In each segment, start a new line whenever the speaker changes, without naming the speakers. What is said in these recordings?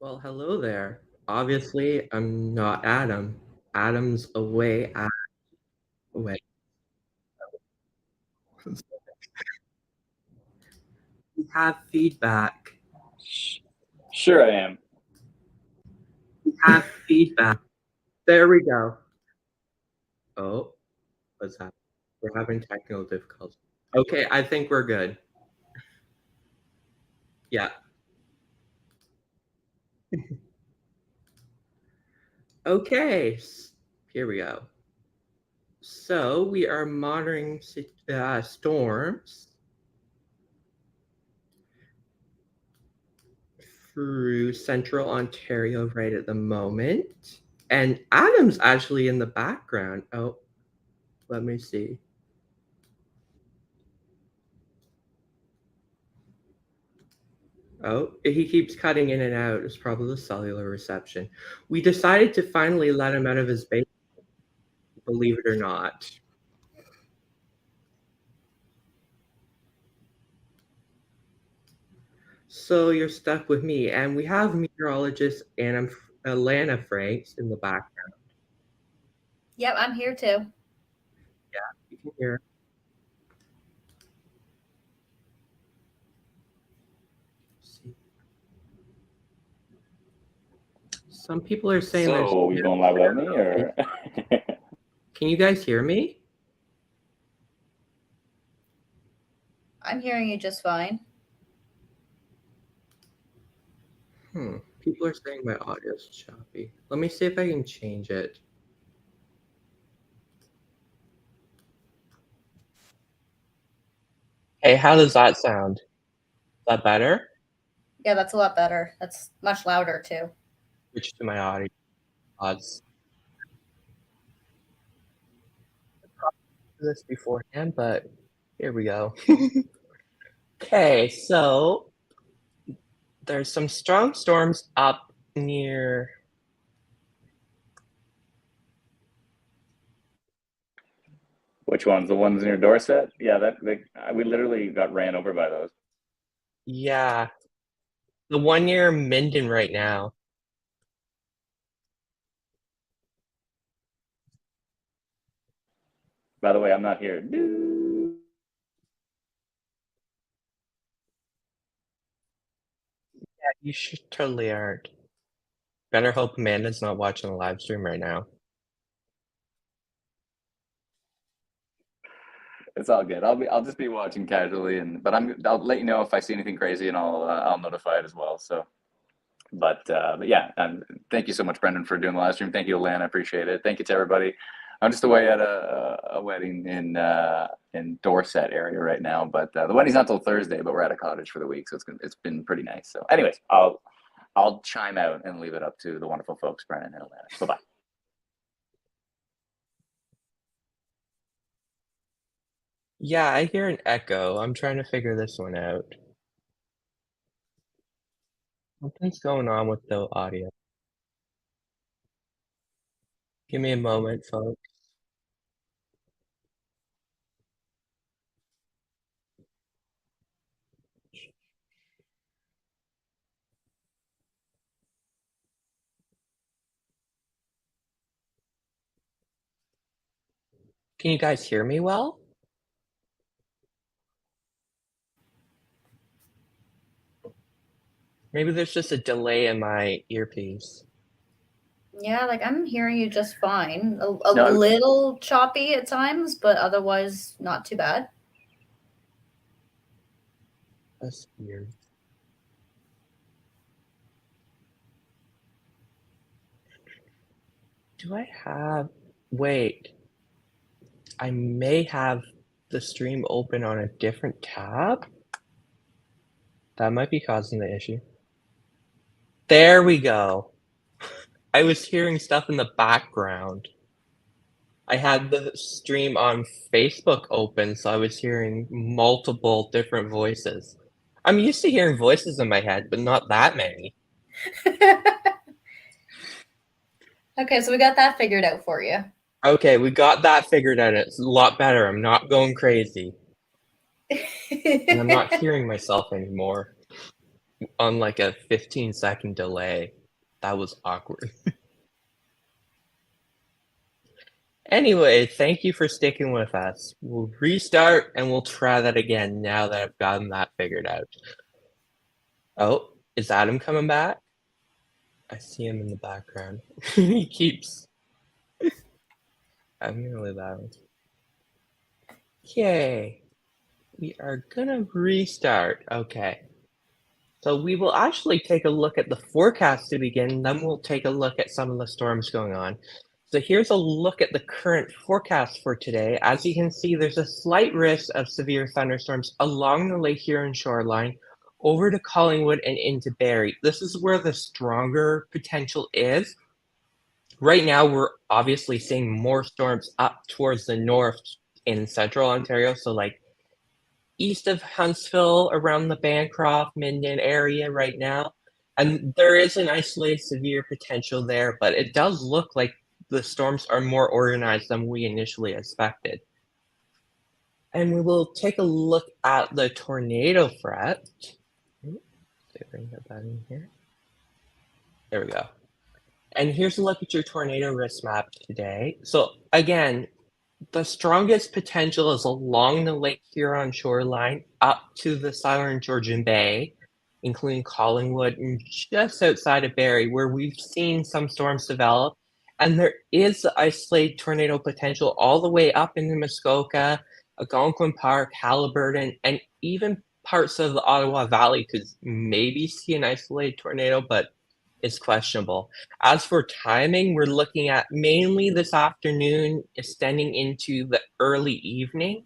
Well, hello there. Obviously, I'm not Adam. Adam's away at away. We have feedback.
Sure, I am.
We have feedback. There we go. Oh, what's happening? We're having technical difficulties. Okay, I think we're good. Yeah. Okay, here we go. So we are monitoring storms through central Ontario right at the moment. And Adam's actually in the background. Oh, let me see. Oh, he keeps cutting in and out. It's probably the cellular reception. We decided to finally let him out of his basement, believe it or not. So you're stuck with me, and we have meteorologist Alana Franks in the background.
Yep, I'm here too.
Yeah, you can hear. Some people are saying there's.
So, you going live without me, or?
Can you guys hear me?
I'm hearing you just fine.
People are saying my audio is choppy. Let me see if I can change it. Hey, how does that sound? Is that better?
Yeah, that's a lot better. That's much louder too.
Switch to my audio odds. This beforehand, but here we go. Okay, so there's some strong storms up near.
Which ones? The ones in your Dorset? Yeah, we literally got ran over by those.
Yeah, the one near Minden right now.
By the way, I'm not here.
Yeah, you should totally aren't. Better hope Amanda's not watching the live stream right now.
It's all good. I'll just be watching casually, but I'll let you know if I see anything crazy, and I'll notify it as well. So, but yeah, thank you so much, Brendan, for doing the live stream. Thank you, Alan. I appreciate it. Thank you to everybody. I'm just away at a wedding in Dorset area right now, but the wedding's not till Thursday. But we're at a cottage for the week, so it's been pretty nice. So, anyways, I'll chime out and leave it up to the wonderful folks, Brennan and Atlanta. Bye-bye.
Yeah, I hear an echo. I'm trying to figure this one out. Something's going on with the audio. Give me a moment, folks. Can you guys hear me well? Maybe there's just a delay in my earpiece.
Yeah, like I'm hearing you just fine. A little choppy at times, but otherwise not too bad.
That's weird. Do I have... Wait. I may have the stream open on a different tab? That might be causing the issue. There we go. I was hearing stuff in the background. I had the stream on Facebook open, so I was hearing multiple different voices. I'm used to hearing voices in my head, but not that many.
Okay, so we got that figured out for you.
Okay, we got that figured out. It's a lot better. I'm not going crazy. And I'm not hearing myself anymore. on like a 15-second delay. That was awkward. Anyway, thank you for sticking with us. We'll restart and we'll try that again now that I've gotten that figured out. Oh, is Adam coming back? I see him in the background. He keeps... I'm gonna leave that one. Yay. We are gonna restart. Okay. So we will actually take a look at the forecast to begin, then we'll take a look at some of the storms going on. So here's a look at the current forecast for today. As you can see, there's a slight risk of severe thunderstorms along the Lake Huron shoreline over to Collingwood and into Barrie. This is where the stronger potential is. Right now, we're obviously seeing more storms up towards the north in central Ontario. So like east of Huntsville, around the Bancroft, Minden area right now. And there is an isolated severe potential there, but it does look like the storms are more organized than we initially expected. And we will take a look at the tornado threat. See if I can get that in here. There we go. And here's a look at your tornado risk map today. So again, the strongest potential is along the Lake Huron shoreline up to the southern Georgian Bay, including Collingwood and just outside of Barrie, where we've seen some storms develop. And there is isolated tornado potential all the way up into Muskoka, Algonquin Park, Haliburton, and even parts of the Ottawa Valley could maybe see an isolated tornado, but it's questionable. As for timing, we're looking at mainly this afternoon, extending into the early evening.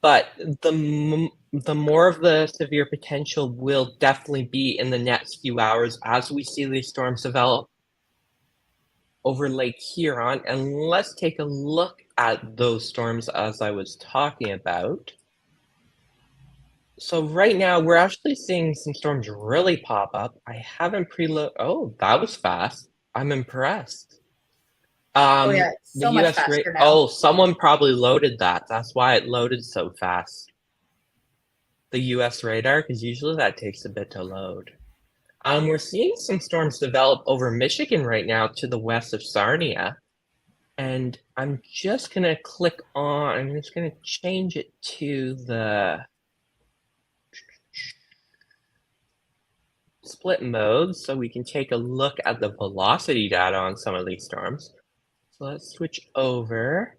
But the more of the severe potential will definitely be in the next few hours as we see these storms develop over Lake Huron. And let's take a look at those storms as I was talking about. So right now, we're actually seeing some storms really pop up. I haven't preloaded. Oh, that was fast. I'm impressed.
Oh yeah, it's so much faster now.
Oh, someone probably loaded that. That's why it loaded so fast. The US radar, because usually that takes a bit to load. We're seeing some storms develop over Michigan right now to the west of Sarnia. And I'm just going to click on, I'm just going to change it to the split mode so we can take a look at the velocity data on some of these storms. So let's switch over.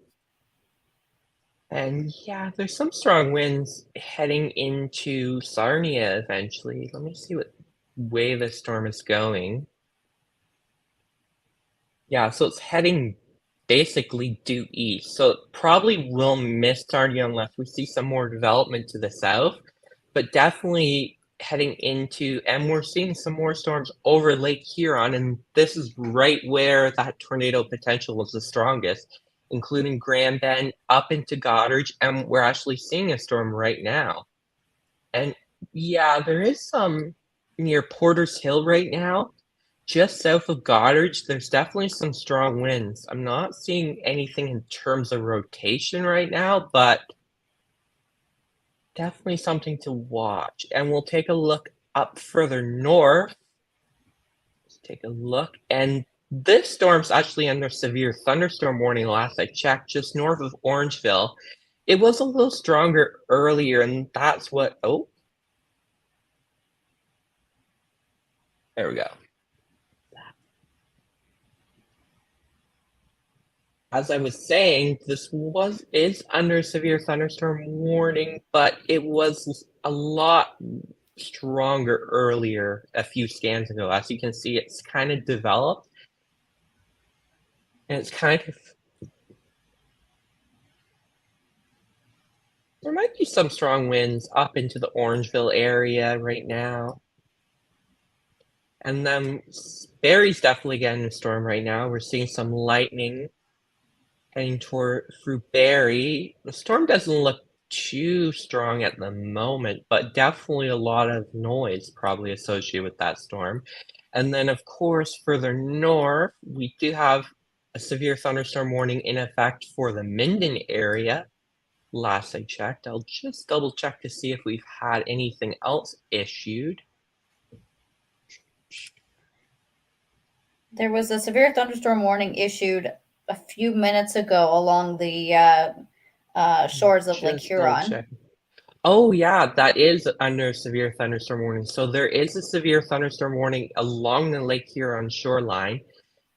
And yeah, there's some strong winds heading into Sarnia eventually. Let me see what way the storm is going. Yeah, so it's heading basically due east. So it probably will miss Sarnia unless we see some more development to the south, but definitely heading into, and we're seeing some more storms over Lake Huron, and this is right where that tornado potential was the strongest, including Grand Bend up into Goddard, and we're actually seeing a storm right now. And yeah, there is some near Porter's Hill right now. Just south of Goddard, there's definitely some strong winds. I'm not seeing anything in terms of rotation right now, but definitely something to watch. And we'll take a look up further north. Let's take a look. And this storm's actually under severe thunderstorm warning last I checked, just north of Orangeville. It was a little stronger earlier, and that's what... Oh. There we go. As I was saying, this is under severe thunderstorm warning, but it was a lot stronger earlier a few scans ago. As you can see, it's kind of developed, and it's kind of... There might be some strong winds up into the Orangeville area right now. And then Barrie's definitely getting a storm right now. We're seeing some lightning heading through Barrie. The storm doesn't look too strong at the moment, but definitely a lot of noise probably associated with that storm. And then, of course, further north, we do have a severe thunderstorm warning in effect for the Minden area. last I checked. I'll just double check to see if we've had anything else issued.
There was a severe thunderstorm warning issued a few minutes ago along the shores of Lake Huron.
Oh yeah, that is under severe thunderstorm warning. So there is a severe thunderstorm warning along the Lake Huron shoreline,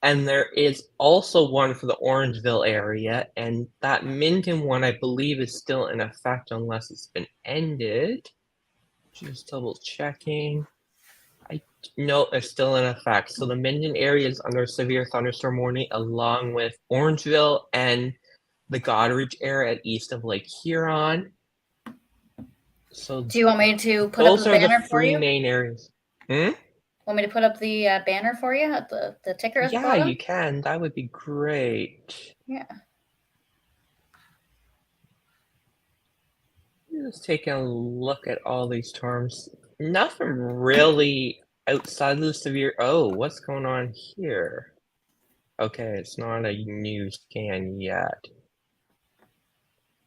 and there is also one for the Orangeville area, and that Minden one I believe is still in effect unless it's been ended. Just double checking. No, it's still in effect. So the Minden area is under severe thunderstorm warning along with Orangeville and the Goderich area east of Lake Huron. So
do you want me to put up the banner for you?
Those are the three main areas.
Want me to put up the banner for you at the ticker at the bottom?
Yeah, you can. That would be great.
Yeah.
Just taking a look at all these terms. Nothing really outside of the severe. Oh, what's going on here? Okay, it's not a new scan yet.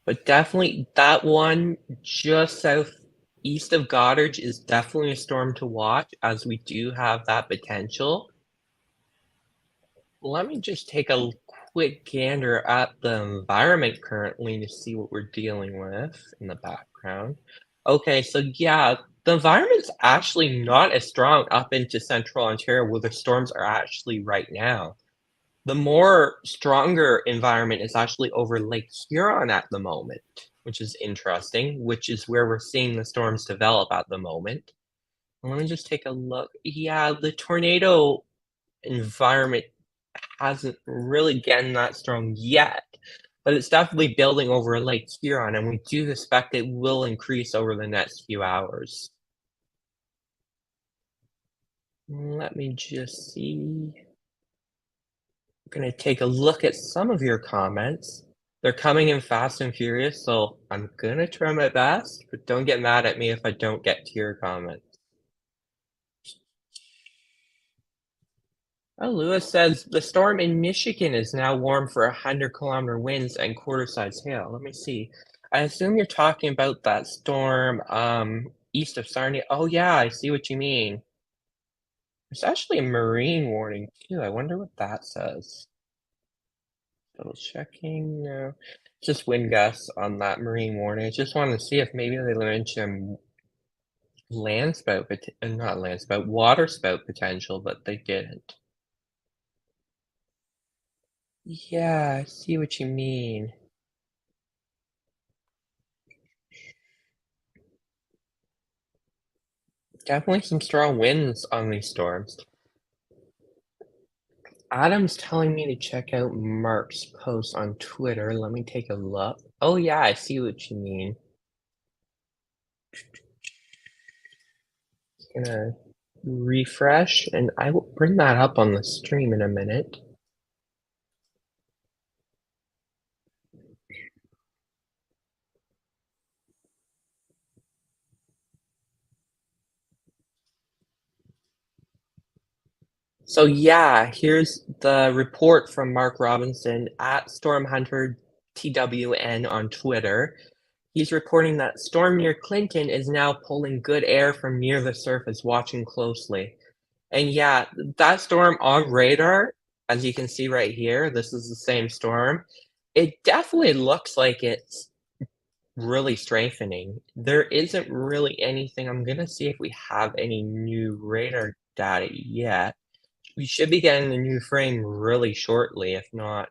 But definitely that one just southeast of Goderich is definitely a storm to watch, as we do have that potential. Let me just take a quick gander at the environment currently to see what we're dealing with in the background. Okay, so yeah, the environment's actually not as strong up into central Ontario where the storms are actually right now. The more stronger environment is actually over Lake Huron at the moment, which is interesting, which is where we're seeing the storms develop at the moment. Let me just take a look. Yeah, the tornado environment hasn't really gotten that strong yet, but it's definitely building over Lake Huron, and we do expect it will increase over the next few hours. Let me just see. I'm going to take a look at some of your comments. They're coming in fast and furious, so I'm going to try my best, but don't get mad at me if I don't get to your comments. Oh, Lewis says the storm in Michigan is now warm for 100-kilometer winds and quarter-size hail. Let me see. I assume you're talking about that storm east of Sarnia. Oh yeah, I see what you mean. There's actually a marine warning too. I wonder what that says. Double checking. No, just wind gusts on that marine warning. I just wanted to see if maybe they mentioned water spout potential, but they didn't. Yeah, I see what you mean. Definitely some strong winds on these storms. Adam's telling me to check out Mark's post on Twitter. Let me take a look. Oh yeah, I see what you mean. Just gonna refresh, and I will bring that up on the stream in a minute. So yeah, here's the report from Mark Robinson at Storm Hunter TWN on Twitter. He's reporting that storm near Clinton is now pulling good air from near the surface, watching closely. And yeah, that storm on radar, as you can see right here, this is the same storm. It definitely looks like it's really strengthening. There isn't really anything. I'm gonna see if we have any new radar data yet. We should be getting the new frame really shortly, if not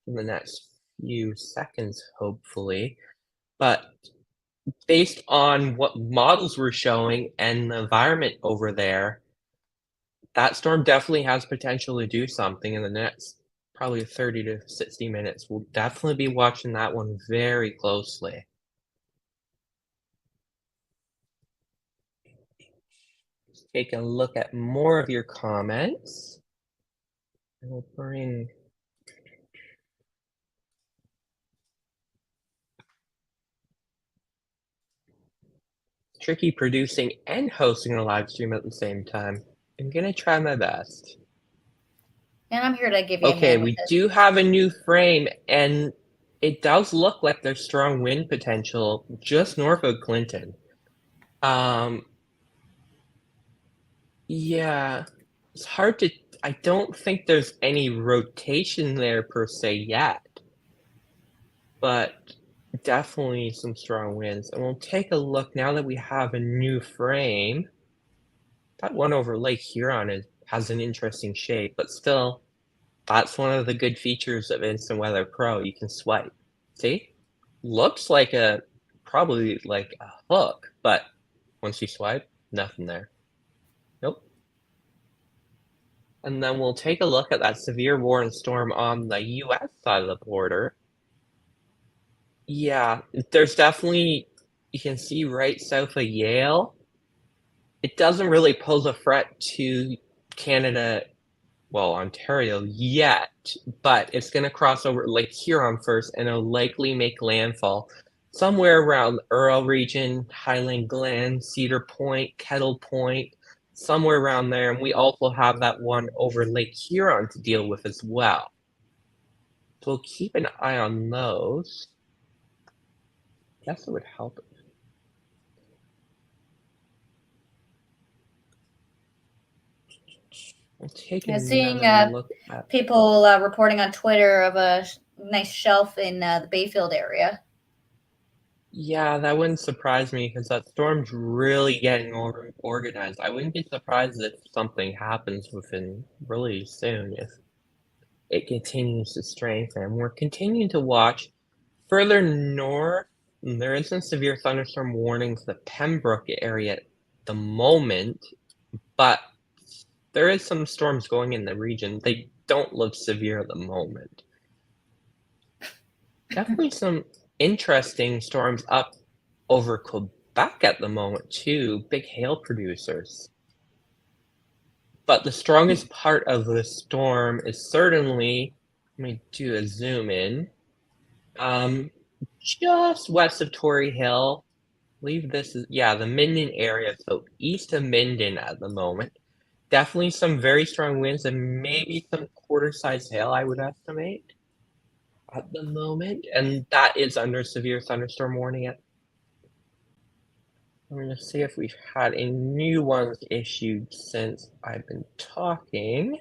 in the next few seconds, hopefully. But based on what models we're showing and the environment over there, that storm definitely has potential to do something in the next probably 30 to 60 minutes. We'll definitely be watching that one very closely. Just take a look at more of your comments. We'll bring tricky producing and hosting a live stream at the same time. I'm gonna try my best.
And I'm here to give you a
Okay,
hand with
we
this.
do have a new frame, and it does look like there's strong wind potential just north of Clinton. Yeah, it's hard to. I don't think there's any rotation there per se yet, but definitely some strong winds. And we'll take a look now that we have a new frame. That one over Lake Huron has an interesting shape, but still, that's one of the good features of Instant Weather Pro. You can swipe. See? Looks like probably like a hook, but once you swipe, nothing there. Nope. And then we'll take a look at that severe warning storm on the US side of the border. Yeah, there's definitely, you can see right south of Yale. It doesn't really pose a threat to Canada, well, Ontario yet, but it's going to cross over Lake Huron first and it'll likely make landfall somewhere around Earl region, Highland Glen, Cedar Point, Kettle Point, somewhere around there. And we also have that one over Lake Huron to deal with as well. So we'll keep an eye on those. I guess it would help. We'll take
Seeing
another look at
people reporting on Twitter of a nice shelf in the Bayfield area.
Yeah, that wouldn't surprise me because that storm's really getting organized. I wouldn't be surprised if something happens within really soon if it continues to strengthen. We're continuing to watch further north. There isn't severe thunderstorm warnings in the Pembroke area at the moment, but there is some storms going in the region. They don't look severe at the moment. Definitely some interesting storms up over Quebec at the moment too, big hail producers. But the strongest part of the storm is certainly, let me do a zoom in, just west of Torrey Hill. I believe this is, yeah, the Minden area, so east of Minden at the moment. Definitely some very strong winds and maybe some quarter-size hail, I would estimate, at the moment. And that is under severe thunderstorm warning. Let me just see if we've had any new ones issued since I've been talking.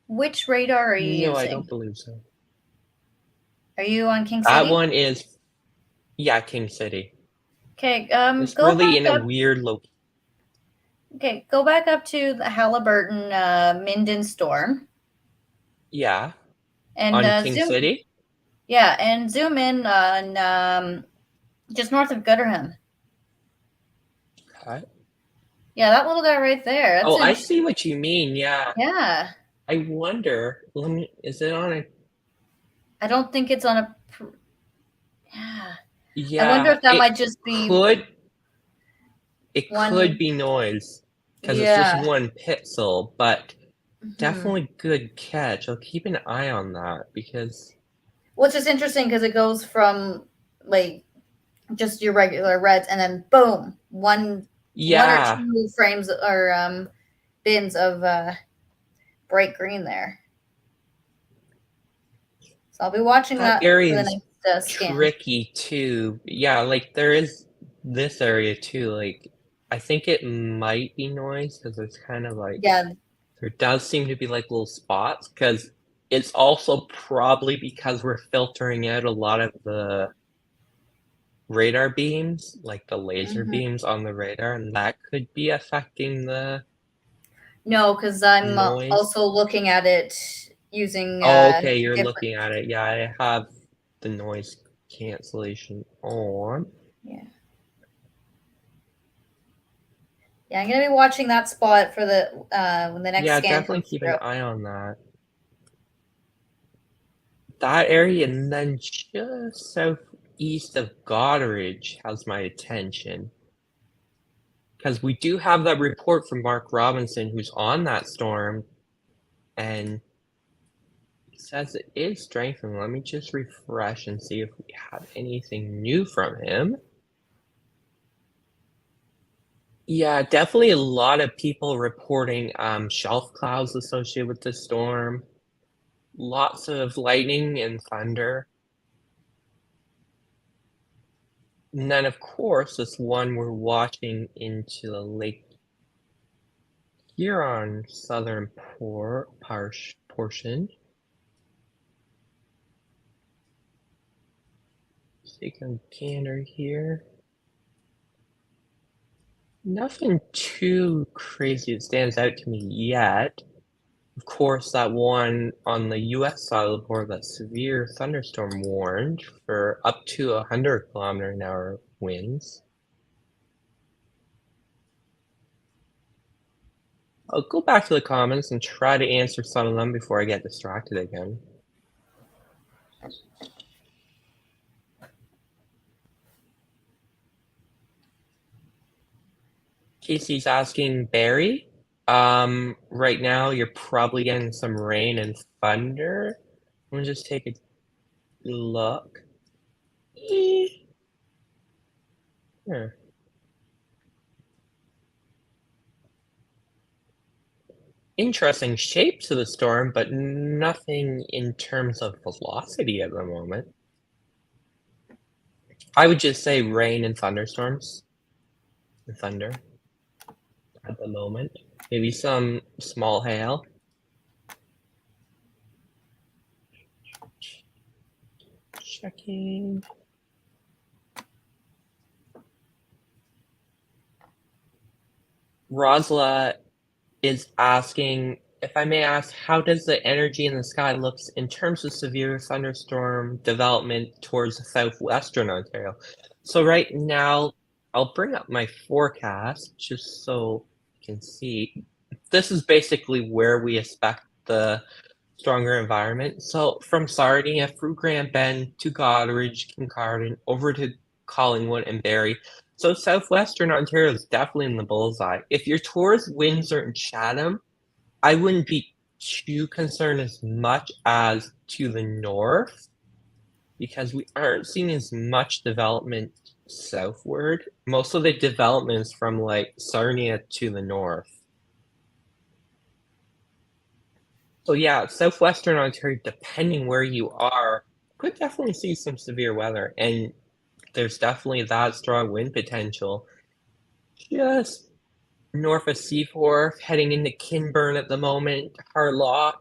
Which radar are you using?
No, I don't believe so.
Are you on King City?
That one is, yeah, King City.
Okay,
it's
go
really
back
in
up.
a weird location.
Okay, go back up to the Halliburton Minden storm.
Yeah.
And
on King City?
Yeah, and zoom in on just north of Gooderham.
Okay.
Yeah, that little guy right there. That's
I see what you mean. Yeah.
Yeah.
I wonder, is it on a...
I don't think it's on a... Yeah.
Yeah.
I wonder if that might just be...
It could be noise, because it's just one pixel, but definitely good catch. I'll keep an eye on that, because...
Well, it's just interesting, because it goes from, like, just your regular reds, and then boom, one or two frames or bins of bright green there. So I'll be watching that
area
for the next scan.
Tricky too. Yeah, like there is this area too. Like I think it might be noise because there's kind of like there does seem to be like little spots, because it's also probably because we're filtering out a lot of the radar beams, like the laser beams on the radar, and that could be affecting the...
No, because I'm also looking at it using...
okay, you're looking at it. Yeah, I have the noise cancellation on.
Yeah. Yeah, I'm going to be watching that spot for the when the next scan
definitely keep an eye on that. That area, and then just southeast of Goderich has my attention. Because we do have that report from Mark Robinson, who's on that storm, and it says it is strengthening. Let me just refresh and see if we have anything new from him. Yeah, definitely a lot of people reporting shelf clouds associated with the storm. Lots of lightning and thunder. And then, of course, this one we're watching into the Lake Huron southern portion. Take a gander here. Nothing too crazy that stands out to me yet. Of course, that one on the US side of the board, that severe thunderstorm warned for up to 100-kilometer-an-hour winds. I'll go back to the comments and try to answer some of them before I get distracted again. Casey's asking Barry. Right now you're probably getting some rain and thunder. I'm gonna just take a look. Here. Interesting shape to the storm, but nothing in terms of velocity at the moment. I would just say rain and thunderstorms. And thunder at the moment. Maybe some small hail. Checking. Rosla is asking, if I may ask, how does the energy in the sky looks in terms of severe thunderstorm development towards southwestern Ontario? So right now, I'll bring up my forecast just so you can see. This is basically where we expect the stronger environment. So from Sarnia through Grand Bend to Goderich, Kincardine, over to Collingwood and Barrie. So southwestern Ontario is definitely in the bullseye. If you're towards Windsor and Chatham, I wouldn't be too concerned as much as to the north, because we aren't seeing as much development southward. Most of the development is from like Sarnia to the north. So yeah, southwestern Ontario, depending where you are, could definitely see some severe weather, and there's definitely that strong wind potential. Just north of Seaforth, heading into Kinburn at the moment, Harlock.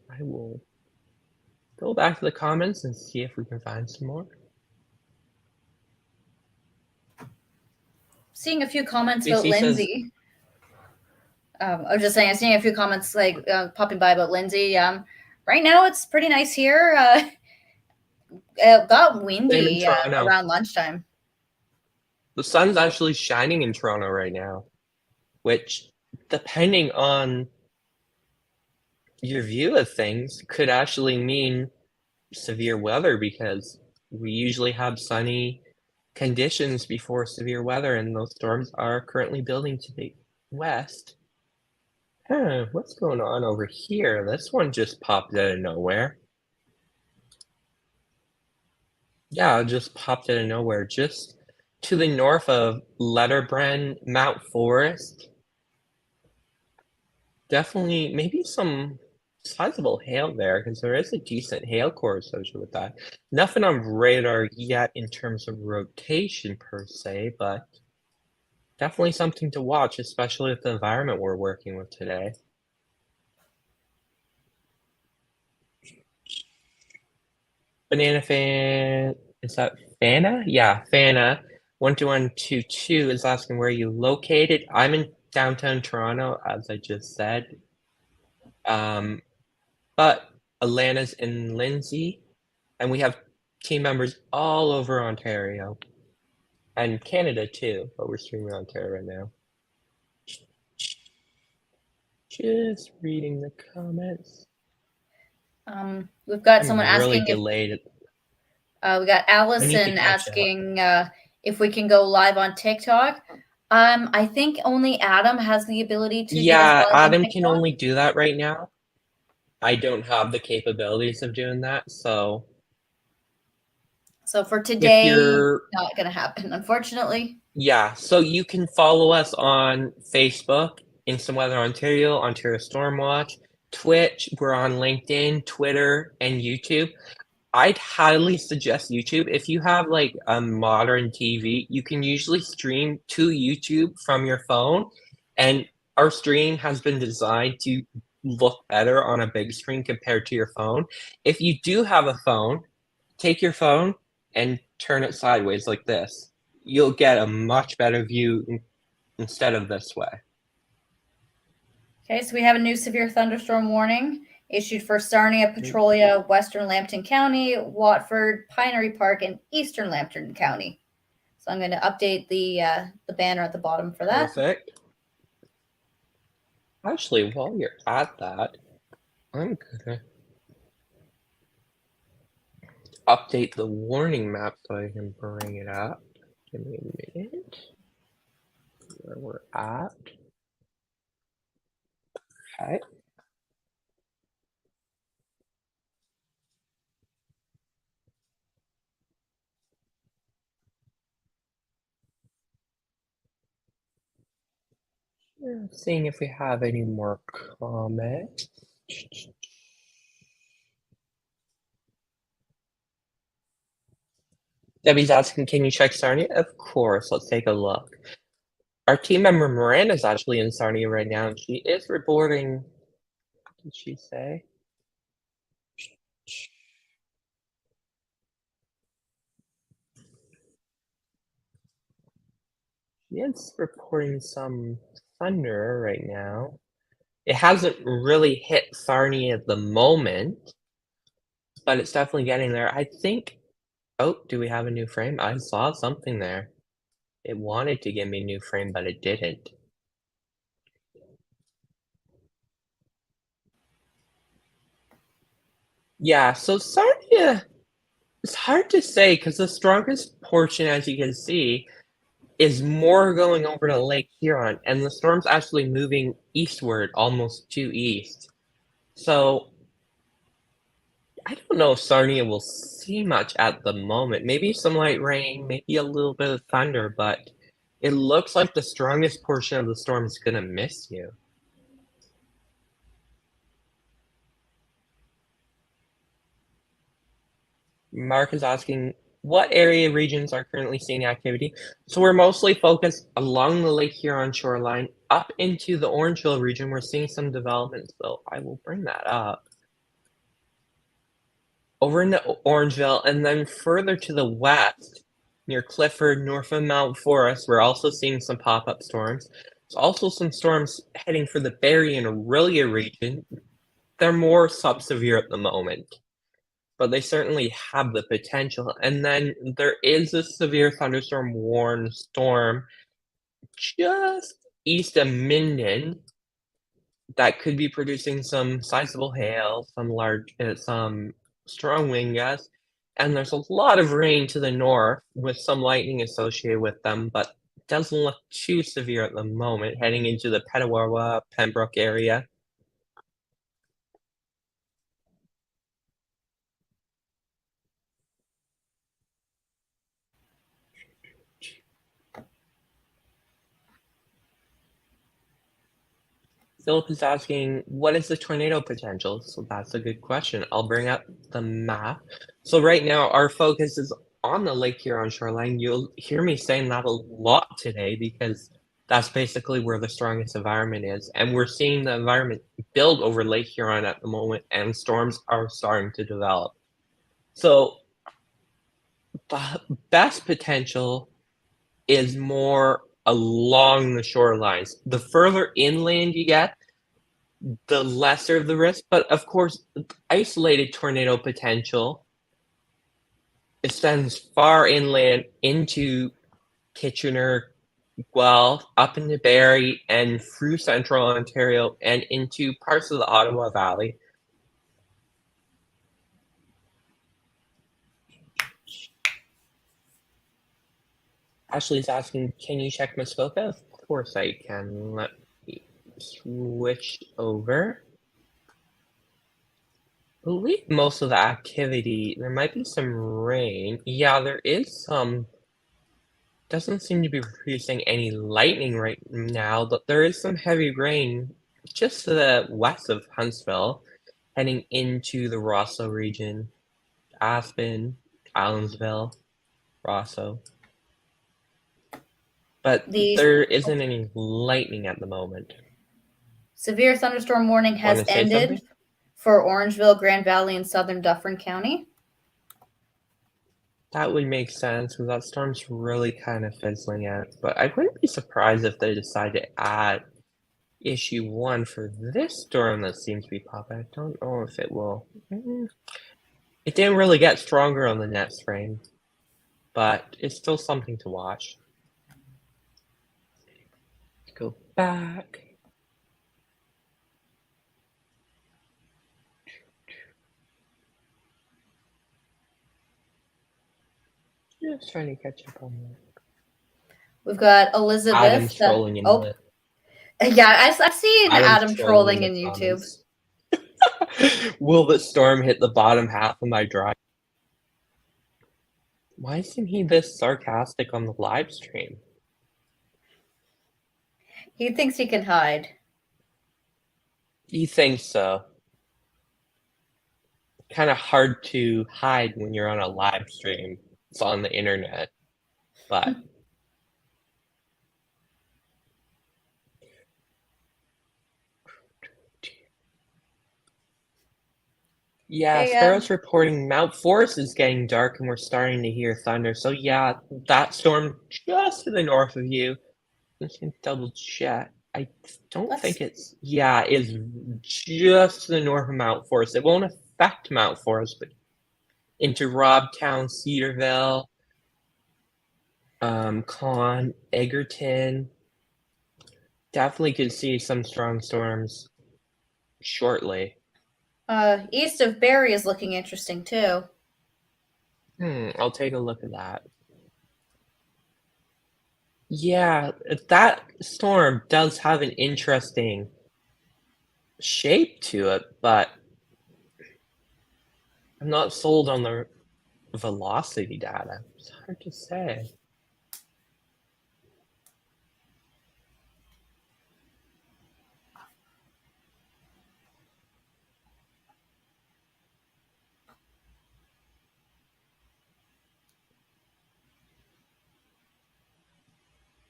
I will go back to the comments and see if we can find some more.
Seeing a few comments about Lindsay. I was just saying, I'm seeing a few comments like popping by about Lindsay. Right now, it's pretty nice here. It got windy around lunchtime.
The sun's actually shining in Toronto right now, which, depending on your view of things, could actually mean severe weather, because we usually have sunny conditions before severe weather, and those storms are currently building to the west. What's going on over here? This one just popped out of nowhere. Yeah, it just popped out of nowhere. Just to the north of Letterbrand, Mount Forest. Definitely, maybe some sizable hail there, because there is a decent hail core associated with that. Nothing on radar yet in terms of rotation per se, but definitely something to watch, especially with the environment we're working with today. Banana fan, is that Fana? Yeah, Fana 12122 is asking where you located. I'm in downtown Toronto, as I just said. But Alana's in Lindsay, and we have team members all over Ontario and Canada too, but we're streaming Ontario right now. Just reading the comments.
We've got someone
really
asking
delayed.
We got Allison asking if we can go live on TikTok. I think only Adam has the ability to.
Yeah, Adam can only do that right now. I don't have the capabilities of doing that, so.
So for today, not going to happen, unfortunately.
Yeah, so you can follow us on Facebook, Instant Weather Ontario, Ontario Storm Watch, Twitch. We're on LinkedIn, Twitter, and YouTube. I'd highly suggest YouTube. If you have like a modern TV, you can usually stream to YouTube from your phone, and our stream has been designed to look better on a big screen compared to your phone. If you do have a phone, take your phone and turn it sideways like this. You'll get a much better view instead of this way.
Okay, so we have a new severe thunderstorm warning issued for Sarnia, Petrolia, Western Lambton County, Watford, Pinery Park, and Eastern Lambton County. So I'm going to update the banner at the bottom for that.
Perfect. Actually, while you're at that, I'm gonna update the warning map so I can bring it up. Give me a minute. Where we're at. Okay. Seeing if we have any more comments. Debbie's asking, can you check Sarnia? Of course, let's take a look. Our team member Miranda's actually in Sarnia right now, and she is reporting. What did she say? She is reporting some thunder right now. It hasn't really hit Sarnia at the moment, but it's definitely getting there. I think. Oh, do we have a new frame? I saw something there. It wanted to give me a new frame, but it didn't. Yeah, so Sarnia, it's hard to say because the strongest portion, as you can see, is more going over to Lake Huron, and the storm's actually moving eastward, almost due east. So I don't know if Sarnia will see much at the moment. Maybe some light rain, maybe a little bit of thunder, but it looks like the strongest portion of the storm is gonna miss you. Mark is asking, what area regions are currently seeing activity? So we're mostly focused along the Lake Huron shoreline, up into the Orangeville region. We're seeing some development, so I will bring that up. Over into Orangeville, and then further to the west, near Clifford, north of Mount Forest, we're also seeing some pop-up storms. There's also some storms heading for the Barrie and Aurelia region. They're more sub-severe at the moment, but they certainly have the potential. And then there is a severe thunderstorm warned storm just east of Minden that could be producing some sizable hail, some strong wind gusts, and there's a lot of rain to the north with some lightning associated with them, but it doesn't look too severe at the moment, heading into the Petawawa, Pembroke area. Philip is asking, what is the tornado potential? So that's a good question. I'll bring up the map. So right now, our focus is on the Lake Huron shoreline. You'll hear me saying that a lot today because that's basically where the strongest environment is. And we're seeing the environment build over Lake Huron at the moment, and storms are starting to develop. So the best potential is more along the shorelines. The further inland you get, the lesser the risk. But of course, isolated tornado potential extends far inland into Kitchener, Guelph, up into Barrie, and through central Ontario, and into parts of the Ottawa Valley. Ashley's asking, can you check Muskoka? Of course I can. Let me switch over. I believe most of the activity, there might be some rain. Yeah, there is some. Doesn't seem to be producing any lightning right now, but there is some heavy rain just to the west of Huntsville, heading into the Rosso region. Aspen, Allensville, Rosso. But there isn't any lightning at the moment.
Severe thunderstorm warning has
Wanna say
ended
something?
for Orangeville, Grand Valley, and southern Dufferin County.
That would make sense because that storm's really kind of fizzling out. But I wouldn't be surprised if they decide to add issue 1 for this storm that seems to be popping. I don't know if it will. It didn't really get stronger on the next frame, but it's still something to watch. Let's go back. Just trying to catch up on that.
We've got Elizabeth.
Adam's trolling in the
Yeah, I've seen Adam trolling in YouTube.
Will the storm hit the bottom half of my drive? Why isn't he this sarcastic on the live stream?
He thinks he can hide.
He thinks so. Kind of hard to hide when you're on a live stream. It's on the internet, but yeah,
Hey,
Sparrow's reporting Mount Forest is getting dark and we're starting to hear thunder. So yeah, that storm just to the north of you. I can double check. I don't think it's is just to the north of Mount Forest. It won't affect Mount Forest, but into Robtown, Cedarville, Con, Egerton. Definitely could see some strong storms shortly.
East of Barrie is looking interesting too.
I'll take a look at that. Yeah, that storm does have an interesting shape to it, but I'm not sold on the velocity data. It's hard to say.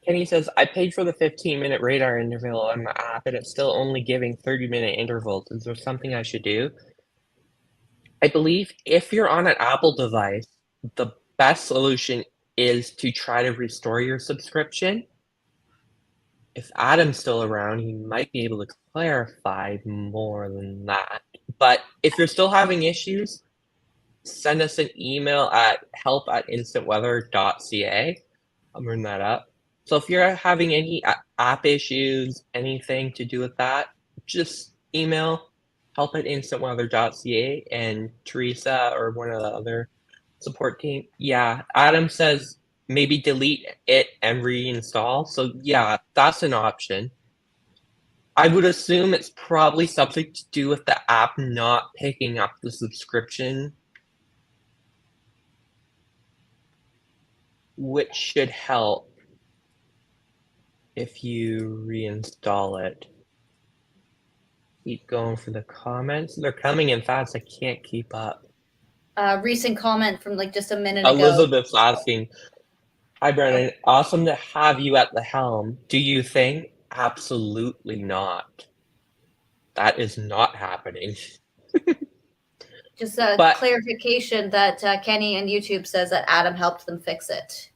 Kenny says, I paid for the 15-minute radar interval on the app, and it's still only giving 30-minute intervals. Is there something I should do? I believe if you're on an Apple device, the best solution is to try to restore your subscription. If Adam's still around, he might be able to clarify more than that. But if you're still having issues, send us an email at help@instantweather.ca. I'll bring that up. So if you're having any app issues, anything to do with that, just email help@instantweather.ca and Teresa or one of the other support team. Yeah, Adam says maybe delete it and reinstall. So yeah, that's an option. I would assume it's probably something to do with the app not picking up the subscription, which should help if you reinstall it. Keep going for the comments. They're coming in fast. I can't keep up.
Recent comment from like just a minute ago.
Elizabeth's asking, hi, Brennan. Awesome to have you at the helm. Do you think? Absolutely not. That is not happening.
Just a clarification that Kenny and YouTube says that Adam helped them fix it.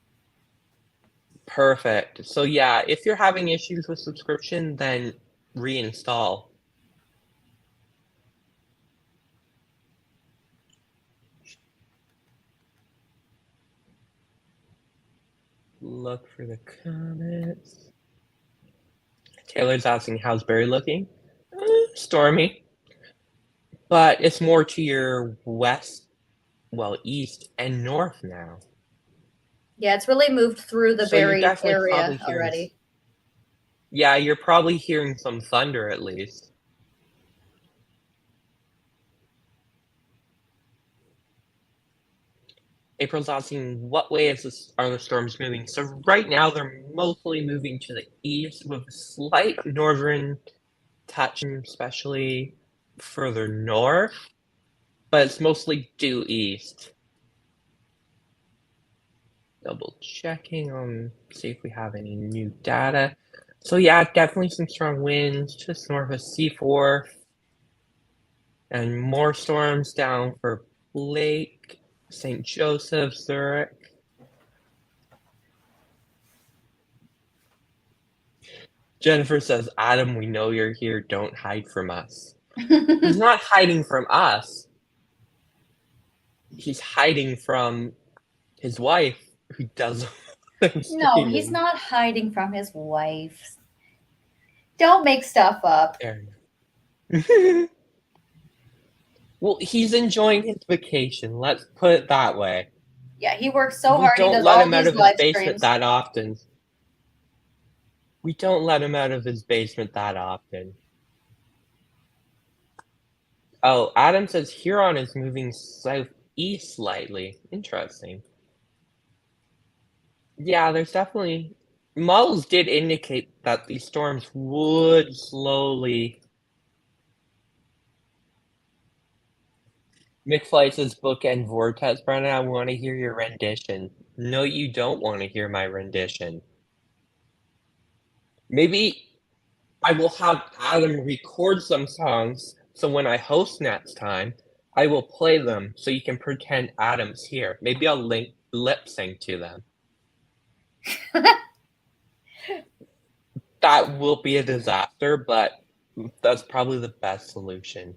Perfect. So yeah, if you're having issues with subscription, then reinstall. Look for the comments. Taylor's asking, how's Barrie looking? Stormy. But it's more to your west, well, east and north now.
Yeah, it's really moved through the Barrie area already.
Yeah, you're probably hearing some thunder at least. April's asking, what way are the storms moving? So right now they're mostly moving to the east with a slight northern touch, especially further north. but it's mostly due east. Double checking on see if we have any new data. So yeah, definitely some strong winds just north of C4, and more storms down for Blake, St. Joseph, Zurich. Jennifer says, Adam, we know you're here. Don't hide from us. He's not hiding from us. He's hiding from his wife, who doesn't.
No, he's not hiding from his wife. Don't make stuff up.
Well, he's enjoying his vacation. Let's put it that way.
Yeah, he works so hard. He does
let
all
him out
these
of his
live
basement
streams.
that often. We don't let him out of his basement that often. Oh, Adam says Huron is moving southeast slightly. Interesting. Yeah, there's definitely... Models did indicate that these storms would slowly... McFly says bookend vortex, Brennan, I want to hear your rendition. No, you don't want to hear my rendition. Maybe I will have Adam record some songs, so when I host next time, I will play them so you can pretend Adam's here. Maybe I'll lip sync to them. That will be a disaster, but that's probably the best solution.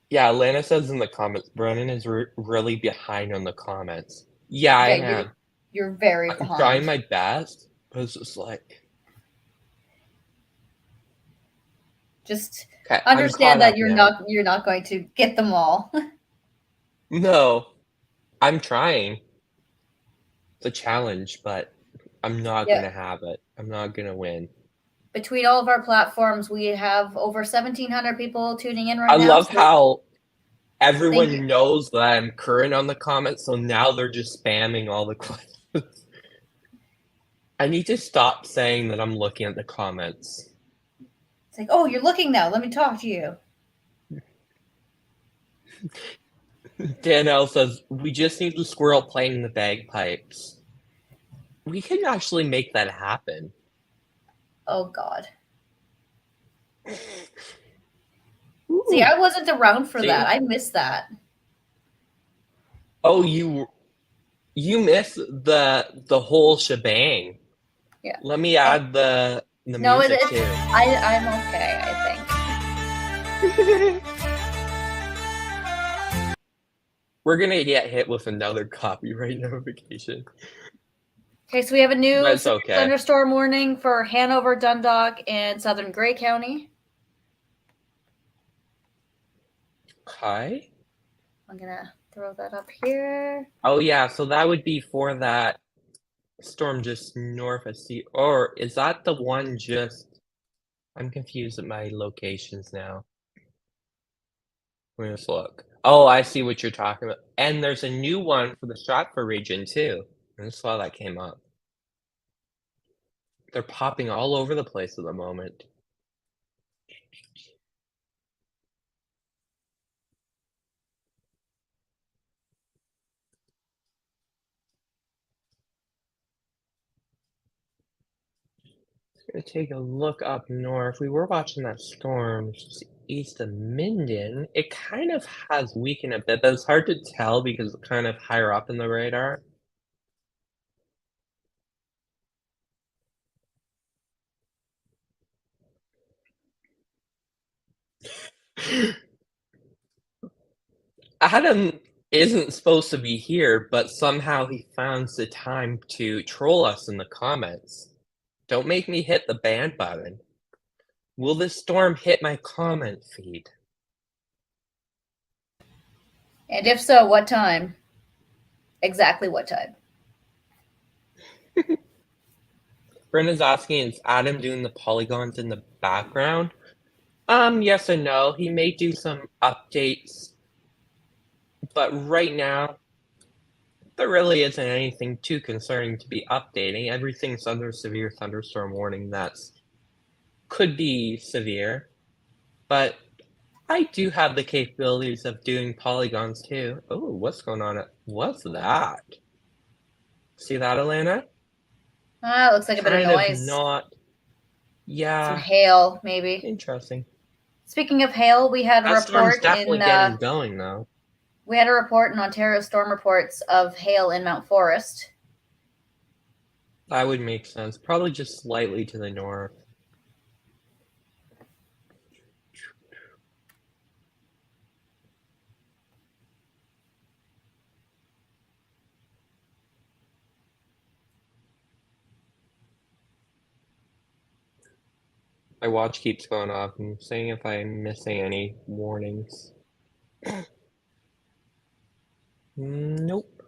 Yeah, Lana says in the comments, Brennan is really behind on the comments. Yeah, I am.
You're very behind.
I'm trying my best, but it's just like...
Just understand that you're not going to get them all.
No, I'm trying. It's a challenge, but I'm not gonna have it. I'm not gonna win.
Between all of our platforms, we have over 1,700 people tuning in right now.
I love how everyone knows that I'm current on the comments, so now they're just spamming all the questions. I need to stop saying that I'm looking at the comments.
It's like, oh, you're looking now. Let me talk to you.
Danielle says, we just need the squirrel playing the bagpipes. We can actually make that happen.
Oh, God. Ooh. See, I wasn't around for that. I missed that.
Oh, you missed the whole shebang.
Yeah.
Let me add the music too.
I'm okay, I think.
We're gonna get hit with another copyright notification.
Okay, so we have a new thunderstorm warning for Hanover, Dundalk, and Southern Grey County.
Okay.
I'm gonna throw that up here.
Oh yeah, so that would be for that storm just north of sea, or is that the one just... I'm confused at my locations now. Let me just look. Oh, I see what you're talking about. And there's a new one for the Stratford region too. I just saw that came up. They're popping all over the place at the moment. Gonna take a look up north. We were watching that storm just east of Minden. It kind of has weakened a bit, but it's hard to tell because it's kind of higher up in the radar. Adam isn't supposed to be here, but somehow he finds the time to troll us in the comments. Don't make me hit the ban button. Will this storm hit my comment feed?
And if so, what time? Exactly what time?
Brenda's asking, is Adam doing the polygons in the background? Yes and no. He may do some updates, but right now, there really isn't anything too concerning to be updating. Everything's under severe thunderstorm warning that's could be severe, but I do have the capabilities of doing polygons too. Oh, what's going on? What's that? See that, Elena?
Ah, it looks like a bit of
Kind of
noise.
not.
Some
Yeah,
hail, maybe.
interesting.
Speaking of hail, we had a
That storm's
report
definitely getting going, though.
We had a report in Ontario Storm Reports of hail in Mount Forest.
That would make sense. Probably just slightly to the north. My watch keeps going off. I'm seeing if I'm missing any warnings. Nope.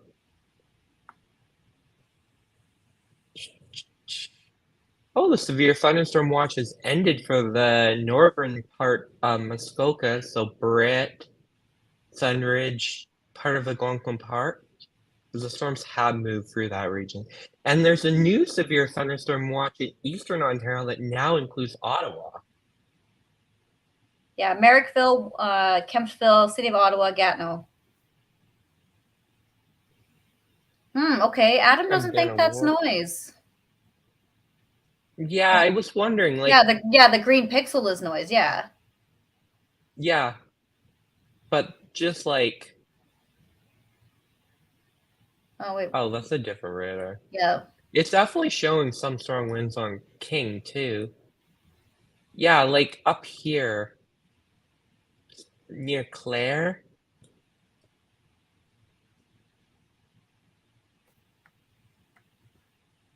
Oh, the severe thunderstorm watch has ended for the northern part of Muskoka, so Britt, Sunridge, part of Algonquin Park. The storms have moved through that region. And there's a new severe thunderstorm watch in eastern Ontario that now includes Ottawa.
Yeah, Merrickville, Kempsville, City of Ottawa, Gatineau. Okay. Adam doesn't think that's noise.
Yeah, I was wondering, like,
the green pixel is noise, yeah.
Yeah. But just like
Oh wait.
Oh, that's a different radar.
Yeah.
It's definitely showing some strong winds on King too. Yeah, like up here near Clare.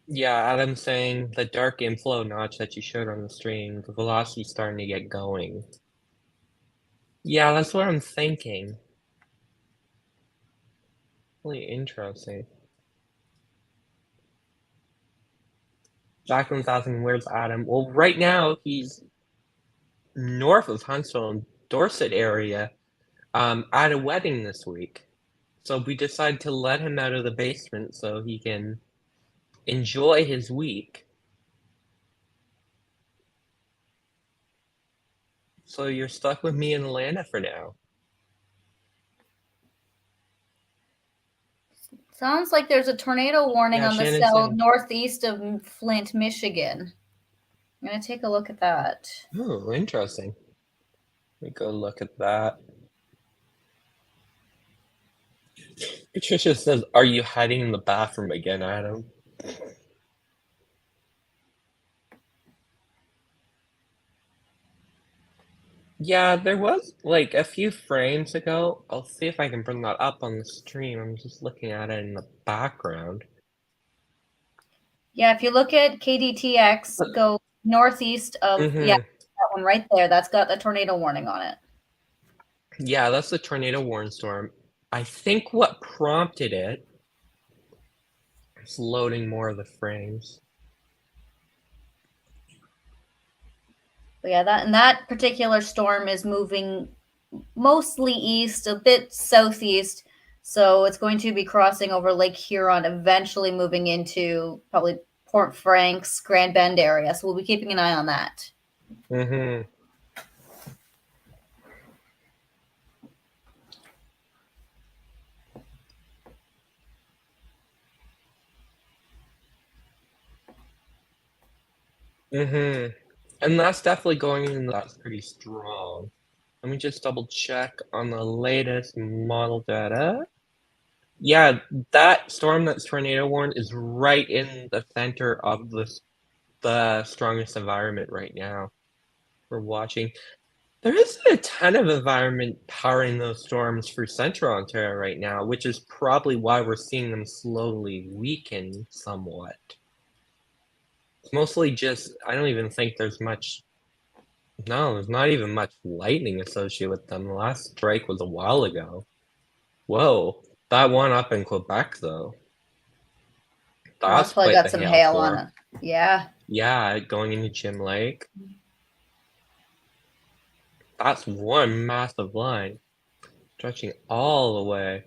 Yeah, Adam's saying the dark inflow notch that you showed on the stream, the velocity's starting to get going. Yeah, that's what I'm thinking. Really interesting. Jacqueline's asking, where's Adam? Well, right now he's north of Huntsville, Dorset area, at a wedding this week. So we decided to let him out of the basement so he can enjoy his week. So you're stuck with me and Atlanta for now.
Sounds like there's a tornado warning on the
Shannon's
northeast of Flint, Michigan. I'm going to take a look at that.
Oh, interesting. Let me go look at that. Patricia says, are you hiding in the bathroom again, Adam? Yeah, there was like a few frames ago. I'll see if I can bring that up on the stream. I'm just looking at it in the background.
Yeah, if you look at KDTX, go northeast of, yeah, that one right there. That's got the tornado warning on it.
Yeah, that's the tornado warning storm. I think what prompted it is loading more of the frames.
But yeah, that particular storm is moving mostly east, a bit southeast. So it's going to be crossing over Lake Huron, eventually moving into probably Port Frank's, Grand Bend area. So we'll be keeping an eye on that.
And that's definitely going in. That's pretty strong. Let me just double check on the latest model data. Yeah, that storm that's tornado warned is right in the center of the strongest environment right now. We're watching. There isn't a ton of environment powering those storms for central Ontario right now, which is probably why we're seeing them slowly weaken somewhat. It's mostly just, I don't even think there's much. No, there's not even much lightning associated with them. The last strike was a while ago. Whoa, that one up in Quebec, though. That's
probably
quite
got
the
some hail
storm.
on it. Yeah.
Yeah, going into Jim Lake. That's one massive line, stretching all the way.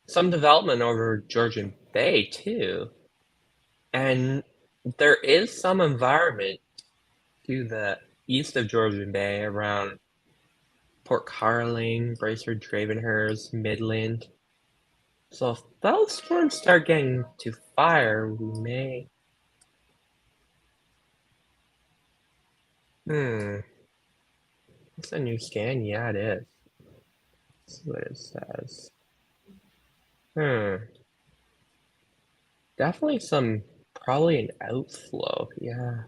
Some development over Georgian Bay, too. And there is some environment to the east of Georgian Bay around Port Carling, Bracebridge, Ravenhurst, Midland. So if those storms start getting to fire, we may... It's a new scan? Yeah, it is. That's what it says. Definitely probably an outflow, yeah.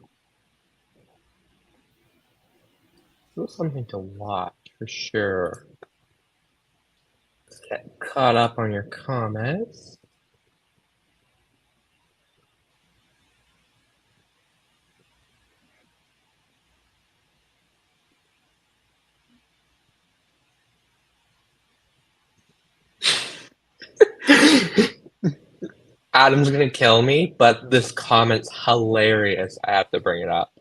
Still something to watch, for sure. Let's get caught up on your comments. Adam's gonna kill me, but this comment's hilarious. I have to bring it up.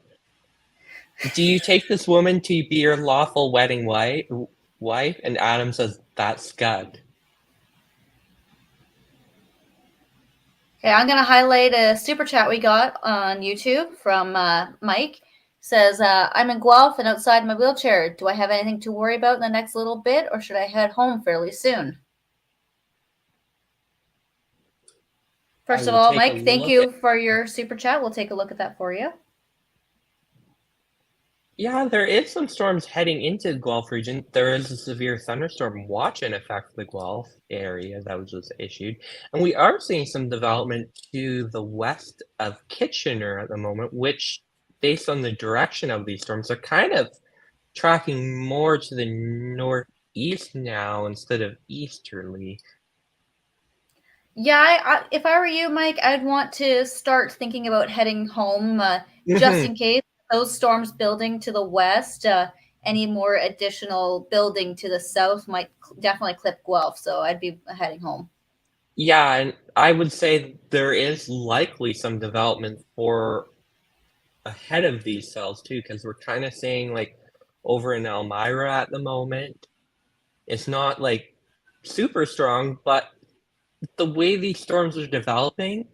Do you take this woman to be your lawful wedding wife? And Adam says, that's Scud.
Okay, I'm going to highlight a super chat we got on YouTube from Mike. Says, I'm in Guelph and outside my wheelchair. Do I have anything to worry about in the next little bit, or should I head home fairly soon? First of all, Mike, thank you for your super chat. We'll take a look at that for you.
Yeah, there is some storms heading into the Guelph region. There is a severe thunderstorm watch in effect for the Guelph area that was just issued. And we are seeing some development to the west of Kitchener at the moment, which, based on the direction of these storms, are kind of tracking more to the northeast now instead of easterly.
Yeah, if I were you, Mike, I'd want to start thinking about heading home just in case those storms building to the west. Any more additional building to the south might definitely clip Guelph, so I'd be heading home.
Yeah, and I would say there is likely some development for ahead of these cells too, because we're kind of seeing like over in Elmira at the moment, it's not like super strong, but the way these storms are developing,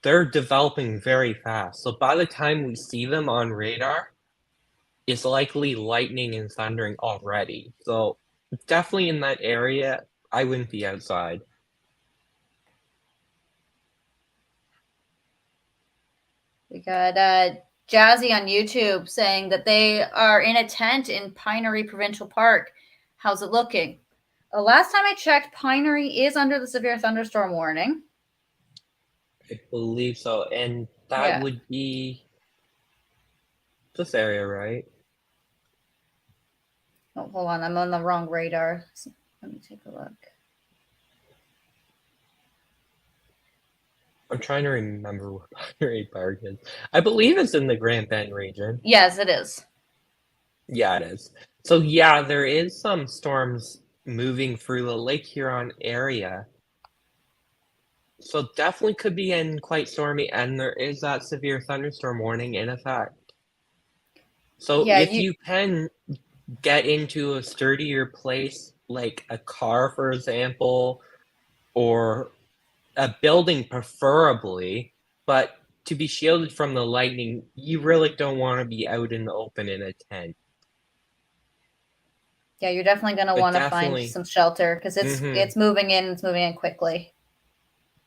they're developing very fast. So by the time we see them on radar, it's likely lightning and thundering already. So definitely in that area, I wouldn't be outside.
We got Jazzy on YouTube saying that they are in a tent in Pinery Provincial Park. How's it looking? Last time I checked, Pinery is under the severe thunderstorm warning.
I believe so. And that would be this area, right?
Oh, hold on. I'm on the wrong radar. Let me take a look.
I'm trying to remember where Pinery Park is. I believe it's in the Grand Bend region.
Yes, it is.
Yeah, it is. So yeah, there is some storms moving through the Lake Huron area. So definitely could be in quite stormy, and there is that severe thunderstorm warning in effect. So if you can get into a sturdier place, like a car, for example, or a building preferably, but to be shielded from the lightning, you really don't want to be out in the open in a tent.
Yeah, you're definitely going to want to find some shelter because it's moving in. It's moving in quickly.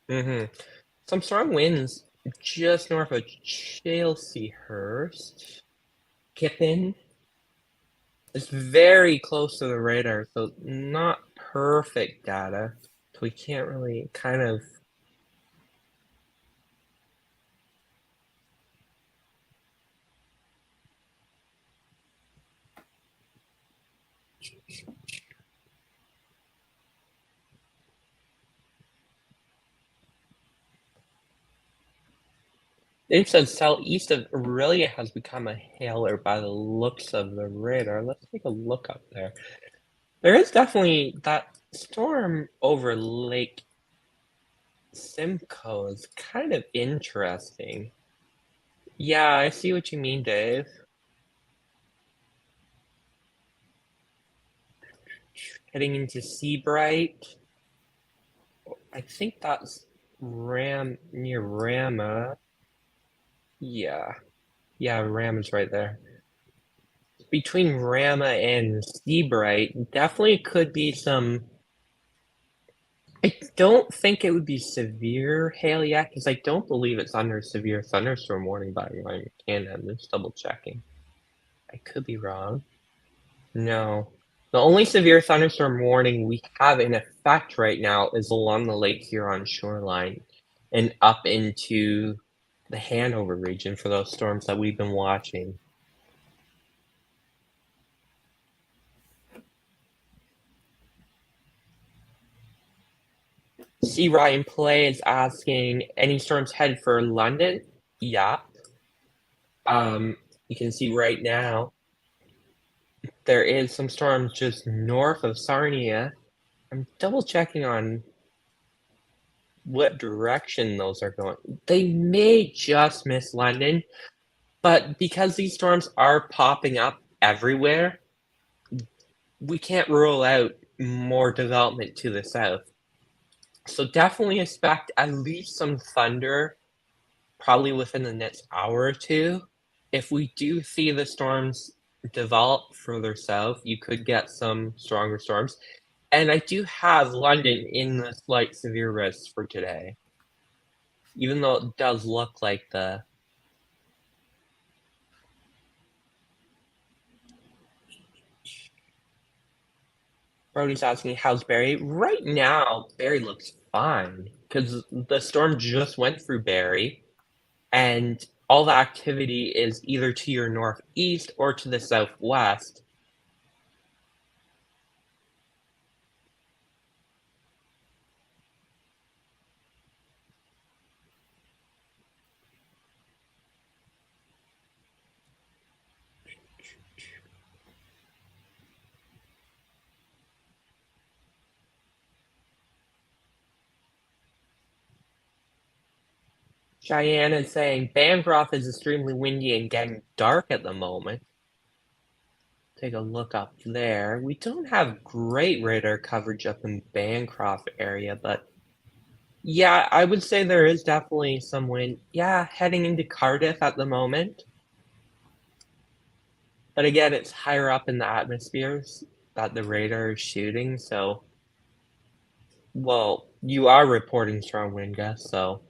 Some strong winds just north of Chalseyhurst. Kippen. It's very close to the radar, so not perfect data. So we can't really kind of... It says southeast of Aurelia has become a hailer by the looks of the radar. Let's take a look up there. There is definitely that storm over Lake Simcoe is kind of interesting. Yeah, I see what you mean, Dave. Heading into Seabright. I think that's near Rama. Yeah. Yeah, Ram is right there. Between Rama and Seabright, definitely could be some. I don't think it would be severe hail yet, because I don't believe it's under severe thunderstorm warning by Canada. I'm just double checking. I could be wrong. No. The only severe thunderstorm warning we have in effect right now is along the Lake Huron shoreline and up into the Hanover region for those storms that we've been watching. C. Ryan Play is asking, any storms headed for London? Yeah. You can see right now there is some storms just north of Sarnia. I'm double checking on what direction those are going. They may just miss London, but because these storms are popping up everywhere, we can't rule out more development to the south. So definitely expect at least some thunder, probably within the next hour or two. If we do see the storms develop further south, you could get some stronger storms. And I do have London in the slight severe risk for today, even though it does look like the. Brody's asking, how's Barry? Right now, Barry looks fine because the storm just went through Barry, and all the activity is either to your northeast or to the southwest. Cheyenne is saying Bancroft is extremely windy and getting dark at the moment. Take a look up there. We don't have great radar coverage up in Bancroft area, but yeah, I would say there is definitely some wind. Yeah, heading into Cardiff at the moment. But again, it's higher up in the atmospheres that the radar is shooting, so. Well, you are reporting strong wind gusts, so.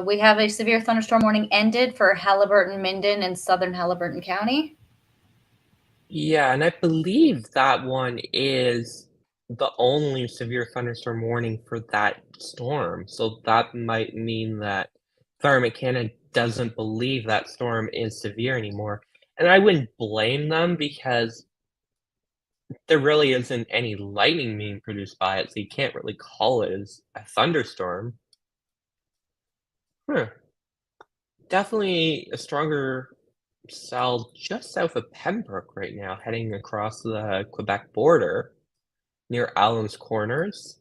We have a severe thunderstorm warning ended for Halliburton, Minden, and southern Halliburton County.
Yeah, and I believe that one is the only severe thunderstorm warning for that storm. So that might mean that Environment Canada doesn't believe that storm is severe anymore. And I wouldn't blame them because there really isn't any lightning being produced by it, so you can't really call it as a thunderstorm. Huh. Definitely a stronger cell just south of Pembroke right now, heading across the Quebec border near Allen's Corners.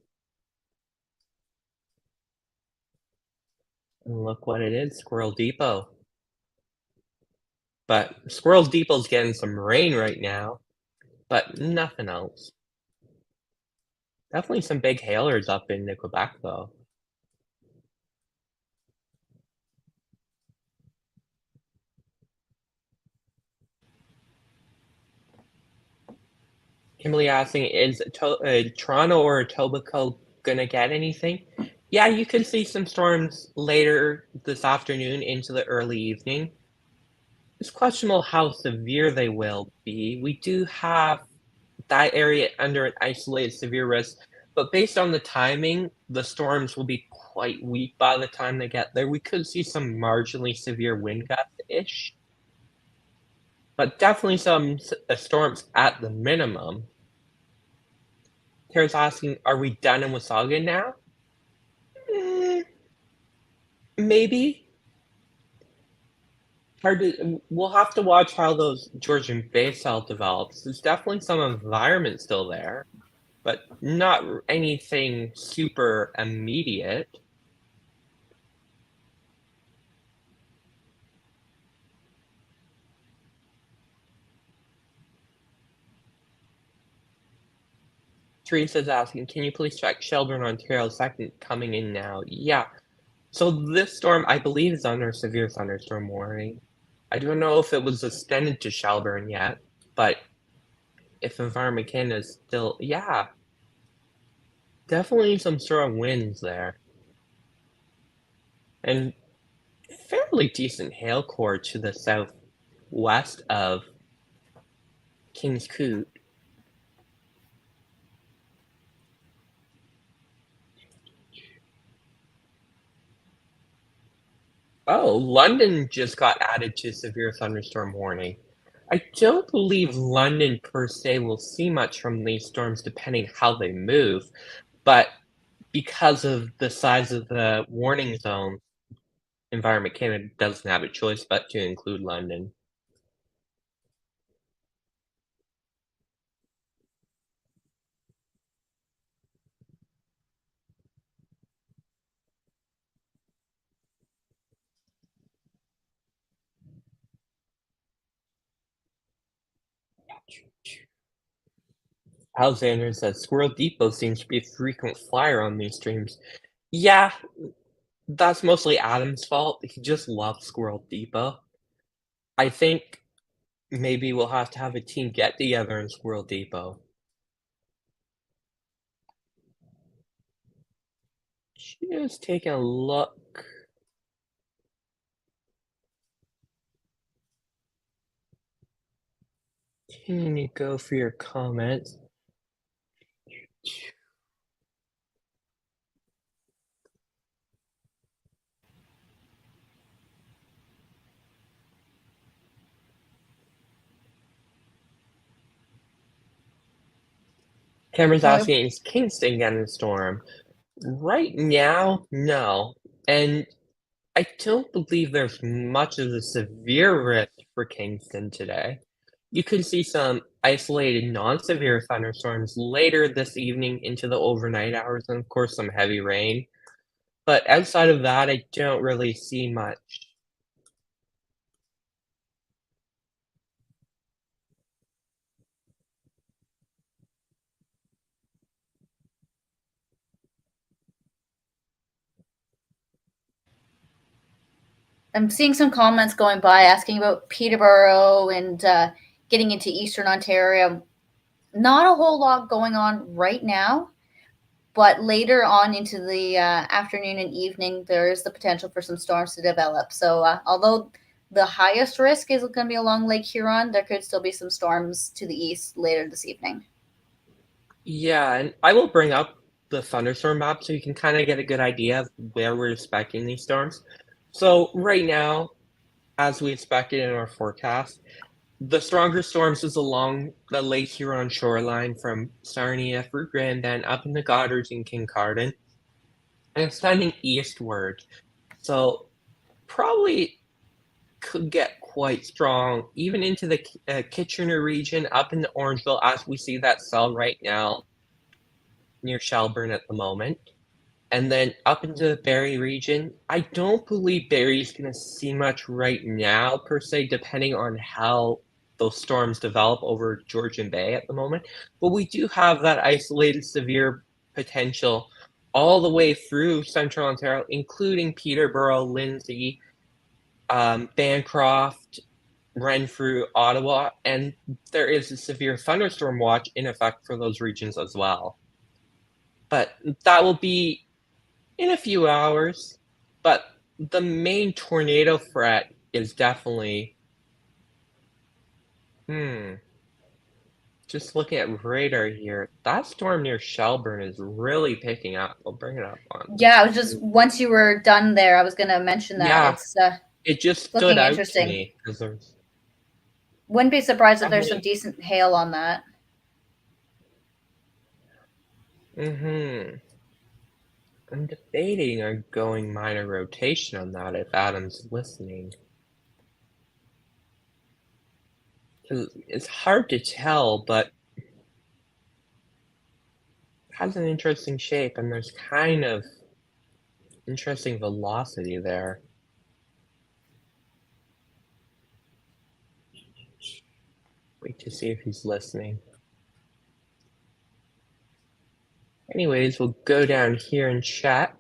And look what it is, Squirrel Depot. But Squirrel Depot's getting some rain right now, but nothing else. Definitely some big hailers up in Quebec, though. Kimberly asking, is Toronto or Etobicoke gonna get anything? Yeah, you could see some storms later this afternoon into the early evening. It's questionable how severe they will be. We do have that area under an isolated severe risk, but based on the timing, the storms will be quite weak by the time they get there. We could see some marginally severe wind gusts-ish, but definitely some storms at the minimum. Tara's asking, are we done in Wasaga now? Maybe. We'll have to watch how those Georgian Bay cell develops. There's definitely some environment still there, but not anything super immediate. Teresa's asking, can you please check Shelburne, Ontario second coming in now? Yeah. So this storm, I believe, is under severe thunderstorm warning. I don't know if it was extended to Shelburne yet, but if Environment Canada is still, yeah, definitely some strong winds there. And fairly decent hail core to the southwest of Kings Coot. Oh, London just got added to severe thunderstorm warning. I don't believe London per se will see much from these storms depending how they move, but because of the size of the warning zone, Environment Canada doesn't have a choice but to include London. Alexander says Squirrel Depot seems to be a frequent flyer on these streams. Yeah, that's mostly Adam's fault. He just loves Squirrel Depot. I think maybe we'll have to have a team get together in Squirrel Depot. Just taking a look. Can you go for your comments? Cameron's asking, is Kingston getting a storm? Right now, no. And I don't believe there's much of a severe risk for Kingston today. You could see some isolated non-severe thunderstorms later this evening into the overnight hours, and of course some heavy rain. But outside of that, I don't really see much.
I'm seeing some comments going by asking about Peterborough and getting into Eastern Ontario. Not a whole lot going on right now, but later on into the afternoon and evening, there is the potential for some storms to develop. So, although the highest risk is going to be along Lake Huron, there could still be some storms to the east later this evening.
Yeah, and I will bring up the thunderstorm map so you can kind of get a good idea of where we're expecting these storms. So right now, as we expected in our forecast, the stronger storms is along the Lake Huron shoreline from Sarnia through Grand Bend up into Goddard and Kincardine, and extending eastward. So probably could get quite strong, even into the Kitchener region, up into Orangeville, as we see that cell right now near Shelburne at the moment. And then up into the Barrie region. I don't believe Barrie's going to see much right now, per se, depending on how those storms develop over Georgian Bay at the moment. But we do have that isolated severe potential all the way through central Ontario, including Peterborough, Lindsay, Bancroft, Renfrew, Ottawa, and there is a severe thunderstorm watch in effect for those regions as well. But that will be in a few hours. But the main tornado threat is definitely, just looking at radar here, that storm near Shelburne is really picking up. I'll bring it up on.
Yeah, I was just, once you were done there, I was going to mention that.
Yeah,
It's
it just stood
looking
out
interesting.
to me. There's
Wouldn't be surprised if there's some decent hail on that.
I'm debating on going minor rotation on that if Adam's listening. It's hard to tell, but it has an interesting shape and there's kind of interesting velocity there. Wait to see if he's listening. Anyways, we'll go down here and check.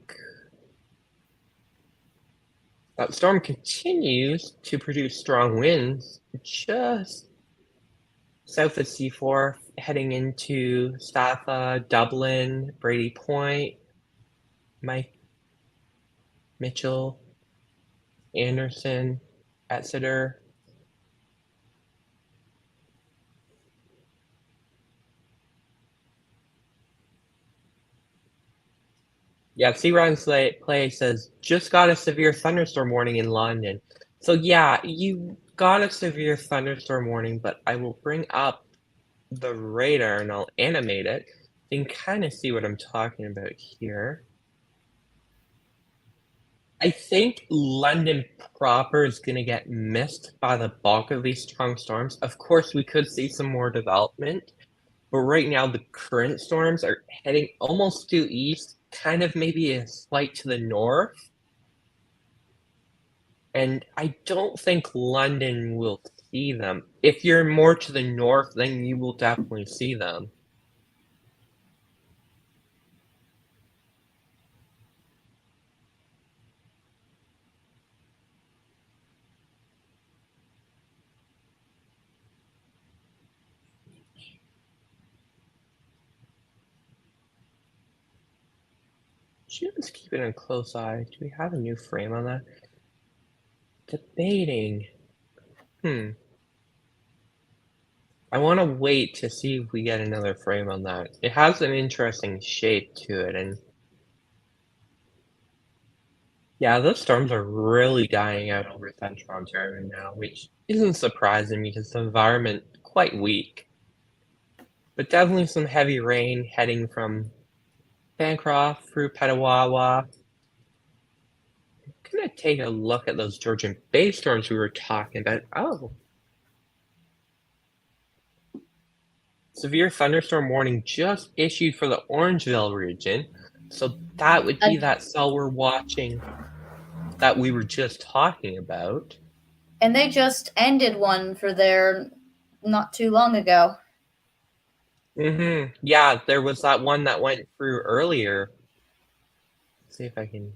That storm continues to produce strong winds just south of C4, heading into Staffa, Dublin, Brady Point, Mike, Mitchell, Anderson, Exeter. Yeah, C. Ryan's play says, just got a severe thunderstorm warning in London. So yeah, you got a severe thunderstorm warning, but I will bring up the radar and I'll animate it. You can kind of see what I'm talking about here. I think London proper is going to get missed by the bulk of these strong storms. Of course, we could see some more development, but right now the current storms are heading almost due east, kind of maybe a slight to the north. And I don't think London will see them. If you're more to the north, then you will definitely see them. Just keeping a close eye. Do we have a new frame on that? Debating. I want to wait to see if we get another frame on that. It has an interesting shape to it, and yeah, those storms are really dying out over central Ontario now, which isn't surprising because the environment quite weak. But definitely some heavy rain heading from Bancroft through Petawawa. I'm gonna take a look at those Georgian Bay storms we were talking about. Oh. Severe thunderstorm warning just issued for the Orangeville region. So that would be that cell we're watching that we were just talking about.
And they just ended one for there not too long ago.
Yeah, there was that one that went through earlier. Let's see if I can.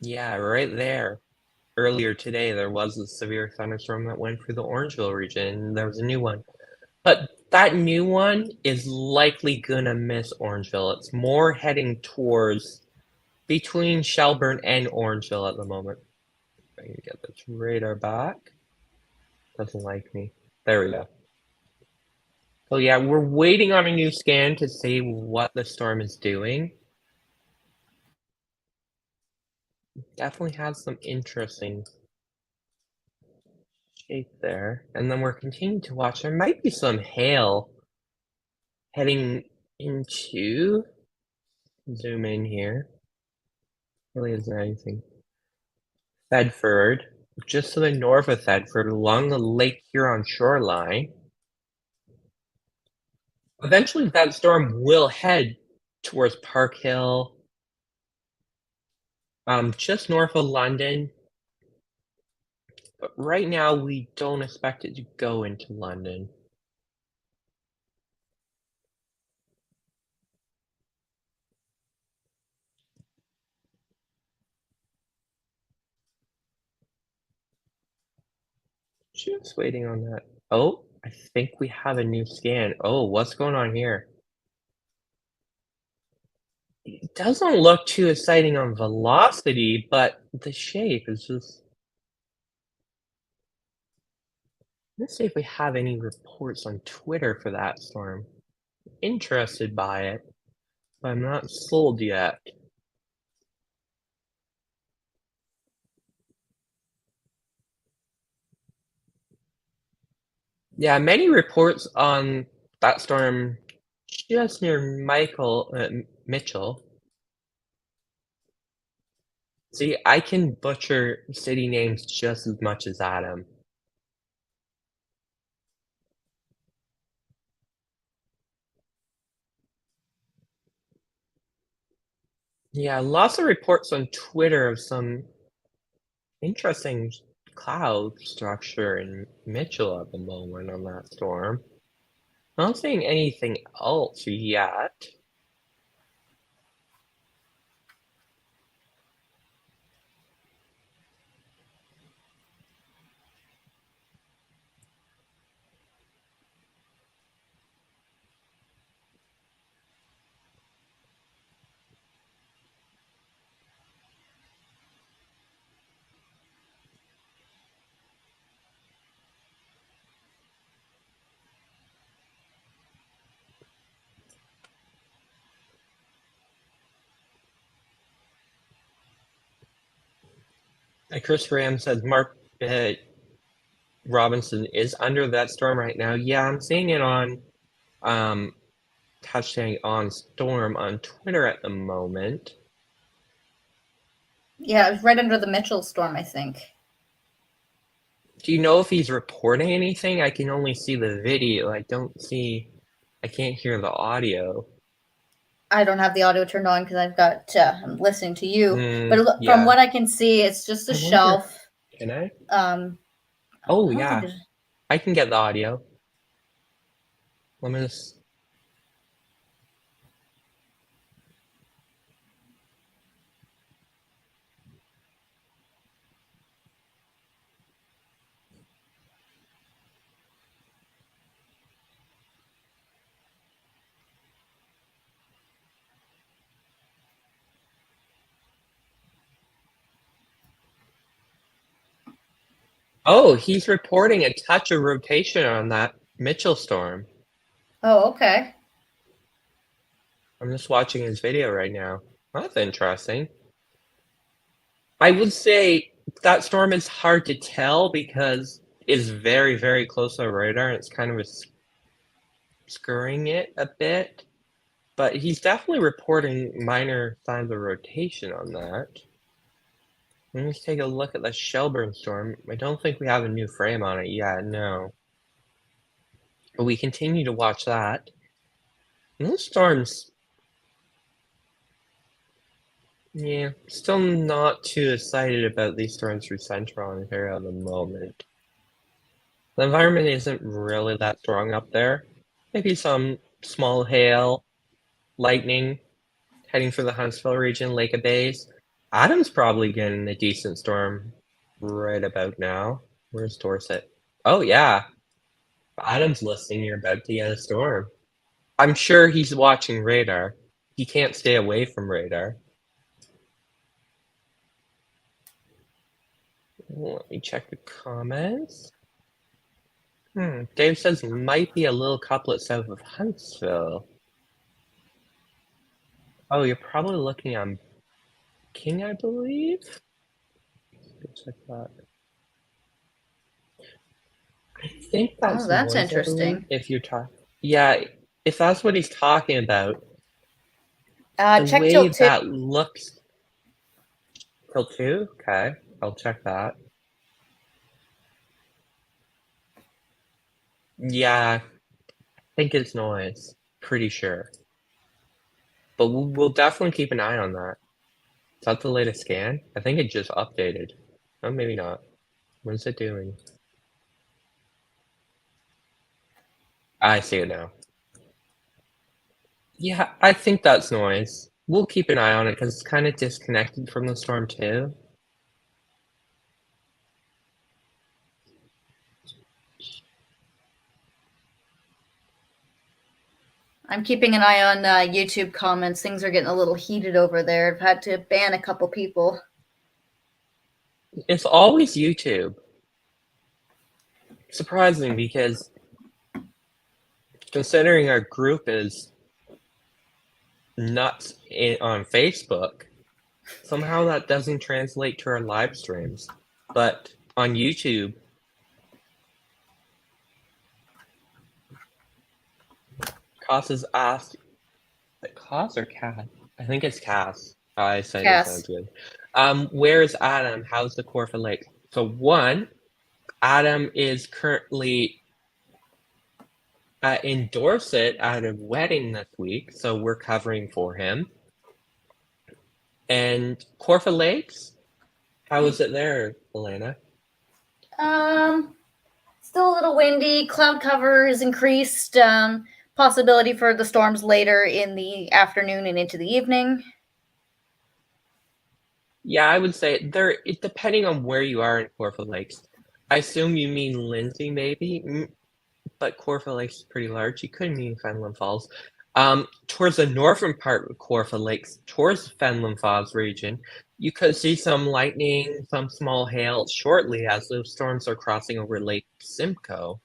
Yeah, right there. Earlier today, there was a severe thunderstorm that went through the Orangeville region, and there was a new one. But that new one is likely gonna miss Orangeville. It's more heading towards between Shelburne and Orangeville at the moment. I can get this radar back. Doesn't like me. There we go. So yeah, we're waiting on a new scan to see what the storm is doing. Definitely has some interesting shape there. And then we're continuing to watch. There might be some hail heading into, zoom in here. Really isn't anything. Thetford, just to the north of Thetford, along the Lake Huron shoreline. Eventually that storm will head towards Park Hill, just north of London. But right now we don't expect it to go into London. Just waiting on that. Oh, I think we have a new scan. Oh, what's going on here? It doesn't look too exciting on velocity, but the shape is just... Let's see if we have any reports on Twitter for that storm. Interested by it, but I'm not sold yet. Yeah, many reports on that storm just near Mitchell. See, I can butcher city names just as much as Adam. Yeah, lots of reports on Twitter of some interesting cloud structure in Mitchell at the moment on that storm. Not seeing anything else yet. Chris Ram says Mark Robinson is under that storm right now. Yeah, I'm seeing it on hashtag on storm on Twitter at the moment.
Yeah, it was right under the Mitchell storm, I think.
Do you know if he's reporting anything? I can only see the video. I can't hear the audio.
I don't have the audio turned on because I'm listening to you. But
Yeah.
from what I can see, it's just a shelf.
Can I?
Oh
yeah. I can get the audio. Let me just. Oh, he's reporting a touch of rotation on that Mitchell storm.
Oh, okay.
I'm just watching his video right now. That's interesting. I would say that storm is hard to tell because it's very, very close to the radar and it's kind of skirting it a bit. But he's definitely reporting minor signs of rotation on that. Let me take a look at the Shelburne storm. I don't think we have a new frame on it yet, no. But we continue to watch that. And those storms, yeah, still not too excited about these storms through Central Ontario at the moment. The environment isn't really that strong up there. Maybe some small hail, lightning, heading for the Huntsville region, Lake of Bays. Adam's probably getting a decent storm right about now. Where's Dorset? Oh, yeah. Adam's listening. You're about to get a storm. I'm sure he's watching radar. He can't stay away from radar. Let me check the comments. Dave says might be a little couplet south of Huntsville. Oh, you're probably looking on King, I believe. Let's check that. I think that's
that's interesting.
If you're talking, yeah, if that's what he's talking about, the
check
way
tilt 2.
that looks. Tilt 2? Okay, I'll check that. Yeah, I think it's noise. Pretty sure. But we'll definitely keep an eye on that. Is that the latest scan? I think it just updated. Oh, maybe not. What is it doing? I see it now. Yeah, I think that's noise. We'll keep an eye on it because it's kind of disconnected from the storm too.
I'm keeping an eye on YouTube comments. Things are getting a little heated over there. I've had to ban a couple people.
It's always YouTube. Surprising because considering our group is nuts on Facebook, somehow that doesn't translate to our live streams. But on YouTube, Cass has asked, Cass or Cass? I think it's Cass. I said it sounds good. Where is Adam? How's the Corfa Lake? So one, Adam is currently in Dorset at a wedding this week, so we're covering for him. And Corfa Lakes, how is it there, Elena?
Still a little windy. Cloud cover is increased. Possibility for the storms later in the afternoon and into the evening.
Yeah, I would say depending on where you are in Corfa Lakes. I assume you mean Lindsay, maybe, but Corfa Lakes is pretty large. You could mean Fenelon Falls. Towards the northern part of Corfa Lakes, towards Fenelon Falls region, you could see some lightning, some small hail shortly as those storms are crossing over Lake Simcoe.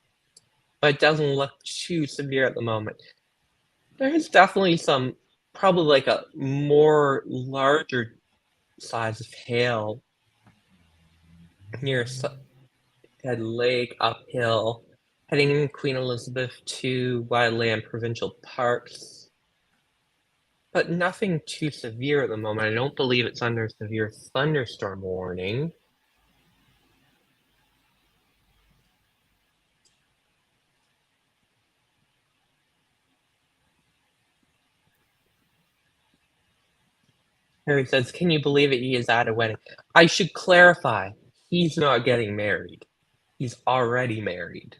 But it doesn't look too severe at the moment. There is definitely probably like a more larger size of hail near Head Lake uphill, heading in Queen Elizabeth to Wildland Provincial Parks. But nothing too severe at the moment. I don't believe it's under severe thunderstorm warning. Harry says, can you believe it? He is at a wedding. I should clarify, he's not getting married. He's already married.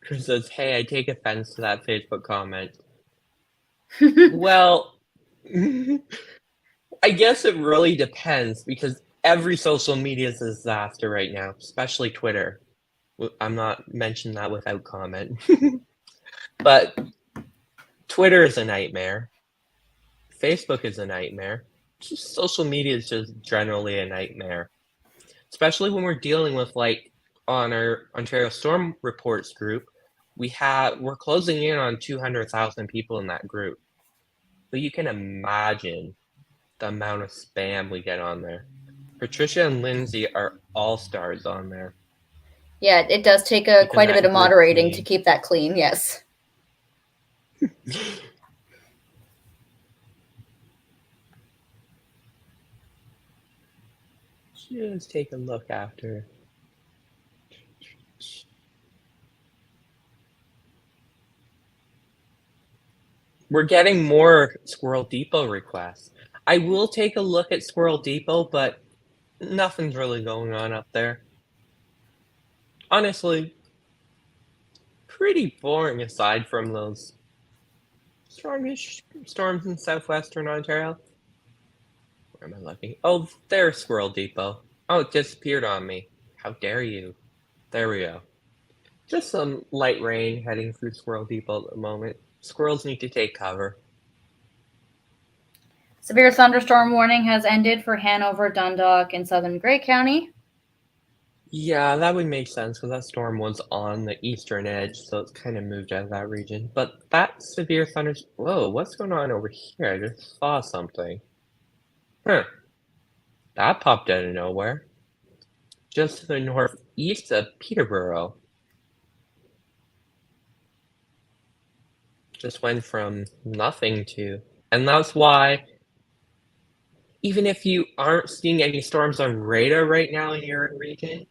Chris says, hey, I take offense to that Facebook comment. Well, I guess it really depends because every social media is a disaster right now, especially Twitter. I'm not mentioning that without comment. But Twitter is a nightmare. Facebook is a nightmare. Just social media is just generally a nightmare. Especially when we're dealing with, like, on our Ontario Storm Reports group, we're closing in on 200,000 people in that group. So you can imagine the amount of spam we get on there. Patricia and Lindsay are all-stars on there.
Yeah, it does take quite a bit of moderating to keep that clean, yes.
Just take a look after. We're getting more Squirrel Depot requests. I will take a look at Squirrel Depot, but nothing's really going on up there. Honestly, pretty boring aside from those strong-ish storms in southwestern Ontario. Where am I looking? Oh, there's Squirrel Depot. Oh, it disappeared on me. How dare you? There we go. Just some light rain heading through Squirrel Depot at the moment. Squirrels need to take cover.
Severe thunderstorm warning has ended for Hanover, Dundalk, and southern Grey County.
Yeah, that would make sense because that storm was on the eastern edge, so it's kind of moved out of that region. But that severe thunderstorm... Whoa, what's going on over here? I just saw something. Huh. That popped out of nowhere. Just to the northeast of Peterborough. Just went from nothing to... And that's why, even if you aren't seeing any storms on radar right now in your region,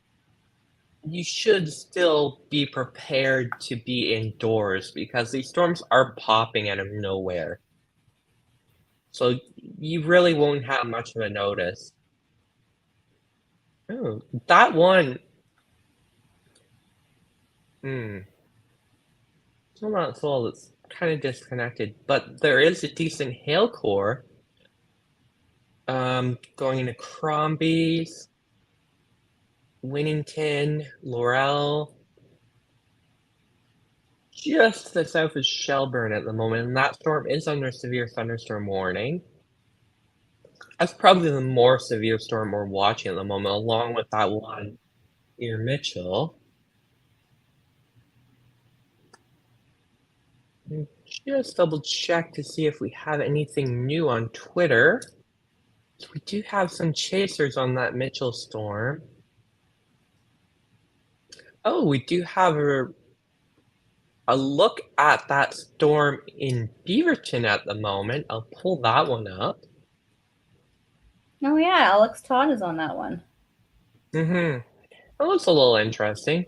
you should still be prepared to be indoors because these storms are popping out of nowhere. So you really won't have much of a notice. Oh, that one. Still not full. It's kind of disconnected, but there is a decent hail core. Going into Crombie's, Winnington, Laurel, just to the south of Shelburne at the moment, and that storm is under severe thunderstorm warning. That's probably the more severe storm we're watching at the moment, along with that one near Mitchell. Just double check to see if we have anything new on Twitter. So we do have some chasers on that Mitchell storm. Oh, we do have a look at that storm in Beaverton at the moment. I'll pull that one up.
Oh yeah, Alex Todd is on that one.
That looks a little interesting.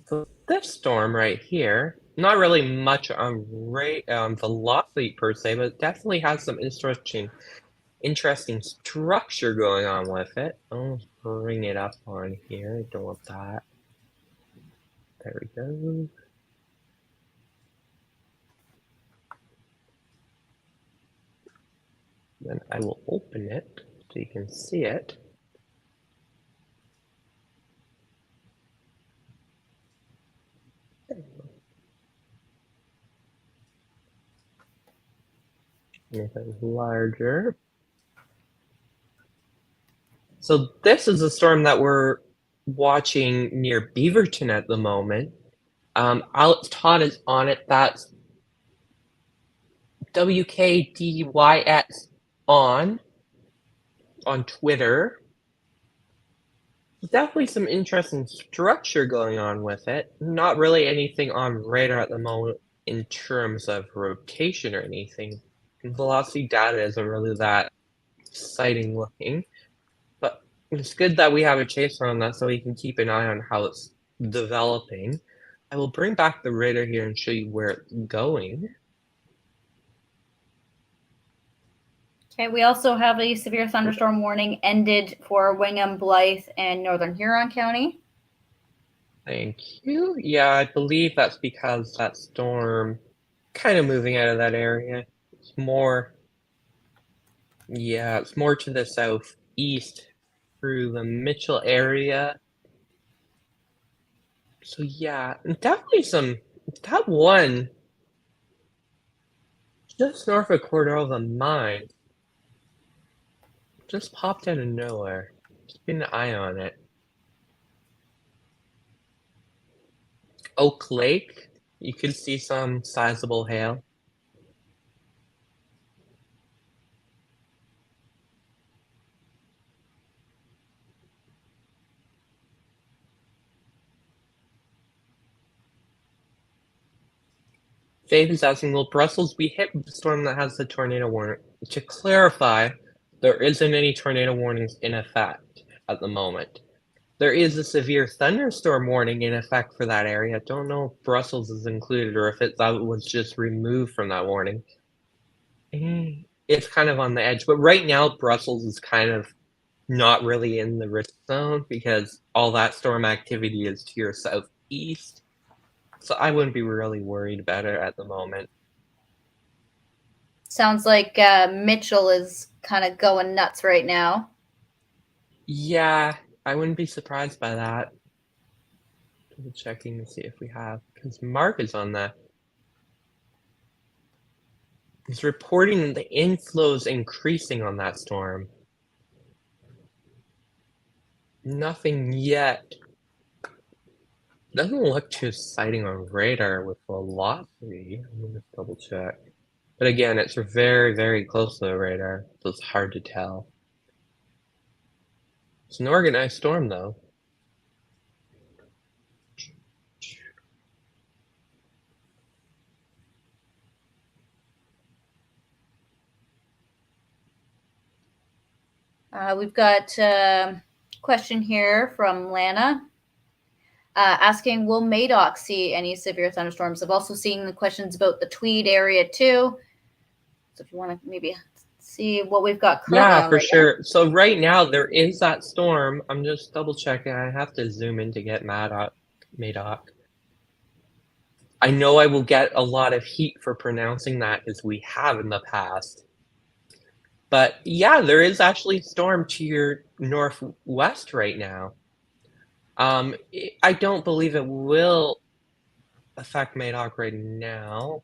So this storm right here, not really much on velocity per se, but it definitely has some interesting structure going on with it. I'll bring it up on here. I don't want that. There we go. Then I will open it so you can see it. Make it larger. So this is a storm that we're watching near Beaverton at the moment. Alex Todd is on it. That's WKDYX on Twitter. Definitely some interesting structure going on with it. Not really anything on radar at the moment in terms of rotation or anything. Velocity data isn't really that exciting looking, but it's good that we have a chaser on that so we can keep an eye on how it's developing. I will bring back the radar here and show you where it's going.
Okay, we also have a severe thunderstorm warning ended for Wingham, Blythe, and Northern Huron County.
Thank you. Yeah, I believe that's because that storm kind of moving out of that area. It's more, yeah, it's more to the southeast through the Mitchell area. So yeah, definitely that one just north of Cordova Mine just popped out of nowhere. Keep an eye on it. Oak Lake, you could see some sizable hail. Dave is asking, will Brussels be hit with the storm that has the tornado warning? To clarify, there isn't any tornado warnings in effect at the moment. There is a severe thunderstorm warning in effect for that area. Don't know if Brussels is included or if that was just removed from that warning. It's kind of on the edge, but right now Brussels is kind of not really in the risk zone because all that storm activity is to your southeast. So I wouldn't be really worried about it at the moment.
Sounds like Mitchell is kind of going nuts right now.
Yeah, I wouldn't be surprised by that. Double checking to see if we have, because Mark is on that. He's reporting the inflows increasing on that storm. Nothing yet. Doesn't look too exciting on radar with velocity. I'm gonna double check. But again, it's very, very close to the radar, so it's hard to tell. It's an organized storm, though.
We've got a question here from Lana asking, will Madoc see any severe thunderstorms? I've also seen the questions about the Tweed area too. So if you want to maybe see what we've got currently
Yeah,
on
for
radar.
sure. So right now there is that storm. I'm just double checking. I have to zoom in to get Madoc. I know I will get a lot of heat for pronouncing that as we have in the past. But yeah, there is actually a storm to your northwest right now. I don't believe it will affect Madoc right now.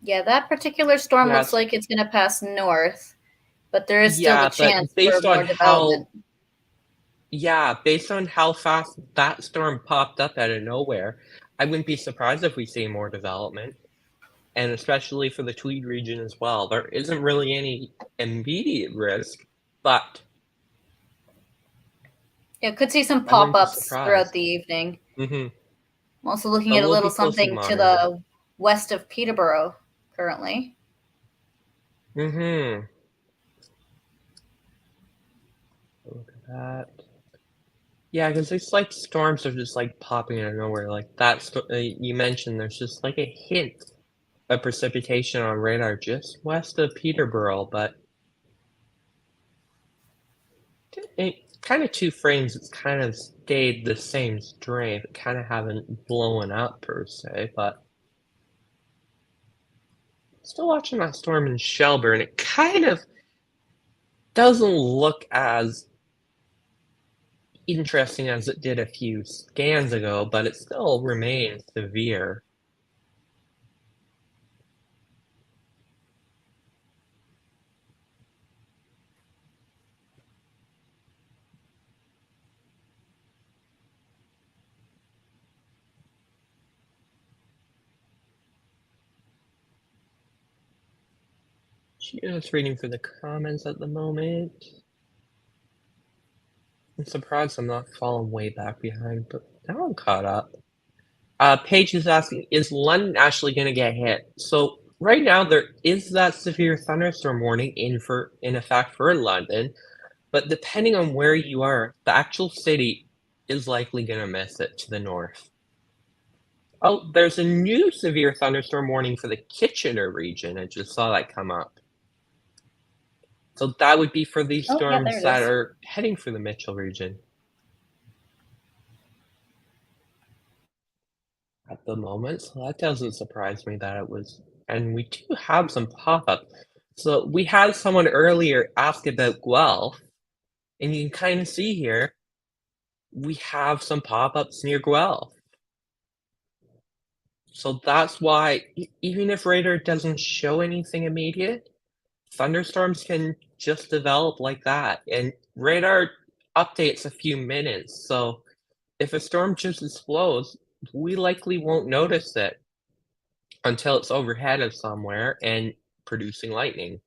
Yeah, that particular storm
Yeah,
looks like it's going to pass north, but there is still the chance for
based on
more development.
based on how fast that storm popped up out of nowhere, I wouldn't be surprised if we see more development. And especially for the Tweed region as well. There isn't really any immediate risk, but
Yeah, could see some
I wouldn't be
pop-ups throughout
surprised.
the evening.
Mm-hmm.
I'm also looking
But
at a
we'll
little
be closely
something to
monitoring.
the west of Peterborough currently.
Mm-hmm. Look at that. Yeah, because these like storms are just like popping out of nowhere. Like that you mentioned, there's just like a hint of precipitation on radar just west of Peterborough, but it kind of two frames. It's kind of stayed the same strength. It kind of haven't blown up per se, but still watching that storm in Shelburne. It kind of doesn't look as interesting as it did a few scans ago, but it still remains severe. Just reading through the comments at the moment. I'm surprised I'm not falling way back behind, but now I'm caught up. Paige is asking, is London actually going to get hit? So right now there is that severe thunderstorm warning in effect for London, but depending on where you are, the actual city is likely going to miss it to the north. Oh, there's a new severe thunderstorm warning for the Kitchener region. I just saw that come up. So that would be for these storms that are heading for the Mitchell region. At the moment, so that doesn't surprise me that it was. And we do have some pop-up. So we had someone earlier ask about Guelph, and you can kind of see here, we have some pop-ups near Guelph. So that's why, even if radar doesn't show anything immediate, thunderstorms can just develop like that. And radar updates a few minutes, so if a storm just explodes, we likely won't notice it until it's overhead of somewhere and producing lightning.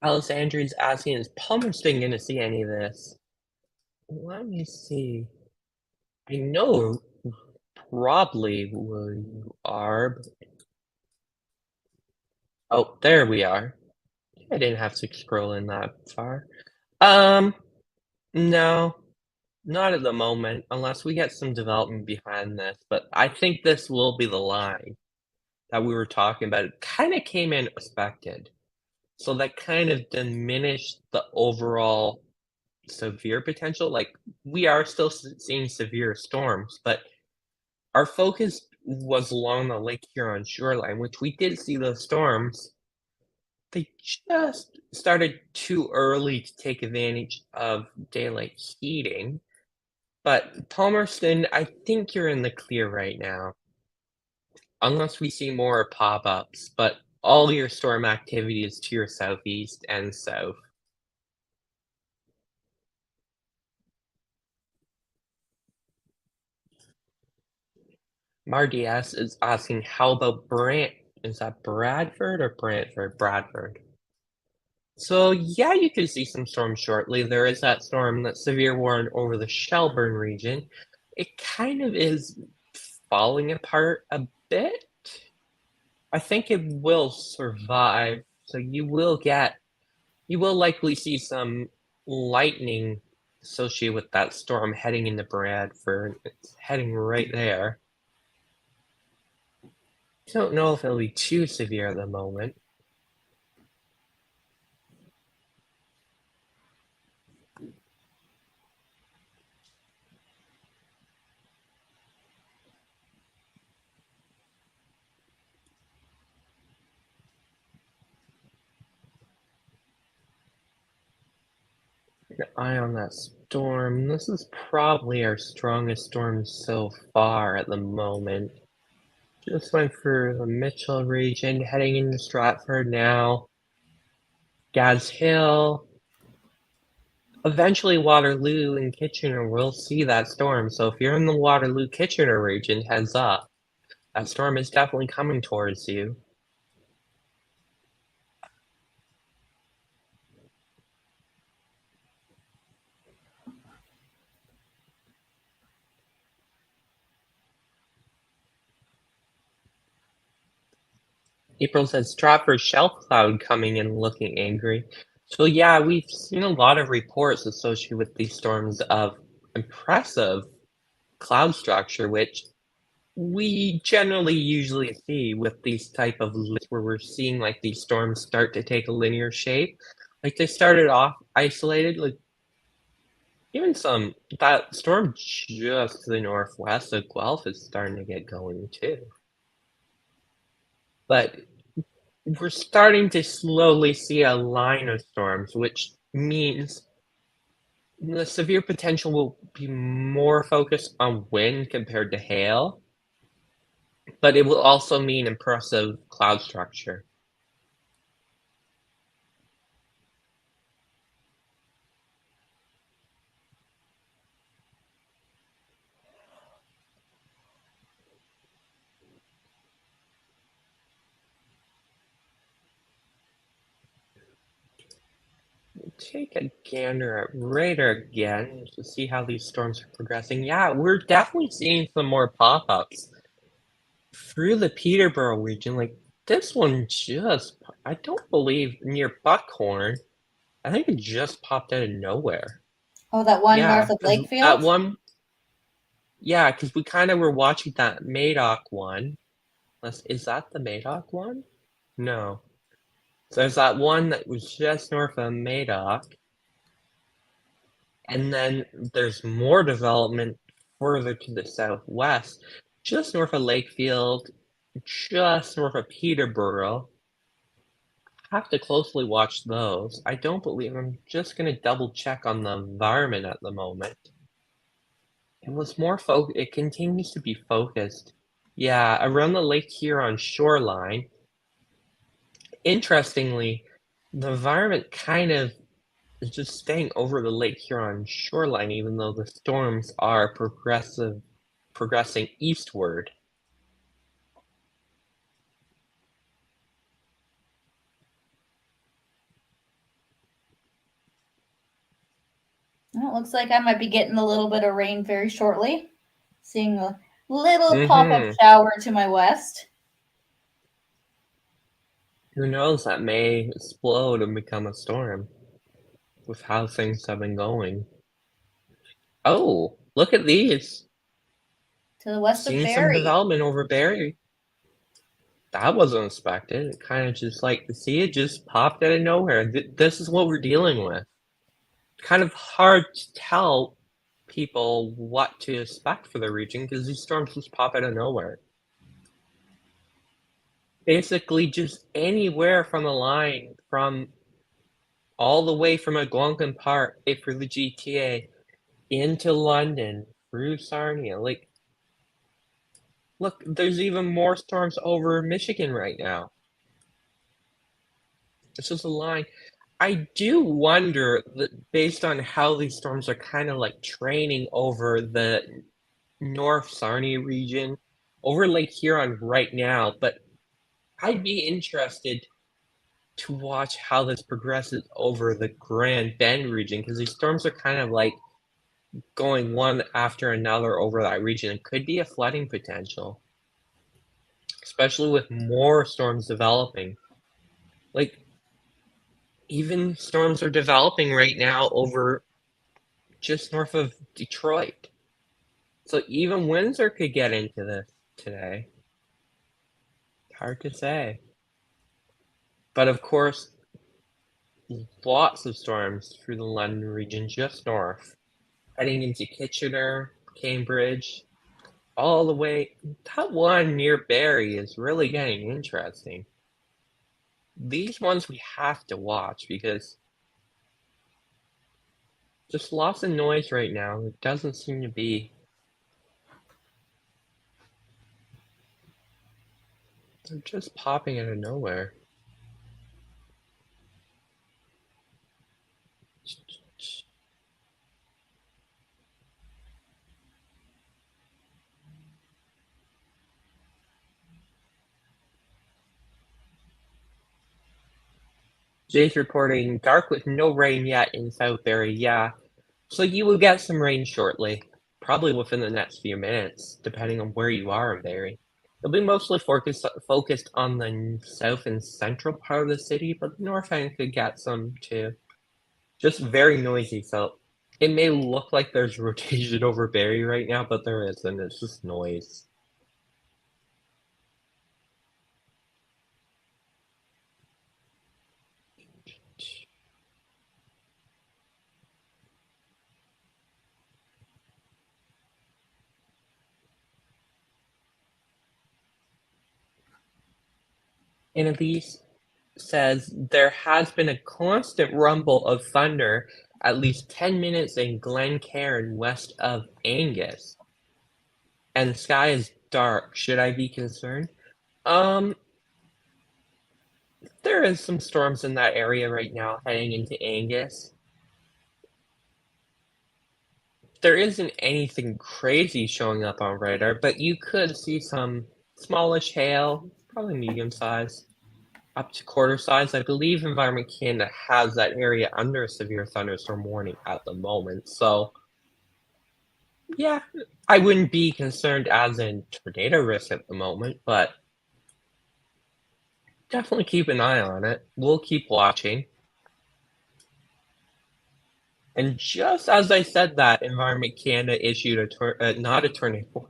Alexandria's asking, is Palmerston gonna see any of this? Let me see. I know probably where you are. Oh, there we are. I didn't have to scroll in that far. No, not at the moment, unless we get some development behind this, but I think this will be the line that we were talking about. It kinda came in expected, so that kind of diminished the overall severe potential. Like, we are still seeing severe storms, but our focus was along the Lake Huron shoreline, which we did see those storms. They just started too early to take advantage of daylight heating. But Palmerston, I think you're in the clear right now, unless we see more pop-ups. But all your storm activity is to your southeast and south. Mardias is asking, how about is that Bradford or Brantford? Bradford. So yeah, you could see some storms shortly. There is that storm, that severe warning over the Shelburne region. It kind of is falling apart a bit. I think it will survive, so you will likely see some lightning associated with that storm heading into Bradford. It's heading right there. Don't know if it'll be too severe at the moment. Keep an eye on that storm. This is probably our strongest storm so far at the moment. Just went through the Mitchell region, heading into Stratford now. Gads Hill. Eventually Waterloo and Kitchener will see that storm, so if you're in the Waterloo-Kitchener region, heads up. That storm is definitely coming towards you. April says Stratford shelf cloud coming in looking angry. So yeah, we've seen a lot of reports associated with these storms of impressive cloud structure, which we generally usually see with these type of where we're seeing like these storms start to take a linear shape. Like they started off isolated, like Even that storm just to the northwest of Guelph is starting to get going too. But we're starting to slowly see a line of storms, which means the severe potential will be more focused on wind compared to hail, but it will also mean impressive cloud structure. Take a gander at radar again to see how these storms are progressing. Yeah, we're definitely seeing some more pop-ups through the Peterborough region. Like this one I don't believe near Buckhorn. I think it just popped out of nowhere.
Oh, that one
Yeah,
north of
because that
Lakefield?
one, yeah, because we kind of were watching that Madoc one. Is that the Madoc one? No. So there's that one that was just north of Madoc. And then there's more development further to the southwest, just north of Lakefield, just north of Peterborough. Have to closely watch those. I don't believe I'm just gonna double check on the environment at the moment. It continues to be focused. Yeah, around the Lake Huron shoreline. Interestingly, the environment kind of is just staying over the Lake Huron shoreline, even though the storms are progressing eastward.
Well, it looks like I might be getting a little bit of rain very shortly. Seeing a little pop-up
Mm-hmm.
shower to my west.
Who knows, that may explode and become a storm with how things have been going. Oh, look at these.
To the west of
Seeing some
Barrie.
development over Barrie. That wasn't expected. It kind of just it just popped out of nowhere. This is what we're dealing with. Kind of hard to tell people what to expect for the region because these storms just pop out of nowhere. Basically, just anywhere from the line, from all the way from Algonquin Park for the GTA into London through Sarnia. Like, look, there's even more storms over Michigan right now. It's just a line. I do wonder that based on how these storms are kind of like training over the North Sarnia region, over Lake Huron right now, but I'd be interested to watch how this progresses over the Grand Bend region because these storms are kind of like going one after another over that region. It could be a flooding potential, especially with more storms developing. Like, even storms are developing right now over just north of Detroit. So even Windsor could get into this today. Hard to say. But of course, lots of storms through the London region just north, heading into Kitchener, Cambridge, all the way. That one near Barrie is really getting interesting. These ones we have to watch because just lots of noise right now. It doesn't seem to be. They're just popping out of nowhere. Jay's reporting dark with no rain yet in Southbury. Yeah, so you will get some rain shortly, probably within the next few minutes, depending on where you are in Barrie. It'll be mostly focused on the south and central part of the city, but the north end could get some too. Just very noisy, so it may look like there's rotation over Barrie right now, but there isn't. It's just noise. Annalise says there has been a constant rumble of thunder at least 10 minutes in Glencairn west of Angus. And the sky is dark. Should I be concerned? There is some storms in that area right now heading into Angus. There isn't anything crazy showing up on radar, but you could see some smallish hail, probably medium size, up to quarter size. I believe Environment Canada has that area under a severe thunderstorm warning at the moment. So, yeah, I wouldn't be concerned as in tornado risk at the moment, but definitely keep an eye on it. We'll keep watching. And just as I said that, Environment Canada issued not a tornado,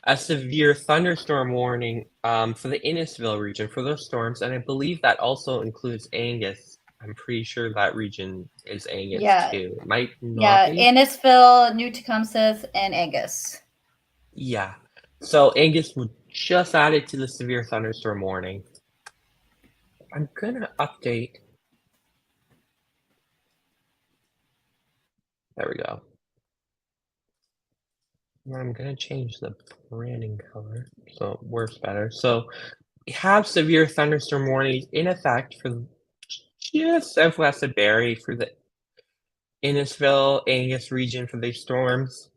a severe thunderstorm warning for the Innisfil region for those storms, and I believe that also includes Angus. I'm pretty sure that region is Angus too. It might not be.
Innisfil, New Tecumseh, and Angus.
Yeah. So Angus was just added to the severe thunderstorm warning. I'm gonna update. There we go. I'm gonna change the branding color so it works better. So we have severe thunderstorm warnings in effect for just southwest of Barrie for the Innisfil, Angus region for these storms.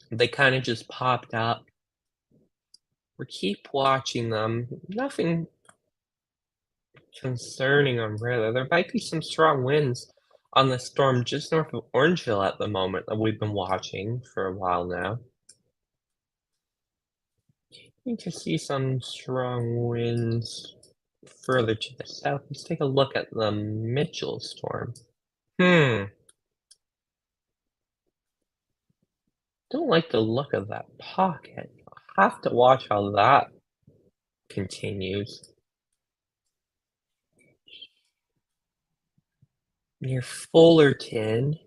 They kind of just popped up. We keep watching them. Nothing concerning on radar. There might be some strong winds on the storm just north of Orangeville at the moment that we've been watching for a while now. Need to see some strong winds further to the south. Let's take a look at the Mitchell storm. Don't like the look of that pocket. I'll have to watch how that continues. Near Fullerton,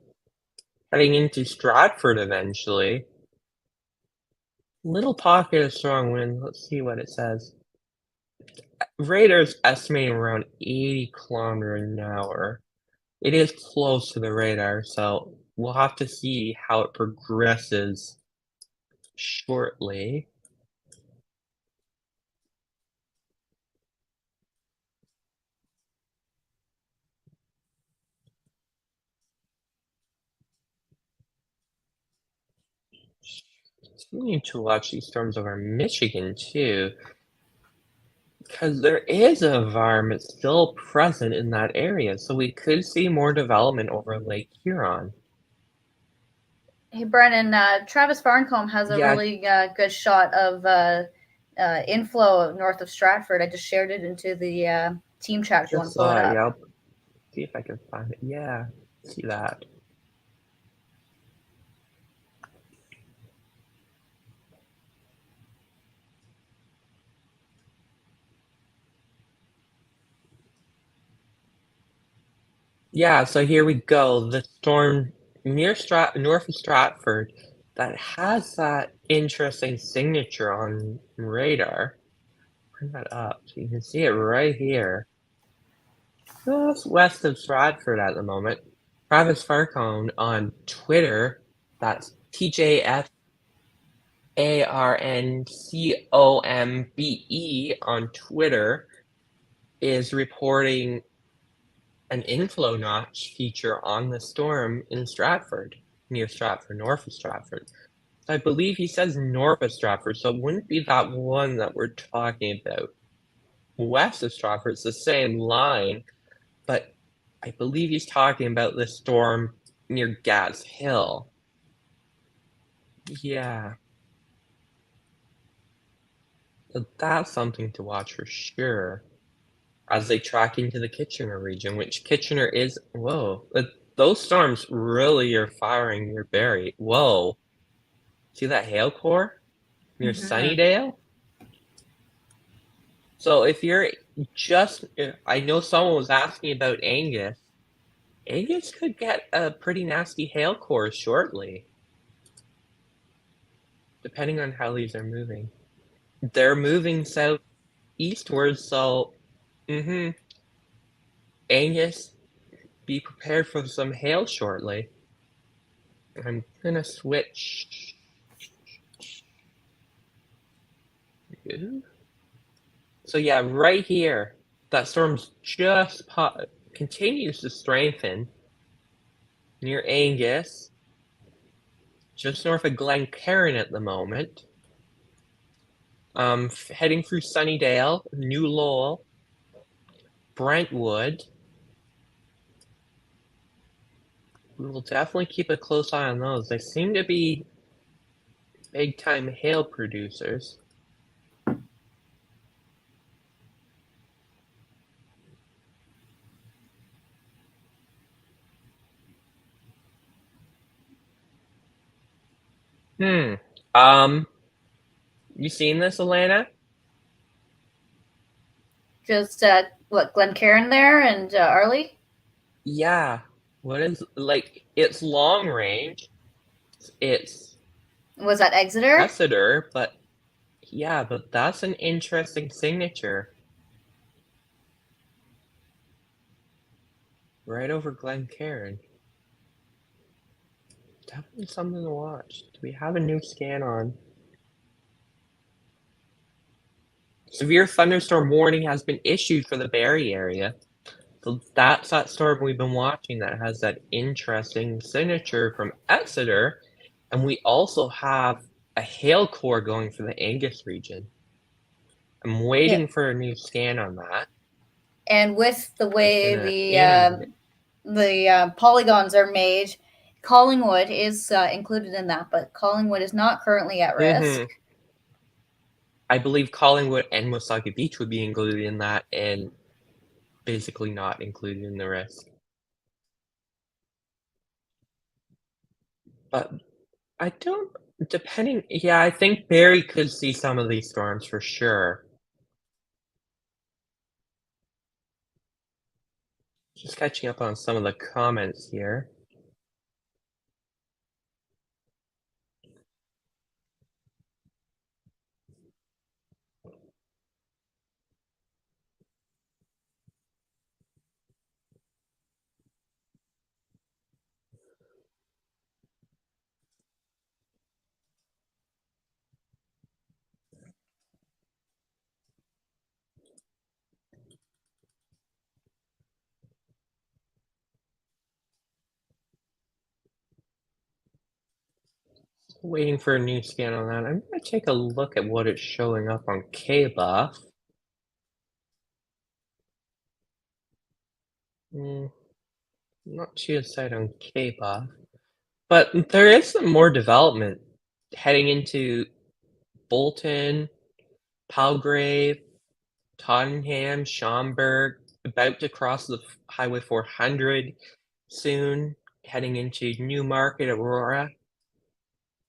heading into Stratford eventually. Little pocket of strong wind. Let's see what it says. Radar's estimating around 80 kilometers an hour. It is close to the radar, so we'll have to see how it progresses shortly. Continue to watch these storms over Michigan too, because there is an environment still present in that area, so we could see more development over Lake Huron.
Hey, Brennan, Travis Farncombe has a really good shot of inflow north of Stratford. I just shared it into the team chat if you want to pull it up.
Yeah, I'll see if I can find it. Yeah, see that. Yeah, so here we go. The storm near north of Stratford that has that interesting signature on radar. Bring that up so you can see it right here. Just west of Stratford at the moment. Travis Farcone on Twitter, that's TJFARNCOMBE on Twitter, is reporting an inflow notch feature on the storm in Stratford, near Stratford, north of Stratford. So I believe he says north of Stratford, so it wouldn't be that one that we're talking about. West of Stratford, it's the same line, but I believe he's talking about the storm near Gads Hill. Yeah. So that's something to watch for sure as they track into the Kitchener region, which Kitchener is, whoa, those storms really are firing near Barrie. Whoa. See that hail core near Sunnydale? So if you're I know someone was asking about Angus. Angus could get a pretty nasty hail core shortly, depending on how these are moving. They're moving southeastwards, so Mm-hmm. Angus, be prepared for some hail shortly. I'm gonna switch. So yeah, right here, that storm's just continues to strengthen near Angus, just north of Glencairn at the moment. Heading through Sunnydale, New Lowell, Brentwood. We will definitely keep a close eye on those. They seem to be big-time hail producers. You seen this, Alana?
Just what, Glencairn there and Arlie?
Yeah. What is, like, it's long range. It's
Was that Exeter?
Exeter, but yeah, but that's an interesting signature. Right over Glencairn. Definitely something to watch. Do we have a new scan on? Severe thunderstorm warning has been issued for the Barrie area. So that's that storm we've been watching that has that interesting signature from Exeter. And we also have a hail core going for the Angus region. I'm waiting for a new scan on that.
And with the way the polygons are made, Collingwood is included in that, but Collingwood is not currently at risk.
I believe Collingwood and Wasaga Beach would be included in that and basically not included in the risk. But I don't, depending, yeah, I think Barrie could see some of these storms for sure. Just catching up on some of the comments here. Waiting for a new scan on that. I'm going to take a look at what it's showing up on K-Buff. Not too excited on K-Buff. But there is some more development heading into Bolton, Palgrave, Tottenham, Schaumburg, about to cross the Highway 400 soon, heading into Newmarket, Aurora.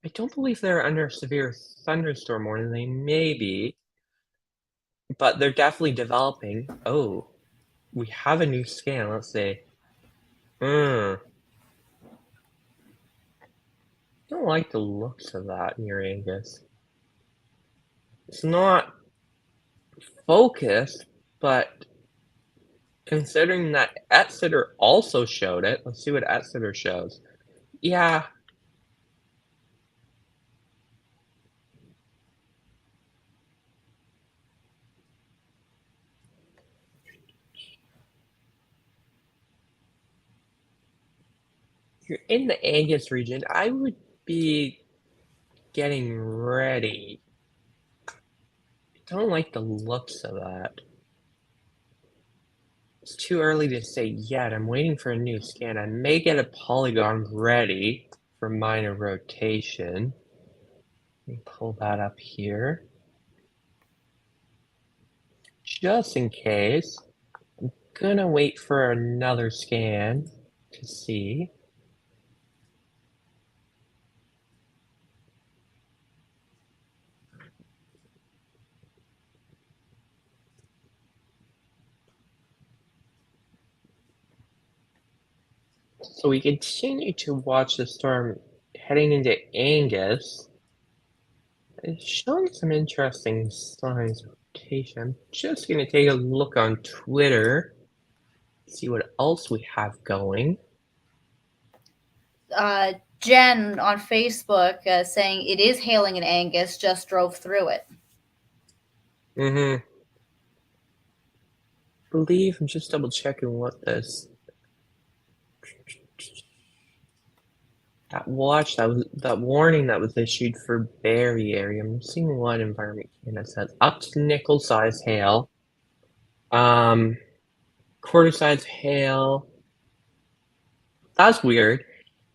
I don't believe they're under a severe thunderstorm warning. They may be, but they're definitely developing. Oh, we have a new scan. Let's see. Don't like the looks of that near Angus. It's not focused, but considering that Exeter also showed it, let's see what Exeter shows. Yeah. You're in the Angus region, I would be getting ready. I don't like the looks of that. It's too early to say yet. I'm waiting for a new scan. I may get a polygon ready for minor rotation. Let me pull that up here. Just in case. I'm gonna wait for another scan to see. So we continue to watch the storm heading into Angus. It's showing some interesting signs. precipitation. I'm just going to take a look on Twitter, see what else we have going.
Jen on Facebook saying it is hailing in Angus, just drove through it.
Mm-hmm. I believe I'm just double checking what this. That warning that was issued for Barrie area. I'm seeing what Environment Canada says. Up to nickel size hail. Quarter size hail. That's weird.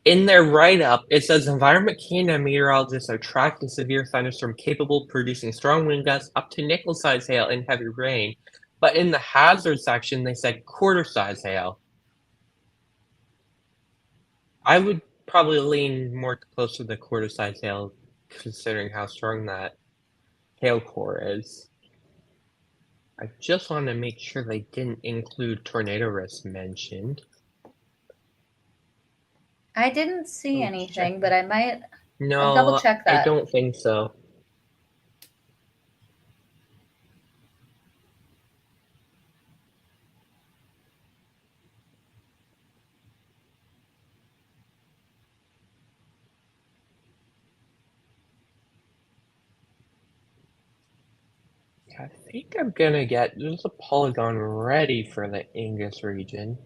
In their write-up, it says Environment Canada meteorologists are tracking severe thunderstorm capable of producing strong wind gusts up to nickel size hail and heavy rain. But in the hazard section, they said quarter size hail. I would probably lean more close to the quarter size hail, considering how strong that hail core is. I just want to make sure they didn't include tornado risk mentioned.
I didn't see anything, but I might
No,
double check that.
I don't think so. I think I'm gonna there's a polygon ready for the Angus region.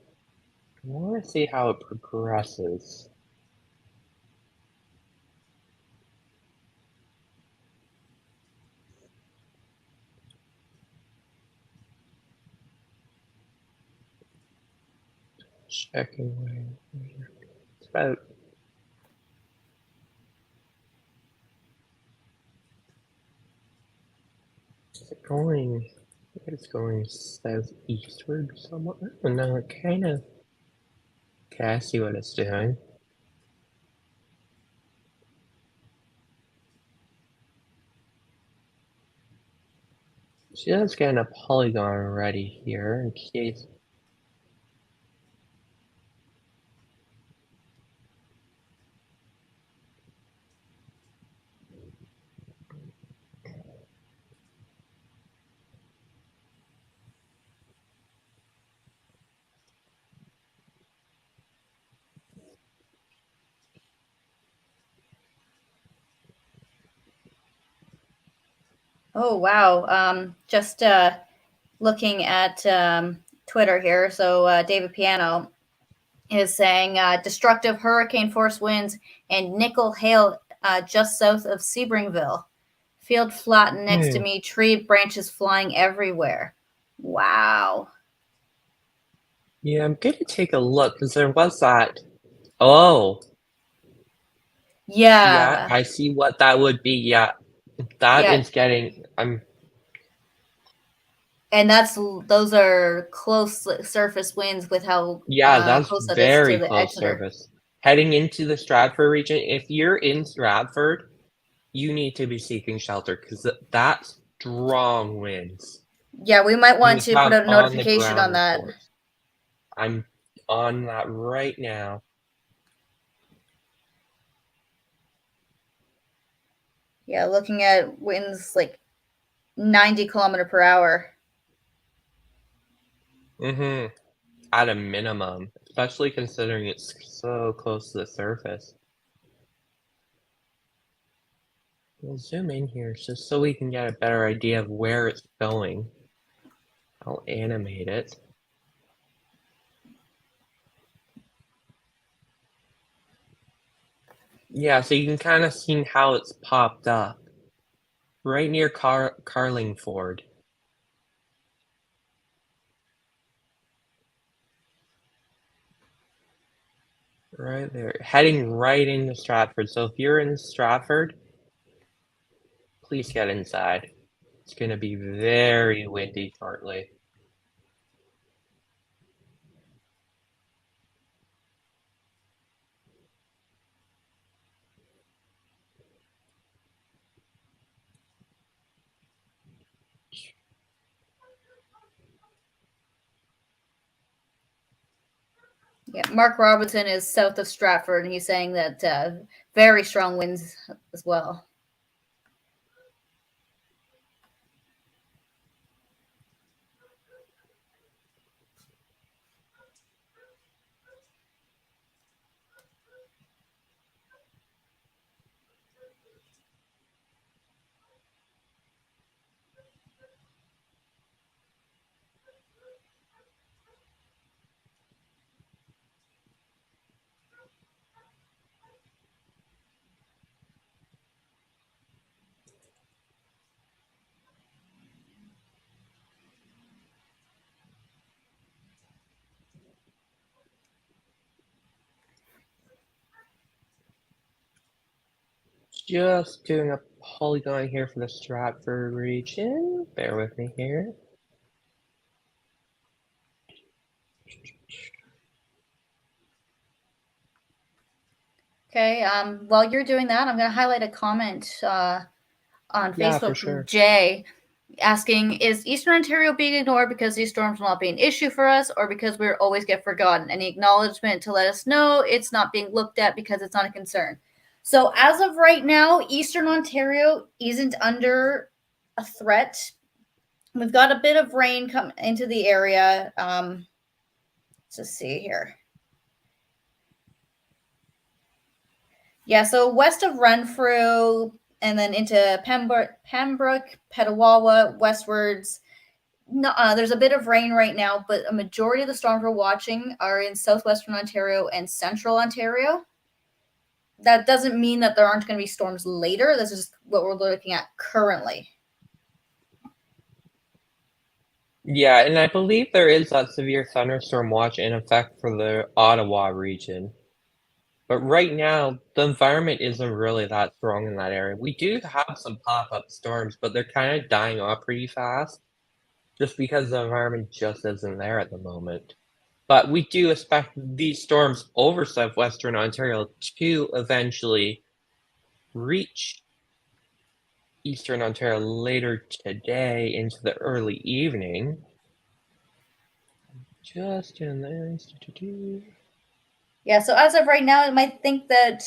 I want to see how it progresses. Checking where it's about. Is it going? I think it's going southeastward somewhat. Oh no, it kind of. Okay, I see what it's doing. Just getting a polygon ready here in case.
Oh, wow. Just looking at Twitter here. So David Piano is saying destructive hurricane force winds and nickel hail just south of Sebringville. Field flattened next to me, tree branches flying everywhere. Wow.
Yeah, I'm gonna take a look because there was that. Oh.
Yeah.
I see what that would be. Yeah, that is getting.
And those are close surface winds with how
that's
close that
very
is to the
close
Exeter.
surface. Heading into the Stratford region, if you're in Stratford, you need to be seeking shelter because that's strong winds.
Yeah, we might want to put a notification on that.
Reports. I'm on that right now.
Yeah, looking at winds like 90 kilometer per hour.
Mm-hmm. At a minimum, especially considering it's so close to the surface. We'll zoom in here just so we can get a better idea of where it's going. I'll animate it. Yeah, so you can kind of see how it's popped up. Right near Carlingford. Right there. Heading right into Stratford. So if you're in Stratford, please get inside. It's going to be very windy shortly.
Yeah, Mark Robinson is south of Stratford, and he's saying that very strong winds as well.
Just doing a polygon here for the Stratford region. Bear with me here.
Okay, while you're doing that, I'm going to highlight a comment on
Yeah,
Facebook
for
from
sure.
Jay asking, is Eastern Ontario being ignored because these storms will not be an issue for us or because we always get forgotten? Any acknowledgement to let us know it's not being looked at because it's not a concern? So as of right now, Eastern Ontario isn't under a threat. We've got a bit of rain come into the area. Let's just see here. Yeah, so west of Renfrew and then into Pembroke, Petawawa, westwards. No, there's a bit of rain right now, but a majority of the storms we're watching are in southwestern Ontario and central Ontario. That doesn't mean that there aren't going to be storms later. This is what we're looking at currently.
Yeah, and I believe there is that severe thunderstorm watch in effect for the Ottawa region. But right now, the environment isn't really that strong in that area. We do have some pop-up storms, but they're kind of dying off pretty fast just because the environment just isn't there at the moment. But we do expect these storms over southwestern Ontario to eventually reach eastern Ontario later today into the early evening. Just in there.
Yeah, so as of right now, it might think that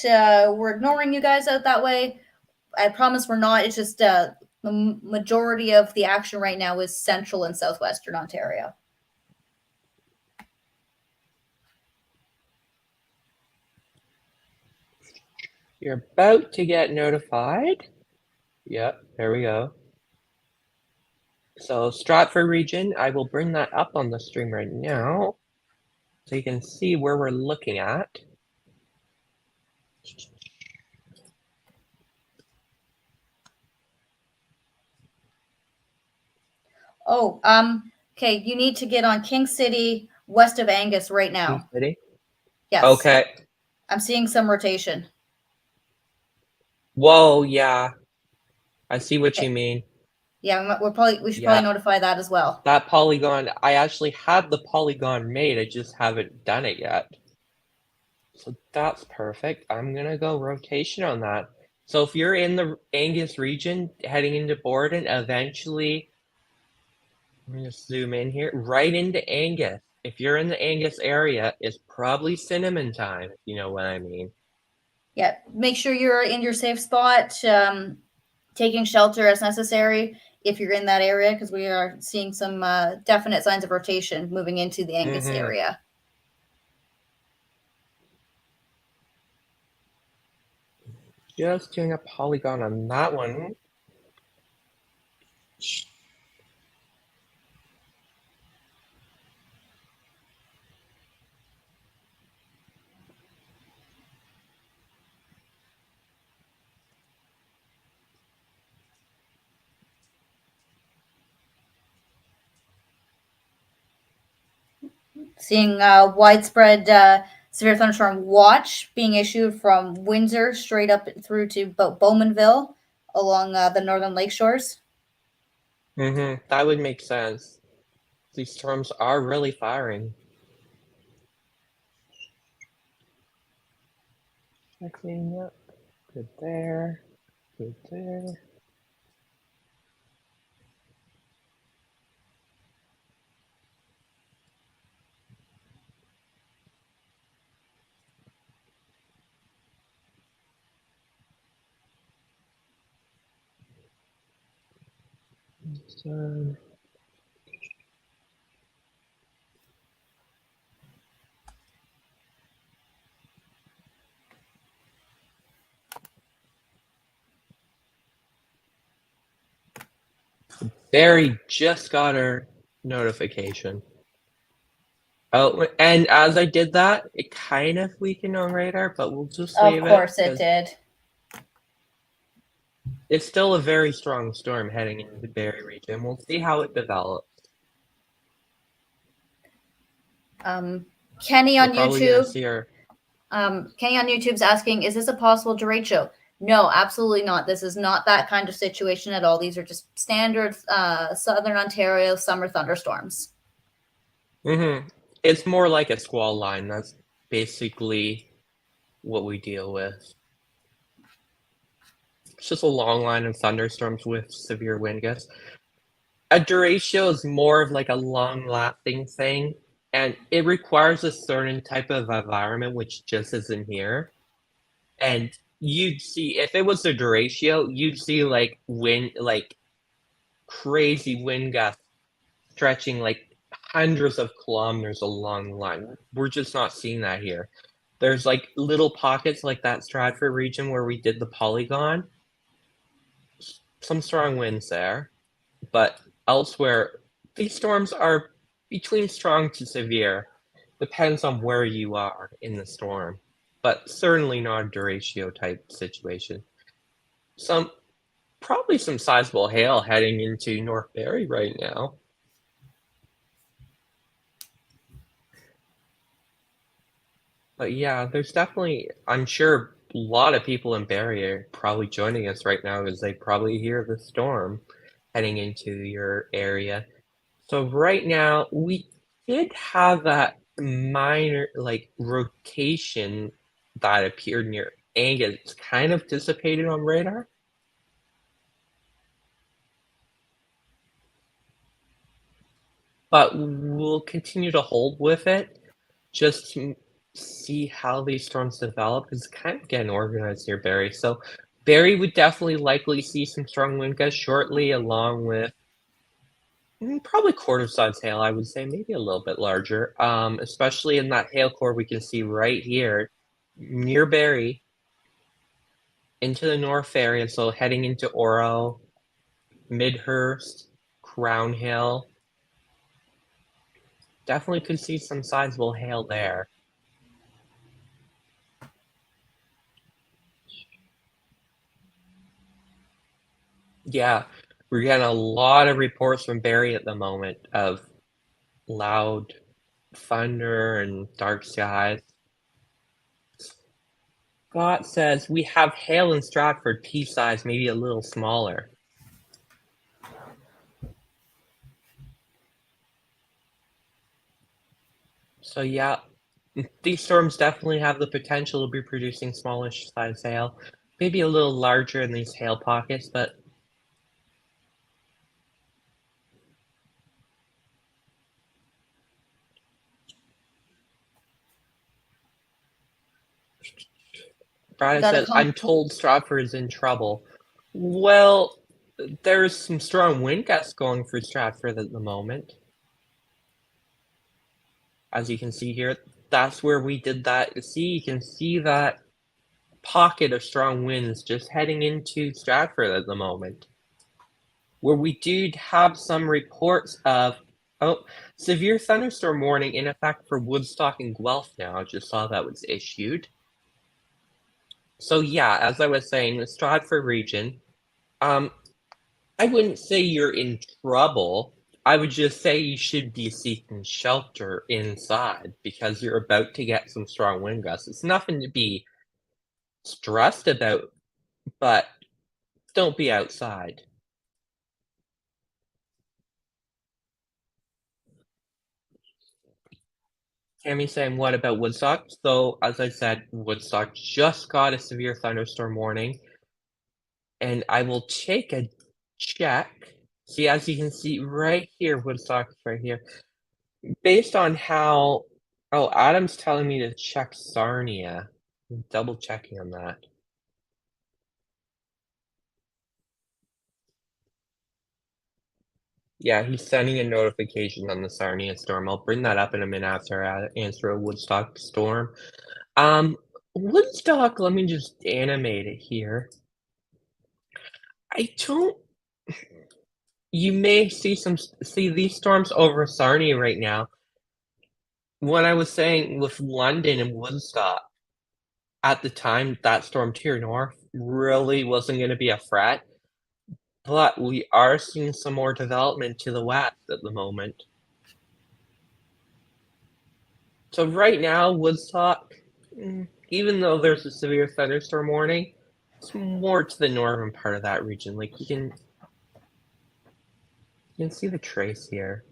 we're ignoring you guys out that way. I promise we're not. It's just the majority of the action right now is central and southwestern Ontario.
You're about to get notified. Yep, there we go. So Stratford region, I will bring that up on the stream right now so you can see where we're looking at.
Oh, okay. You need to get on King City, west of Angus, right now.
King City?
Yes.
Okay.
I'm seeing some rotation.
Whoa, yeah. I see what you mean.
Yeah, we should probably notify that as well.
That polygon, I actually had the polygon made, I just haven't done it yet. So that's perfect. I'm gonna go rotation on that. So if you're in the Angus region heading into Borden, eventually, I'm gonna zoom in here, right into Angus. If you're in the Angus area, it's probably cinnamon time, if you know what I mean.
Yeah, make sure you're in your safe spot, taking shelter as necessary if you're in that area, because we are seeing some definite signs of rotation moving into the Angus area.
Just doing a polygon on that one.
Seeing widespread severe thunderstorm watch being issued from Windsor straight up through to Bowmanville along the northern lake shores.
That would make sense. These storms are really firing. Checking up. Good there. Good there. So, Barry just got her notification. Oh, and as I did that, it kind of weakened on radar, but we'll just leave it.
Of course it did.
It's still a very strong storm heading into the Barry region. We'll see how it develops.
Kenny on YouTube. Kenny on YouTube's asking, is this a possible derecho? No, absolutely not. This is not that kind of situation at all. These are just standard Southern Ontario summer thunderstorms.
Mm-hmm. It's more like a squall line. That's basically what we deal with. It's just a long line of thunderstorms with severe wind gusts. A derecho is more of like a long-lasting thing, and it requires a certain type of environment which just isn't here. And you'd see if it was a derecho, you'd see like wind, like crazy wind gusts stretching like hundreds of kilometers along the line. We're just not seeing that here. There's like little pockets like that Stratford region where we did the polygon. Some strong winds there, but elsewhere, these storms are between strong to severe. Depends on where you are in the storm, but certainly not a derecho type situation. Probably some sizable hail heading into North Barrie right now. But yeah, there's definitely, I'm sure a lot of people in Barrie are probably joining us right now as they probably hear the storm heading into your area. So right now, we did have that minor, like, rotation that appeared near Angus. It's kind of dissipated on radar. But we'll continue to hold with it just to see how these storms develop. It's kind of getting organized near Barrie. So Barrie would definitely likely see some strong wind gusts shortly, along with probably quarter-size hail, I would say, maybe a little bit larger. Especially in that hail core we can see right here near Barrie into the north area. So heading into Oro, Midhurst, Crown Hill. Definitely could see some sizable hail there. Yeah, we're getting a lot of reports from Barrie at the moment of loud thunder and dark skies. Scott says we have hail in Stratford, pea size, maybe a little smaller. So yeah, these storms definitely have the potential to be producing smallish size hail, maybe a little larger in these hail pockets, but Brad says, I'm told Stratford is in trouble. Well, there's some strong wind gusts going through Stratford at the moment. As you can see here, that's where we did that. See, you can see that pocket of strong winds just heading into Stratford at the moment. Where we do have some reports of severe thunderstorm warning in effect for Woodstock and Guelph now. I just saw that was issued. So yeah, as I was saying, the Stratford region, I wouldn't say you're in trouble. I would just say you should be seeking shelter inside because you're about to get some strong wind gusts. It's nothing to be stressed about, but don't be outside. Tammy saying, what about Woodstock? So, as I said, Woodstock just got a severe thunderstorm warning, and I will take a check. See, as you can see right here, Woodstock's right here. Based on how, Adam's telling me to check Sarnia. I'm double checking on that. Yeah, he's sending a notification on the Sarnia storm. I'll bring that up in a minute after I answer a Woodstock storm. Woodstock, let me just animate it here. I don't. You may see these storms over Sarnia right now. When I was saying with London and Woodstock, at the time, that storm to your north really wasn't going to be a threat, but we are seeing some more development to the west at the moment. So right now, Woodstock, even though there's a severe thunderstorm warning, It's more to the northern part of that region. Like you can see the trace here.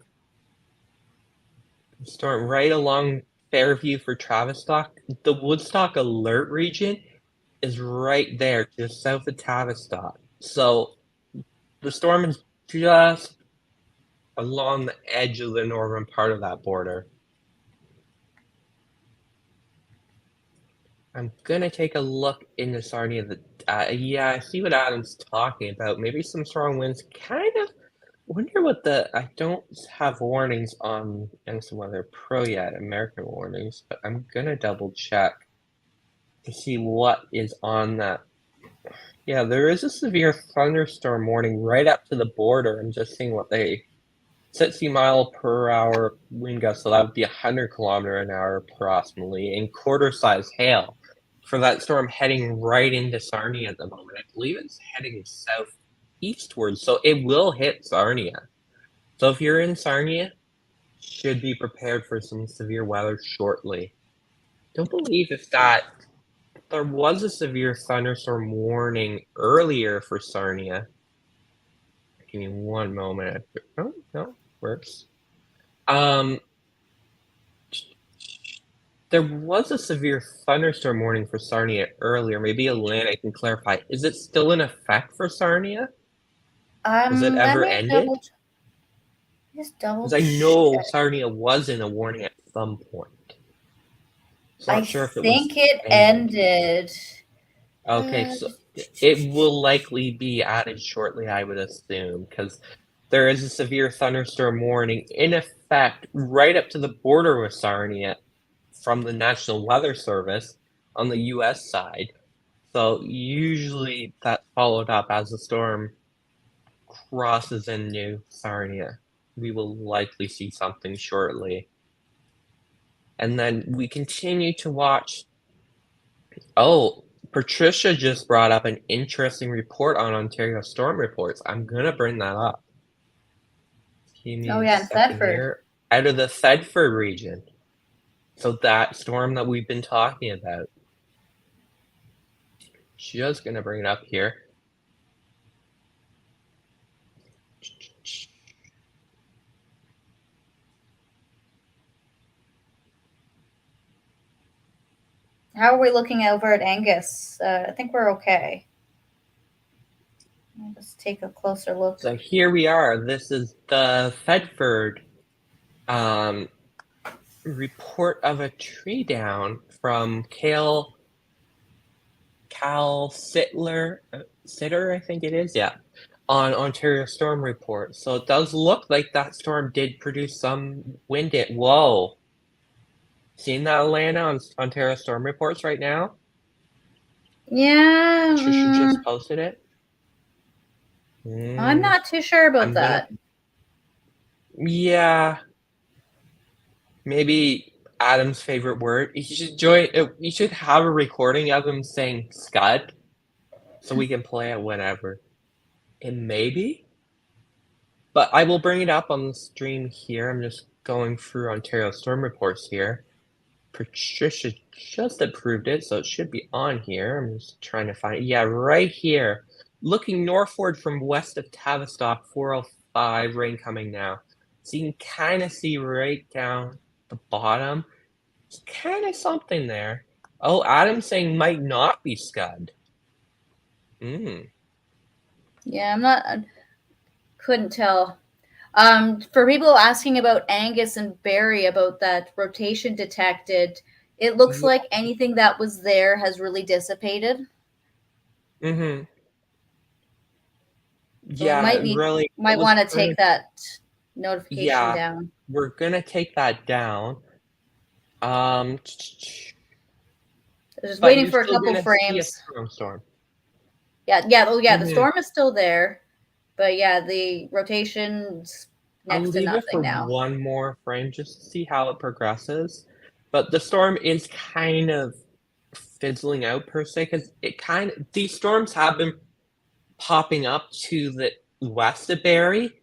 Storm right along Fairview for Tavistock. The Woodstock alert region is right there, just south of Tavistock. So the storm is just along the edge of the northern part of that border. I'm gonna take a look into Sarnia. Yeah, I see what Adam's talking about. Maybe some strong winds. Kind of wonder what I don't have warnings on NS Weather Pro yet, American warnings, but I'm gonna double check to see what is on that. Yeah, there is a severe thunderstorm warning right up to the border. I'm just seeing what 60-mile-per-hour wind gust, so that would be 100-kilometer-an-hour approximately, and quarter-size hail for that storm heading right into Sarnia at the moment. I believe it's heading southeastward, so it will hit Sarnia. So if you're in Sarnia, should be prepared for some severe weather shortly. Don't believe there was a severe thunderstorm warning earlier for Sarnia. Give me one moment. Oh, no, works. There was a severe thunderstorm warning for Sarnia earlier. Maybe Alana can clarify. Is it still in effect for Sarnia? Has it
Let
ever
me
ended?
just double
Because I know
check.
Sarnia was in a warning at some point. So
I
not sure if it
think
was
it ended.
Okay, so it will likely be added shortly, I would assume, because there is a severe thunderstorm warning in effect right up to the border with Sarnia from the National Weather Service on the U.S. side. So usually that's followed up as the storm crosses into Sarnia. We will likely see something shortly. And then we continue to watch. Oh, Patricia just brought up an interesting report on Ontario storm reports. I'm going to bring that up. Give me a
in
second
Thetford.
here. Out of the Thetford region. So that storm that we've been talking about. Just going to bring it up here.
How are we looking over at Angus? I think we're okay. Let's take a closer look.
So here we are. This is the Thetford report of a tree down from Cal Sitter, I think it is. Yeah. On Ontario Storm Report. So it does look like that storm did produce some wind. Whoa. Seeing that, Alana, on Ontario Storm Reports right now?
Yeah.
Trisha just posted it.
I'm not too sure about that.
Yeah. Maybe Adam's favorite word. You should have a recording of him saying scud so we can play it whenever. It may be. But I will bring it up on the stream here. I'm just going through Ontario Storm Reports here. Patricia just approved it, so it should be on here. I'm just trying to find it. Yeah, right here. Looking northward from west of Tavistock, 405, rain coming now. So you can kind of see right down the bottom. It's kind of something there. Oh, Adam's saying might not be scud.
Yeah, couldn't tell. For people asking about Angus and Barry about that rotation detected, it looks like anything that was there has really dissipated.
So
yeah, we might want to take that notification down.
We're gonna take that down.
Just waiting for a couple frames.
Storm.
Yeah. The storm is still there, but yeah, the rotation's next to nothing now.
One more frame just to see how it progresses. But the storm is kind of fizzling out per se, because these storms have been popping up to the west of Barrie,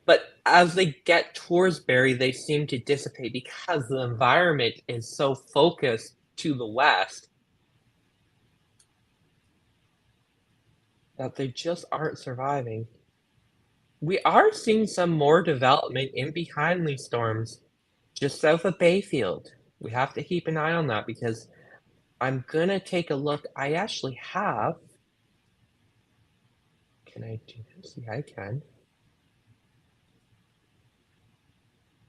but as they get towards Barrie, they seem to dissipate because the environment is so focused to the west. that they just aren't surviving. We are seeing some more development in behind these storms, just south of Bayfield. We have to keep an eye on that because I'm gonna take a look. I actually have. Can I do this? Yeah, I can.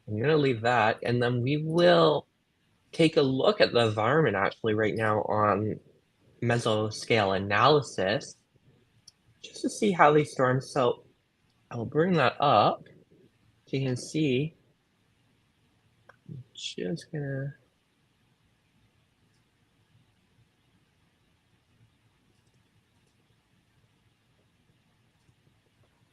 I'm gonna leave that, and then we will take a look at the environment actually right now on mesoscale analysis, just to see how these storms. So I'll bring that up so you can see. Just gonna.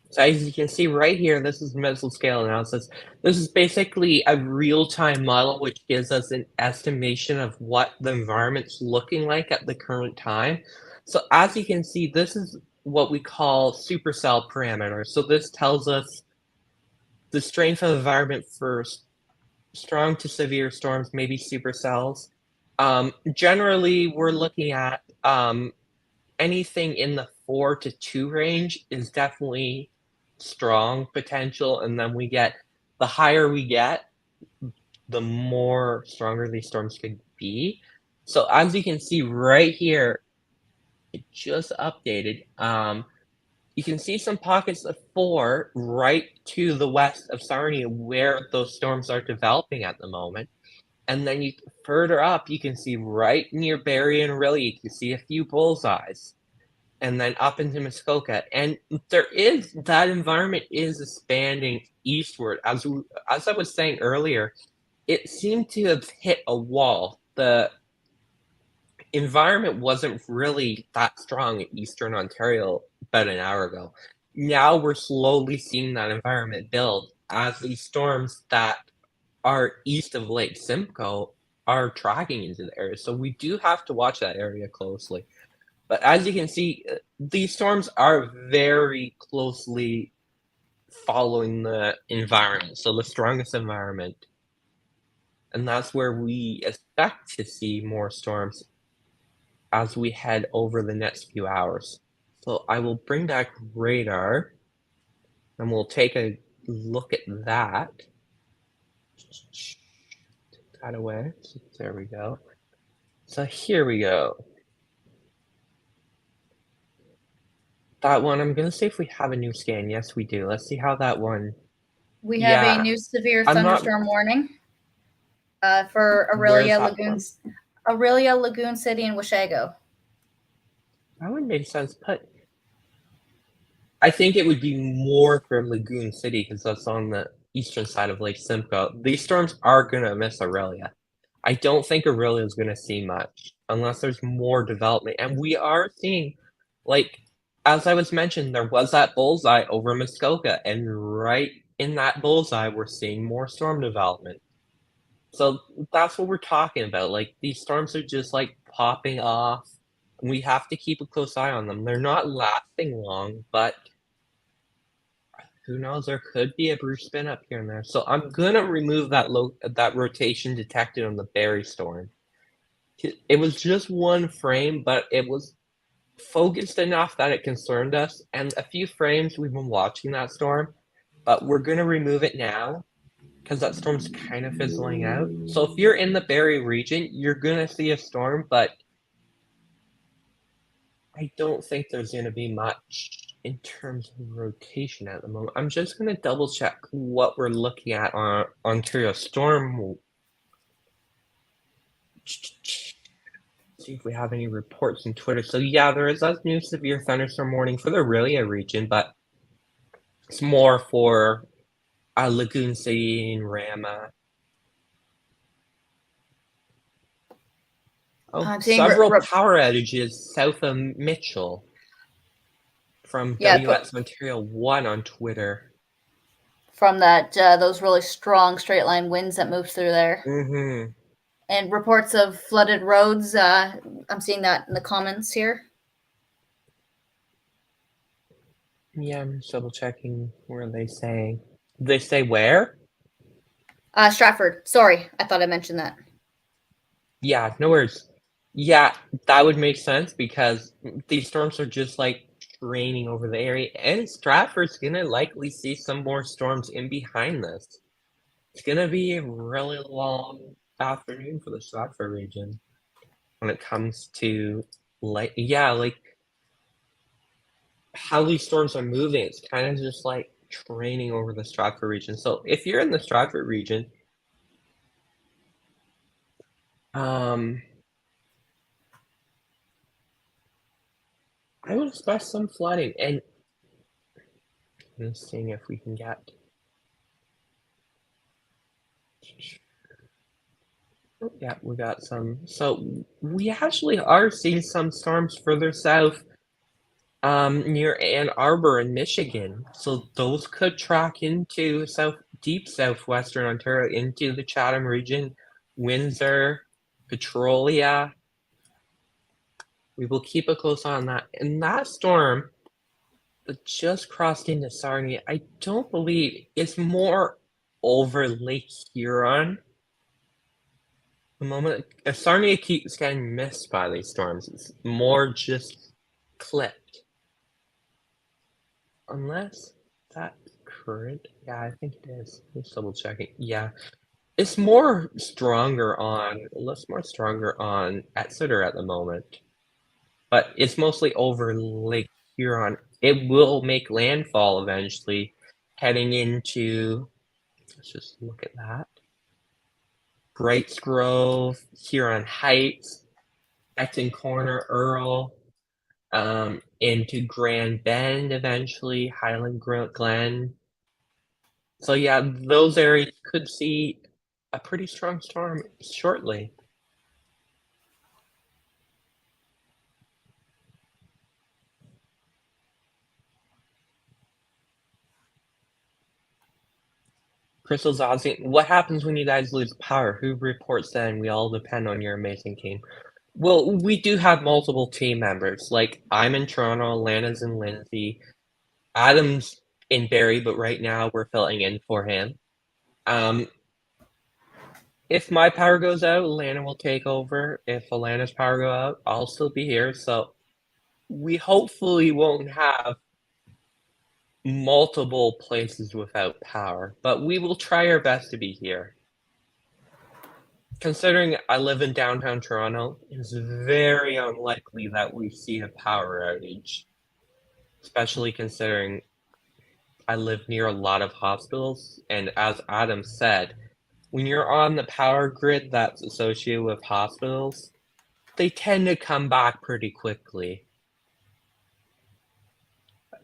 So as you can see right here, this is mesoscale analysis. This is basically a real-time model which gives us an estimation of what the environment's looking like at the current time. So as you can see, this is what we call supercell parameters. So this tells us the strength of the environment for strong to severe storms, maybe supercells. Generally, we're looking at anything in the 4 to 2 range is definitely strong potential, and then we get the higher we get, the more stronger these storms could be. So as you can see right here, it just updated. You can see some pockets of 4 right to the west of Sarnia where those storms are developing at the moment. And then you further up, you can see right near Barrie and Orillia, you can see a few bullseyes. And then up into Muskoka, and that environment is expanding eastward. As I was saying earlier, it seemed to have hit a wall. The environment wasn't really that strong in eastern Ontario about an hour ago. Now we're slowly seeing that environment build as these storms that are east of Lake Simcoe are tracking into the area. So we do have to watch that area closely. But as you can see, these storms are very closely following the environment, so the strongest environment. And that's where we expect to see more storms as we head over the next few hours. So I will bring back radar, and we'll take a look at that. Take that away. So there we go. So here we go. That one, I'm gonna see if we have a new scan. Yes, we do. Let's see how that one.
We have
Yeah,
a new severe
I'm not.
thunderstorm warning for
Where's
Aurelia
that
Lagoons, Aurelia Lagoon City, and Washago.
That would make sense, but I think it would be more for Lagoon City because that's on the eastern side of Lake Simcoe. These storms are gonna miss Aurelia. I don't think Aurelia is gonna see much unless there's more development, and we are seeing, like, as I was mentioned, there was that bullseye over Muskoka, and right in that bullseye, we're seeing more storm development. So that's what we're talking about. Like, these storms are just like popping off. We have to keep a close eye on them. They're not lasting long, but who knows? There could be a Bruce spin up here and there. So I'm gonna remove that rotation detected on the Barrie storm. It was just one frame, but it was focused enough that it concerned us. And a few frames we've been watching that storm, but we're gonna remove it now because that storm's kind of fizzling out. So if you're in the Barrie region, you're gonna see a storm, but I don't think there's gonna be much in terms of rotation at the moment. I'm just gonna double check what we're looking at on Ontario Storm. See if we have any reports on Twitter. So yeah, there is a new severe thunderstorm warning for the Aurelia region, but it's more for Lagoon City and Rama. Oh, several power outages south of Mitchell from WX Ontario 1 on Twitter.
From that, those really strong straight line winds that move through there.
Mm-hmm.
And reports of flooded roads. I'm seeing that in the comments here.
Yeah, I'm just double checking where they saying. Did they say where?
Stratford. Sorry, I thought I mentioned that.
Yeah, no worries. Yeah, that would make sense because these storms are just like training over the area, and Stratford's gonna likely see some more storms in behind this. It's gonna be a really long afternoon for the Stratford region when it comes to like how these storms are moving. It's kind of just like training over the Stratford region. So if you're in the Stratford region, I would expect some flooding, and I'm just seeing if we can get. Yeah, we got some. So we actually are seeing some storms further south, near Ann Arbor in Michigan. So those could track into deep southwestern Ontario, into the Chatham region, Windsor, Petrolia. We will keep a close eye on that. And that storm that just crossed into Sarnia, I don't believe it's more over Lake Huron. The moment Sarnia keeps getting missed by these storms, it's more just clipped. Unless that's current. Yeah, I think it is. Just double checking. Yeah. It's more stronger on Exeter at the moment. But it's mostly over Lake Huron. It will make landfall eventually, heading into, let's just look at that. Brights Grove, Huron Heights, Exton Corner, Earl, into Grand Bend eventually, Highland Glen. So yeah, those areas could see a pretty strong storm shortly. Crystal's asking, what happens when you guys lose power? Who reports then? We all depend on your amazing team. Well, we do have multiple team members. Like, I'm in Toronto, Lana's in Lindsay, Adam's in Barrie, but right now we're filling in for him. If my power goes out, Lana will take over. If Alana's power go out, I'll still be here. So we hopefully won't have multiple places without power, but we will try our best to be here. Considering I live in downtown Toronto, it's very unlikely that we see a power outage, especially considering I live near a lot of hospitals, and as Adam said, when you're on the power grid that's associated with hospitals, they tend to come back pretty quickly.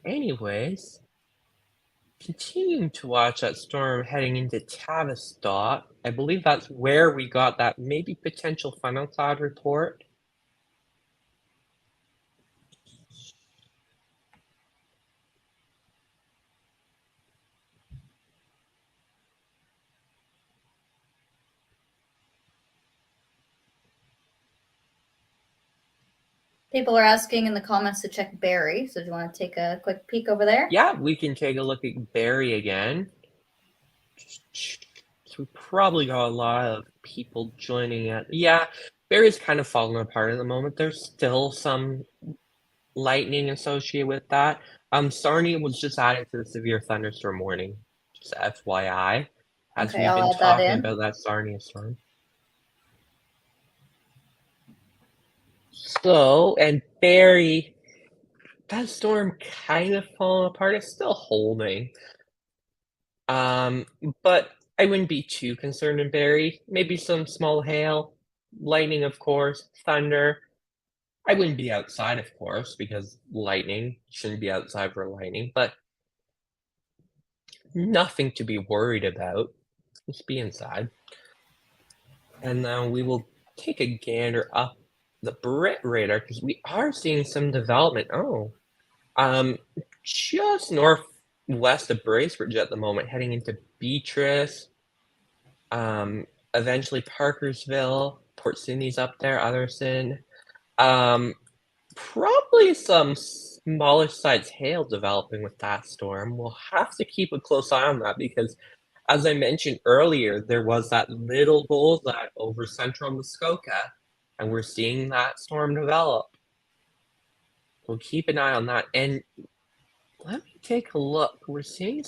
Anyways, continuing to watch that storm heading into Tavistock, I believe that's where we got that maybe potential funnel cloud report.
People are asking in the comments to check Barrie, so do you want to take a quick peek over there?
Yeah, we can take a look at Barrie again. So we probably got a lot of people joining it. Yeah, Barrie's kind of falling apart at the moment. There's still some lightning associated with that. Sarnia was just added to the severe thunderstorm warning. Just FYI, as
Okay,
we've
I'll
been
add that
talking
in.
about that Sarnia storm. So, and Barrie, that storm kind of falling apart. It's still holding. But I wouldn't be too concerned in Barrie. Maybe some small hail, lightning, of course, thunder. I wouldn't be outside, of course, because lightning, shouldn't be outside for lightning, but nothing to be worried about. Just be inside. And then we will take a gander up the Brit radar because we are seeing some development. Just northwest of Bracebridge at the moment, heading into Beatrice, eventually Parkersville, Port Sydney's up there, Otherson. Probably some smaller size hail developing with that storm. We'll have to keep a close eye on that because, as I mentioned earlier, there was that little bullseye over central Muskoka, and we're seeing that storm develop. we'll keep an eye on that. And let me take a look. We're seeing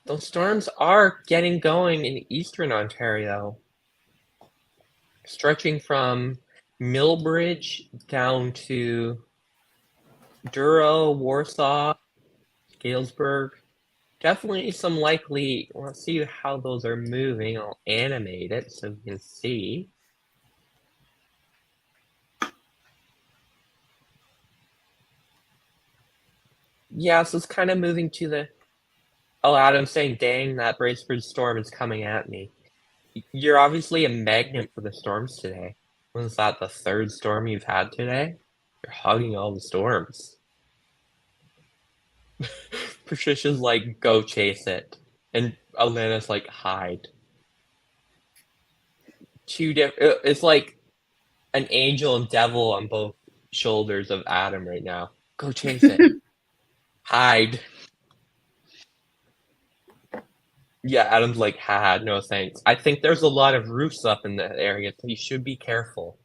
those storms are getting going in eastern Ontario, stretching from Millbridge down to Douro, Warsaw, Galesburg. Definitely some likely. Let's see how those are moving. I'll animate it so you can see. Yeah, so it's kind of moving to the. Oh, Adam's saying, dang, that Bracebridge storm is coming at me. You're obviously a magnet for the storms today. Was that the third storm you've had today? You're hugging all the storms. Patricia's like, go chase it. And Alana's like, hide. It's like an angel and devil on both shoulders of Adam right now. Go chase it. Hide. Yeah, Adam's like, haha, no thanks. I think there's a lot of roofs up in that area, so you should be careful.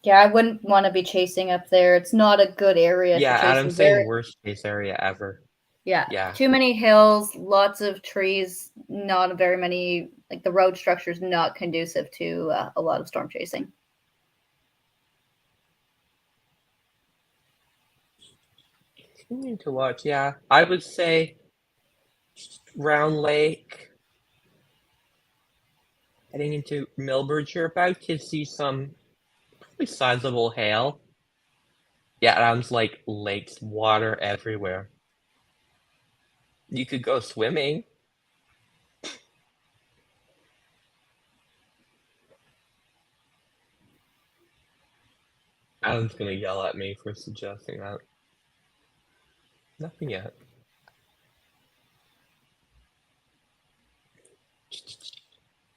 Yeah, I wouldn't want to be chasing up there. It's not a good area
Yeah,
for chasing.
Adam's saying worst chase area ever.
Yeah. Too many hills, lots of trees, not very many, like the road structure is not conducive to a lot of storm chasing.
Continuing to watch, yeah. I would say Round Lake, heading into Millbridge, you're about to see some pretty sizable hail. Yeah, Adam's like lakes, water everywhere. You could go swimming. Adam's gonna yell at me for suggesting that. Nothing yet.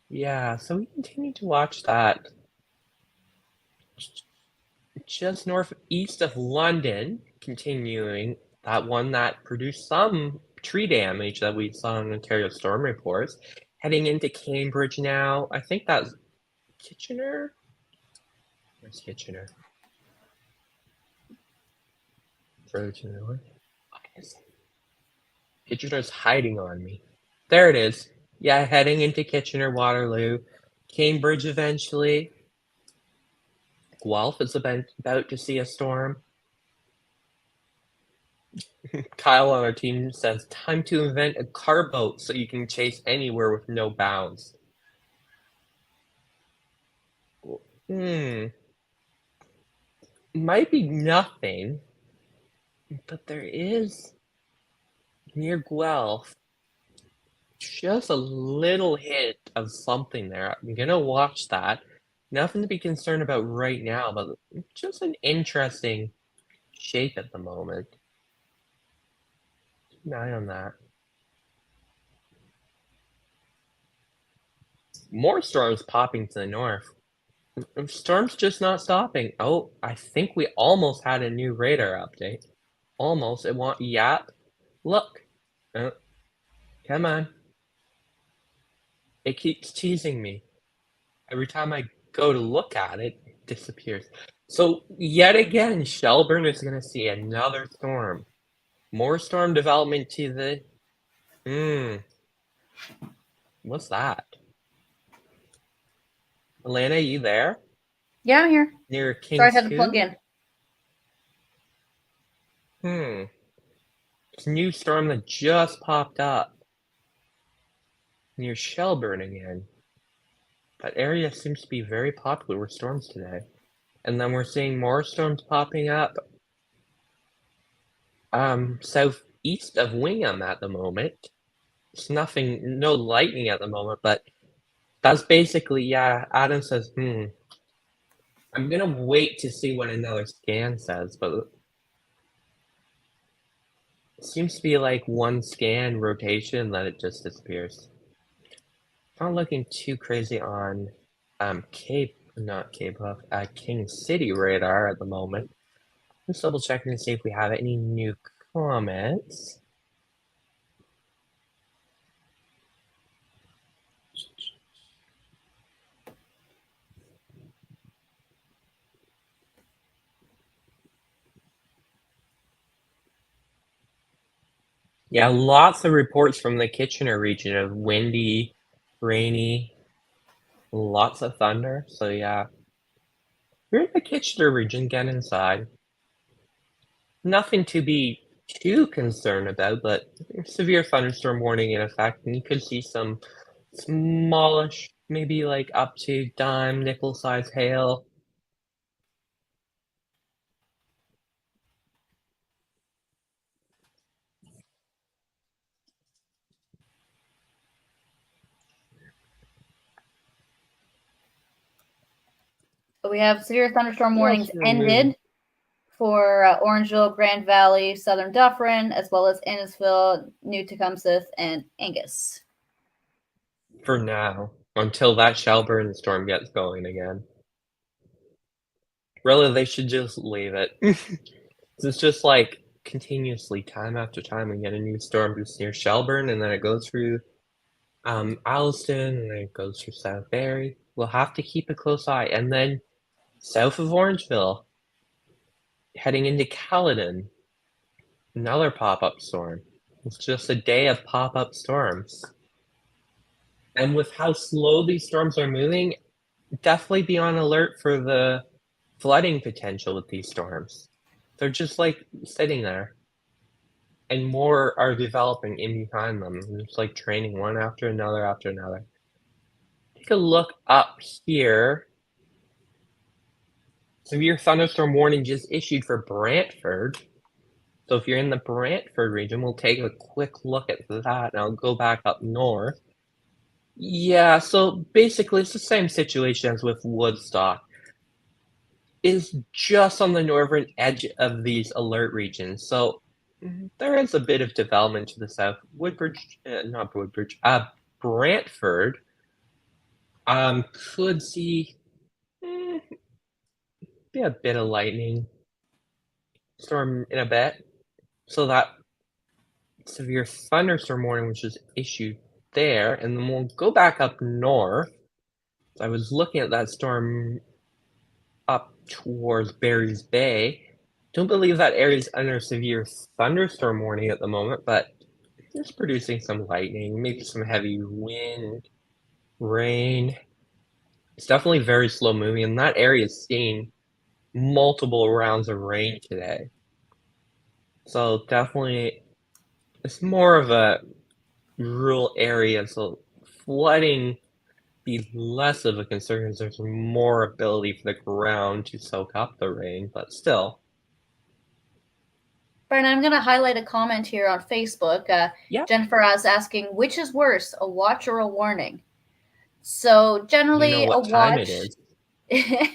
Yeah, so we continue to watch that. Just northeast of London, continuing that one that produced some tree damage that we saw in Ontario storm reports. Heading into Cambridge now. I think that's Kitchener? Where's Kitchener? Further to the north. Kitchener's hiding on me. There it is. Yeah, heading into Kitchener, Waterloo. Cambridge eventually. Guelph is about to see a storm. Kyle on our team says, time to invent a car boat so you can chase anywhere with no bounds. Might be nothing, but there is near Guelph just a little hint of something there. I'm gonna watch that. Nothing to be concerned about right now, but just an interesting shape at the moment. Keep an eye on that. More storms popping to the north. Storm's just not stopping. Oh, I think we almost had a new radar update. Almost. Yap. Look. Come on. It keeps teasing me. Every time I go to look at it, it disappears. So, yet again, Shelburne is going to see another storm. More storm development to the... What's that? Alana, you there?
Yeah, I'm here.
Near King's
Sorry, I had to plug in.
It's a new storm that just popped up. Near Shelburne again. That area seems to be very popular with storms today. And then we're seeing more storms popping up southeast of Wingham at the moment. It's no lightning at the moment, but that's basically, yeah, Adam says, I'm gonna wait to see what another scan says, but it seems to be like one scan rotation, then it just disappears. Not looking too crazy on King City radar at the moment. Just double checking to see if we have any new comments. Yeah, lots of reports from the Kitchener region of windy, rainy, lots of thunder. So yeah, if you're in the Kitchener region, get inside. Nothing to be too concerned about, but severe thunderstorm warning in effect, and you could see some smallish, maybe like up to dime, nickel-sized hail.
But we have severe thunderstorm
What else
warnings
is there moving?
ended for Orangeville, Grand Valley, Southern Dufferin, as well as Innisfil, New Tecumseth, and Angus.
For now, until that Shelburne storm gets going again. Really, they should just leave it. It's just like continuously, time after time, we get a new storm boost near Shelburne, and then it goes through Alliston, and then it goes through South Barrie. We'll have to keep a close eye. And then south of Orangeville, heading into Caledon, another pop-up storm. It's just a day of pop-up storms. And with how slow these storms are moving, definitely be on alert for the flooding potential with these storms. They're just like sitting there. And more are developing in behind them. It's like training one after another after another. Take a look up here. Severe thunderstorm warning just issued for Brantford. So if you're in the Brantford region, we'll take a quick look at that, and I'll go back up north. Yeah, so basically it's the same situation as with Woodstock. Is just on the northern edge of these alert regions. So there is a bit of development to the south. Brantford could see be a bit of lightning storm in a bit. So that severe thunderstorm warning was just issued there, and then we'll go back up north. I was looking at that storm up towards Barry's Bay. Don't believe that area is under severe thunderstorm warning at the moment, but it's producing some lightning, maybe some heavy wind, rain. It's definitely very slow moving, and that area is seeing multiple rounds of rain today. So definitely, it's more of a rural area, so flooding be less of a concern because there's more ability for the ground to soak up the rain, but still.
Brian, I'm going to highlight a comment here on Facebook.
Yeah.
Jennifer is asking, which is worse, a watch or a warning? So generally,
You know what
a
time
watch.
it is.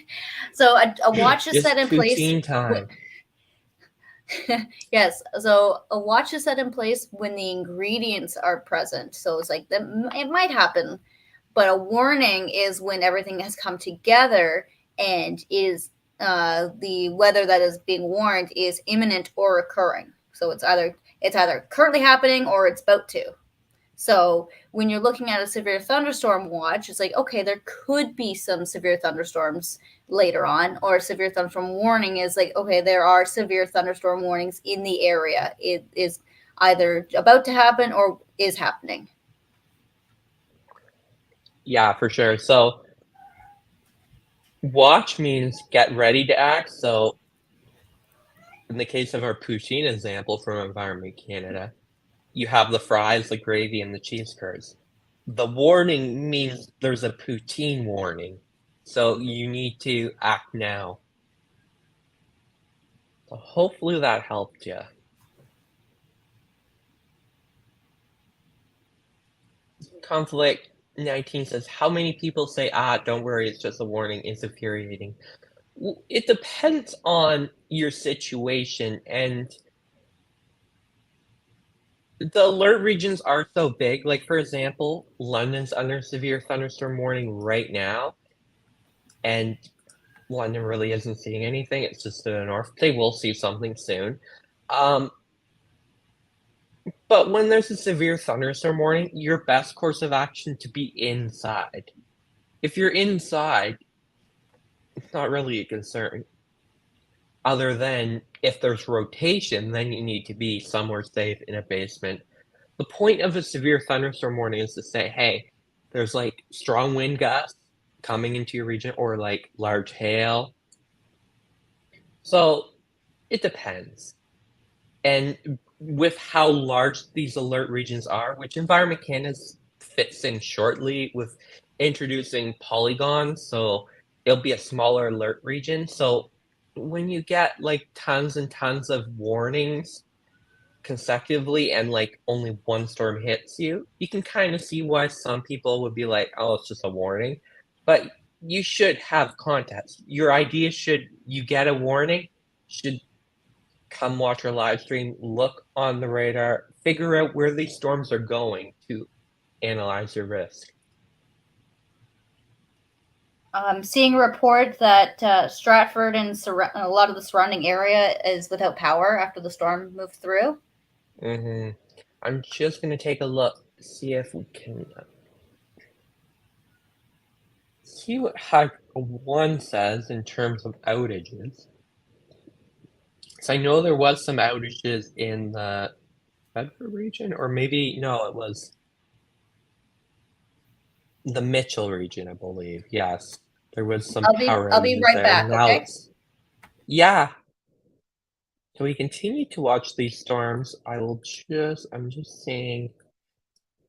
So a watch is
It's
set in place.
poutine time.
Yes, so a watch is set in place when the ingredients are present. So it's like it might happen, but a warning is when everything has come together and is the weather that is being warned is imminent or occurring. So it's either currently happening or it's about to. So when you're looking at a severe thunderstorm watch, it's like, okay, there could be some severe thunderstorms later on, or severe thunderstorm warning is like, okay, there are severe thunderstorm warnings in the area. It is either about to happen or is happening.
Yeah, for sure. So watch means get ready to act. So in the case of our poutine example from Environment Canada, you have the fries, the gravy, and the cheese curds. The warning means there's a poutine warning. So you need to act now. So hopefully that helped you. Conflict 19 says, how many people say, don't worry, it's just a warning, it's infuriating? Well, it depends on your situation, and the alert regions are so big. Like, for example, London's under severe thunderstorm warning right now, and London really isn't seeing anything. It's just to the north. They will see something soon. But when there's a severe thunderstorm warning, your best course of action to be inside. If you're inside, it's not really a concern. Other than if there's rotation, then you need to be somewhere safe in a basement. The point of a severe thunderstorm warning is to say, hey, there's like strong wind gusts coming into your region or like large hail. So it depends. And with how large these alert regions are, which Environment Canada fits in shortly with introducing polygons, so it'll be a smaller alert region. So when you get like tons and tons of warnings consecutively and like only one storm hits you, you can kind of see why some people would be like, oh, it's just a warning. But you should have context. Your idea should, you get a warning, should come watch our live stream, look on the radar, figure out where these storms are going to analyze your risk.
Seeing a report that Stratford and a lot of the surrounding area is without power after the storm moved through.
I'm just going to take a look, see if we can see what Hydro 1 says in terms of outages. So I know there was some outages in the Bedford region, or maybe, no, it was the Mitchell region, I believe. Yes, there was some power
I'll be
outages
right
there.
back,
And now
okay?
yeah. So we continue to watch these storms. I'm just saying,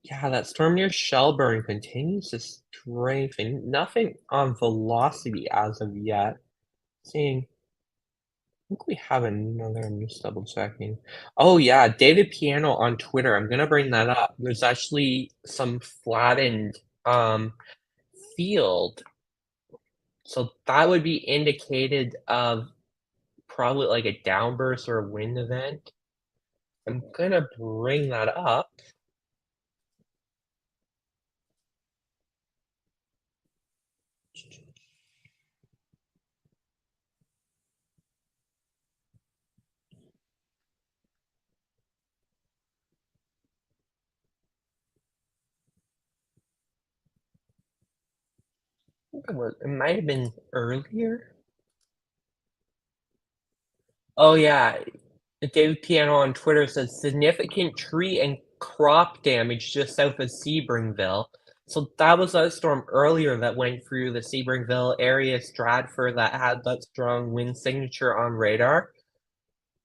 yeah, that storm near Shelburne continues to strengthen. Nothing on velocity as of yet. Seeing, I think we have another, I'm just double checking. Oh yeah, David Piano on Twitter, I'm gonna bring that up. There's actually some flattened field. So that would be indicated of probably like a downburst or a wind event. I'm gonna bring that up. It might have been earlier. Oh yeah, David Piano on Twitter says significant tree and crop damage just south of Sebringville. So that was a storm earlier that went through the Sebringville area, Stratford, that had that strong wind signature on radar.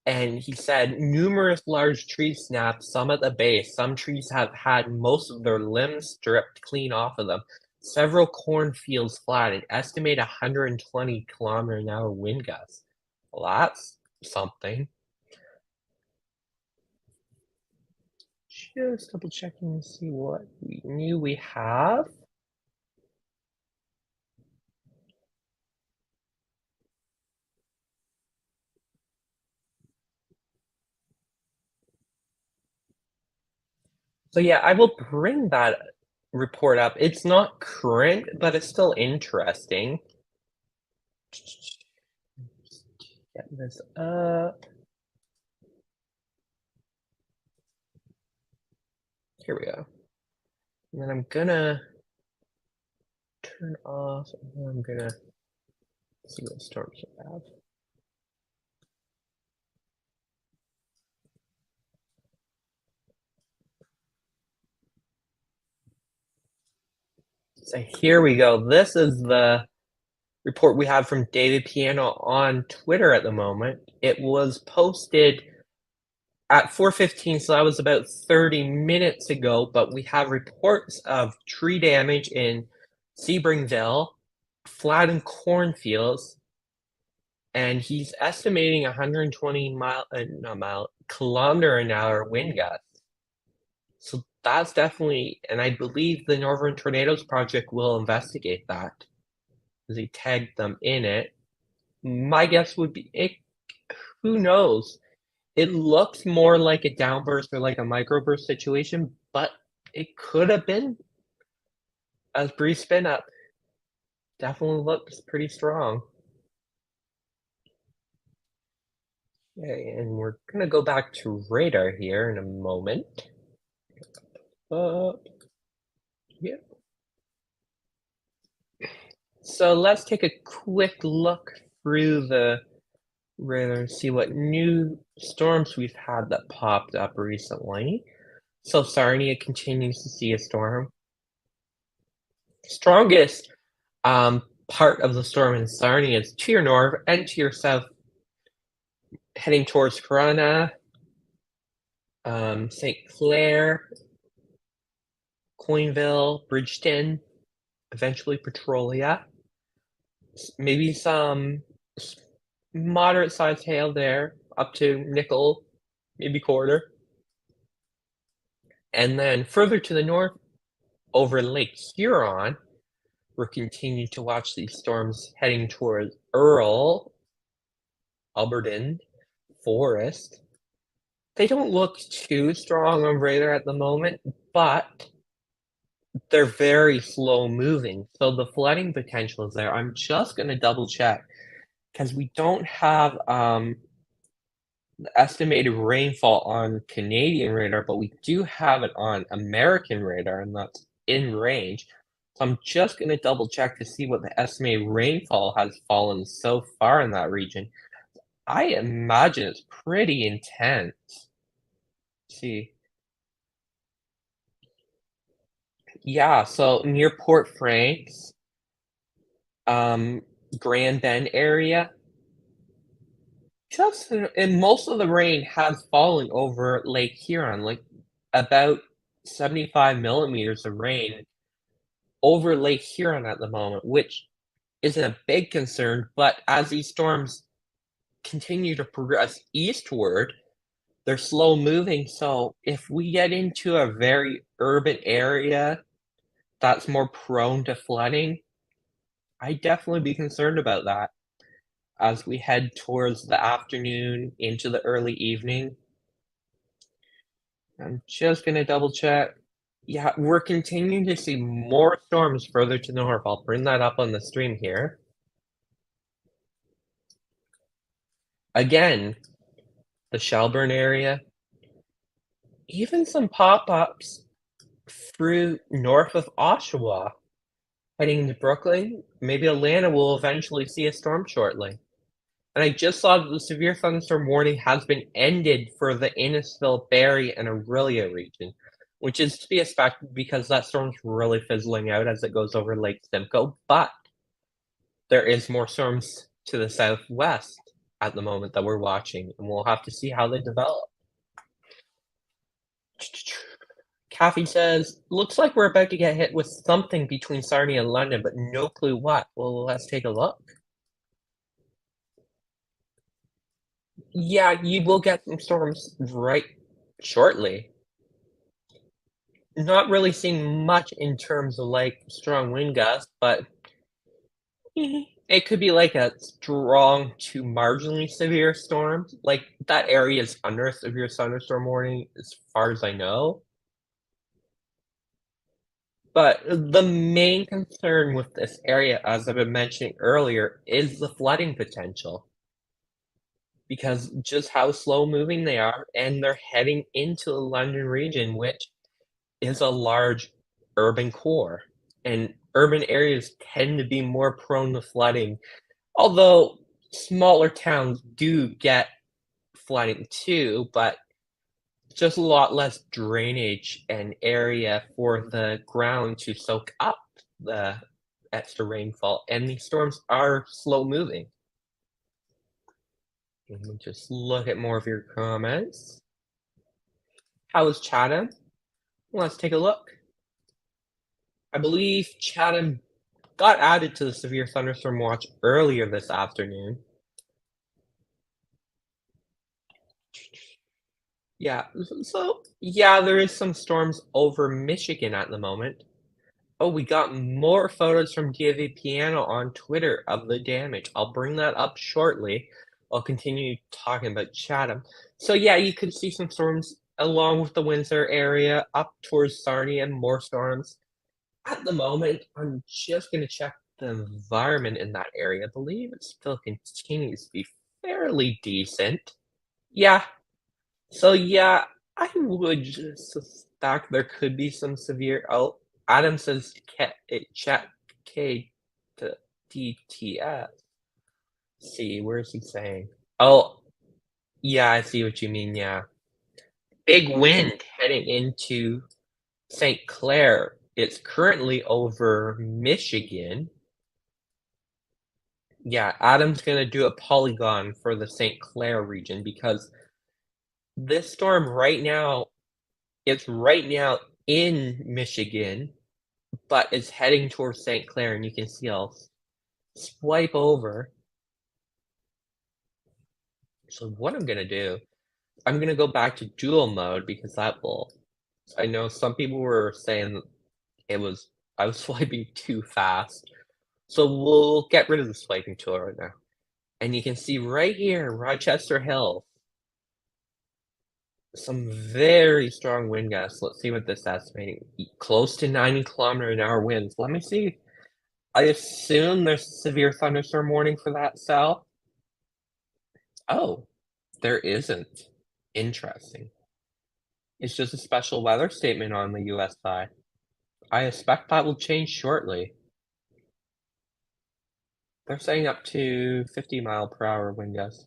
And he said numerous large trees snapped, some at the base. Some trees have had most of their limbs stripped clean off of them. Several cornfields flattened. Estimate 120-kilometer-an-hour wind gusts. Well, that's something. Just double checking to see what we have. So yeah, I will bring that report up. It's not current, but it's still interesting. Get this up. Here we go. And then I'm gonna turn off, and then I'm gonna see what storms we have. So here we go. This is the report we have from David Piano on Twitter at the moment. It was posted at 4:15, so that was about 30 minutes ago, but we have reports of tree damage in Sebringville, flattened cornfields, and he's estimating 120 kilometer-an-hour wind gusts. So that's definitely, and I believe the Northern Tornadoes Project will investigate that, because he tagged them in it. My guess would be, who knows? It looks more like a downburst or like a microburst situation, but it could have been, as breeze spin up, definitely looks pretty strong. Okay, and we're gonna go back to radar here in a moment. Yeah. So let's take a quick look through the radar and see what new storms we've had that popped up recently. So Sarnia continues to see a storm. Strongest part of the storm in Sarnia is to your north and to your south, heading towards Corunna, St. Clair, Coinville, Bridgeton, eventually Petrolia. Maybe some moderate-sized hail there, up to nickel, maybe quarter. And then further to the north, over Lake Huron, we're continuing to watch these storms heading towards Earl, Alberton, Forest. They don't look too strong on radar at the moment, but they're very slow moving, so the flooding potential is there. I'm just gonna double check because we don't have the estimated rainfall on Canadian radar, but we do have it on American radar, and that's in range. So I'm just gonna double check to see what the estimated rainfall has fallen so far in that region. I imagine it's pretty intense. Let's see. Yeah, so near Port Franks, Grand Bend area, and most of the rain has fallen over Lake Huron, like about 75 millimeters of rain over Lake Huron at the moment, which isn't a big concern, but as these storms continue to progress eastward, they're slow moving, so if we get into a very urban area that's more prone to flooding, I'd definitely be concerned about that as we head towards the afternoon into the early evening. I'm just gonna double check. Yeah, we're continuing to see more storms further to the north. I'll bring that up on the stream here. Again, the Shelburne area, even some pop-ups through north of Oshawa, heading into Brooklyn. Maybe Atlanta will eventually see a storm shortly. And I just saw that the severe thunderstorm warning has been ended for the Innisfil, Barrie, and Orillia region, which is to be expected because that storm's really fizzling out as it goes over Lake Simcoe, but there is more storms to the southwest at the moment that we're watching, and we'll have to see how they develop. Kathy says, looks like we're about to get hit with something between Sarnia and London, but no clue what. Well, let's take a look. Yeah, you will get some storms right shortly. Not really seeing much in terms of, like, strong wind gusts, but it could be, like, a strong to marginally severe storm. Like, that area is under a severe thunderstorm warning as far as I know. But the main concern with this area, as I've been mentioning earlier, is the flooding potential. Because just how slow moving they are, and they're heading into the London region, which is a large urban core, and urban areas tend to be more prone to flooding, although smaller towns do get flooding too, but just a lot less drainage and area for the ground to soak up the extra rainfall, and these storms are slow moving. Let me just look at more of your comments. How is Chatham? Let's take a look. I believe Chatham got added to the severe thunderstorm watch earlier this afternoon. Yeah, so yeah, there is some storms over Michigan at the moment. Oh, we got more photos from DAV Piano on Twitter of the damage. I'll bring that up shortly. I'll continue talking about Chatham. So yeah, you could see some storms along with the Windsor area up towards Sarnia, and more storms. At the moment, I'm just gonna check the environment in that area. I believe it still continues to be fairly decent. Yeah. So yeah, I would just suspect there could be some severe. Oh, Adam says chat K to DTS. See, where is he saying? Oh, yeah, I see what you mean, yeah. Big wind heading into St. Clair. It's currently over Michigan. Yeah, Adam's gonna do a polygon for the St. Clair region because this storm right now, it's right now in Michigan, but it's heading towards St. Clair, and you can see I'll swipe over. So what I'm gonna do, I'm gonna go back to dual mode because that will. I know some people were saying I was swiping too fast. So we'll get rid of the swiping tool right now. And you can see right here, Rochester Hills, some very strong wind gusts. Let's see what this is estimating. Close to 90-kilometer-an-hour winds. Let me see. I assume there's a severe thunderstorm warning for that cell. Oh, there isn't. Interesting. It's just a special weather statement on the US side. I expect that will change shortly. They're saying up to 50-mile-per-hour wind gusts.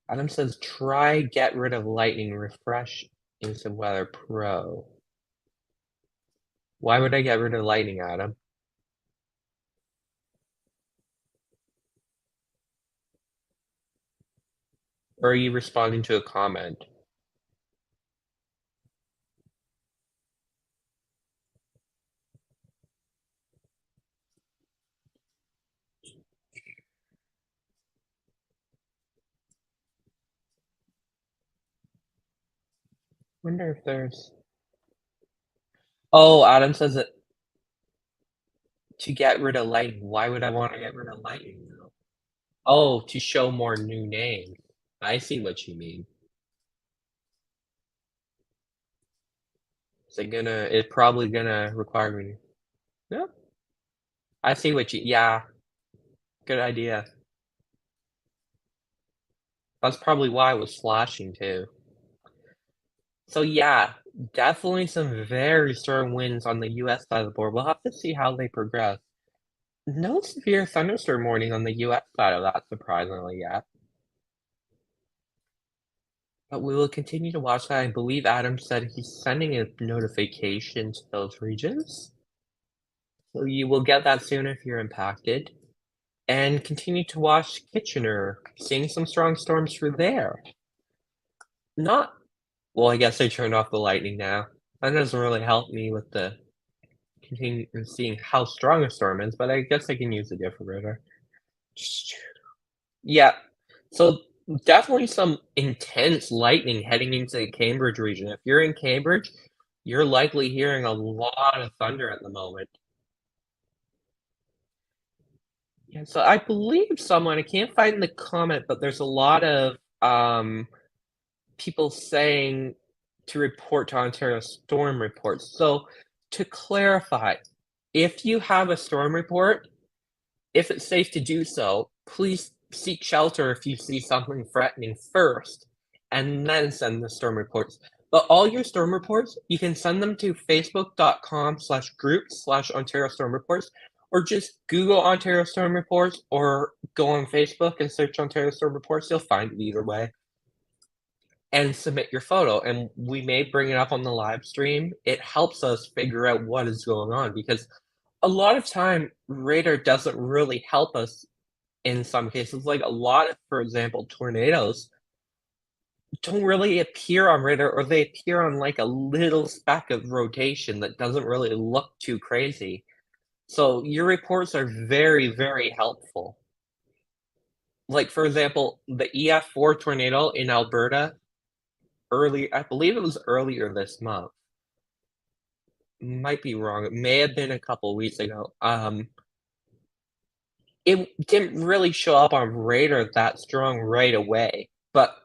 Adam says, try get rid of lightning, refresh instant weather pro. Why would I get rid of lightning, Adam? Or are you responding to a comment? Wonder if there's. Oh, Adam says that to get rid of lightning. Why would I want to get rid of lightning though? Oh, to show more new names. I see what you mean. It's probably gonna require me. Yeah. I see what you, yeah. Good idea. That's probably why I was flashing too. So yeah, definitely some very strong winds on the US side of the board. We'll have to see how they progress. No severe thunderstorm warning on the US side of that, surprisingly, yet. But we will continue to watch that. I believe Adam said he's sending a notification to those regions. So you will get that soon if you're impacted. And continue to watch Kitchener, seeing some strong storms through there. Not well, I guess I turned off the lightning now. That doesn't really help me with the continue seeing how strong a storm is, but I guess I can use a different radar. Yeah, so definitely some intense lightning heading into the Cambridge region. If you're in Cambridge, you're likely hearing a lot of thunder at the moment. Yeah, so I believe someone, I can't find the comment, but there's a lot of people saying to report to Ontario storm reports. So to clarify, if you have a storm report, if it's safe to do so, please seek shelter if you see something threatening first, and then send the storm reports. But all your storm reports, you can send them to facebook.com/groups/Ontario Storm Reports, or just Google Ontario Storm Reports, or go on Facebook and search Ontario Storm Reports. You'll find it either way. And submit your photo, and we may bring it up on the live stream. It helps us figure out what is going on because a lot of time radar doesn't really help us in some cases. Like a lot of, for example, tornadoes don't really appear on radar, or they appear on like a little speck of rotation that doesn't really look too crazy. So your reports are very, very helpful. Like for example, the EF4 tornado in Alberta I believe it was earlier this month. Might be wrong. It may have been a couple weeks ago. It didn't really show up on radar that strong right away, but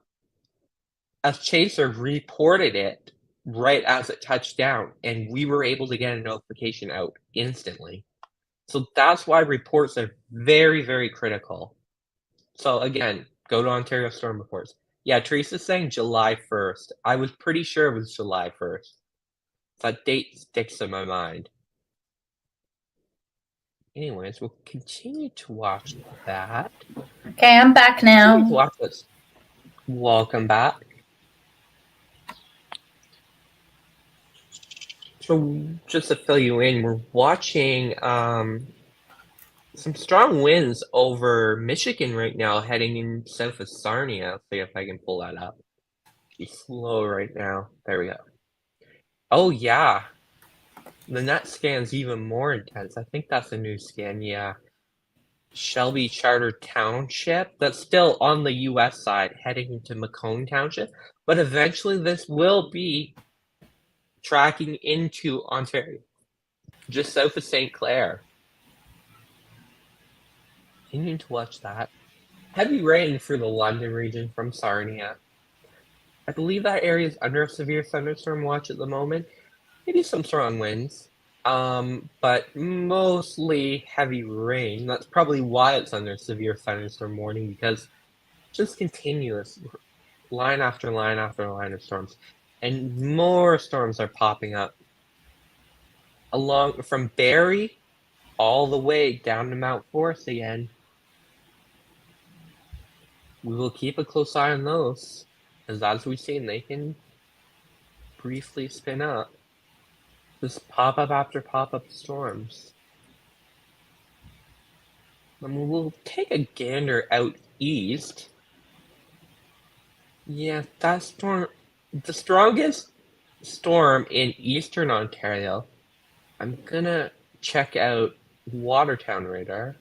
a chaser reported it right as it touched down, and we were able to get a notification out instantly. So that's why reports are very, very critical. So again, go to Ontario Storm Reports. Yeah, Teresa's saying July 1st. I was pretty sure it was July 1st. That date sticks in my mind. Anyways, we'll continue to watch that.
Okay, I'm back now.
Watch this. Welcome back. So just to fill you in, we're watching some strong winds over Michigan right now, heading in south of Sarnia. Let's see if I can pull that up. Be slow right now. There we go. Oh yeah, the net scan's even more intense. I think that's a new scan. Yeah, Shelby Charter Township. That's still on the U.S. side, heading into Macomb Township. But eventually, this will be tracking into Ontario, just south of St. Clair. You need to watch that. Heavy rain for the London region from Sarnia. I believe that area is under a severe thunderstorm watch at the moment. Maybe some strong winds, but mostly heavy rain. That's probably why it's under severe thunderstorm warning, because just continuous line after line after line of storms, and more storms are popping up along from Barrie all the way down to Mount Forest again. We will keep a close eye on those, because as we've seen, they can briefly spin up. Just pop up after pop up storms. And we'll take a gander out east. Yeah, that storm, the strongest storm in eastern Ontario. I'm gonna check out Watertown radar.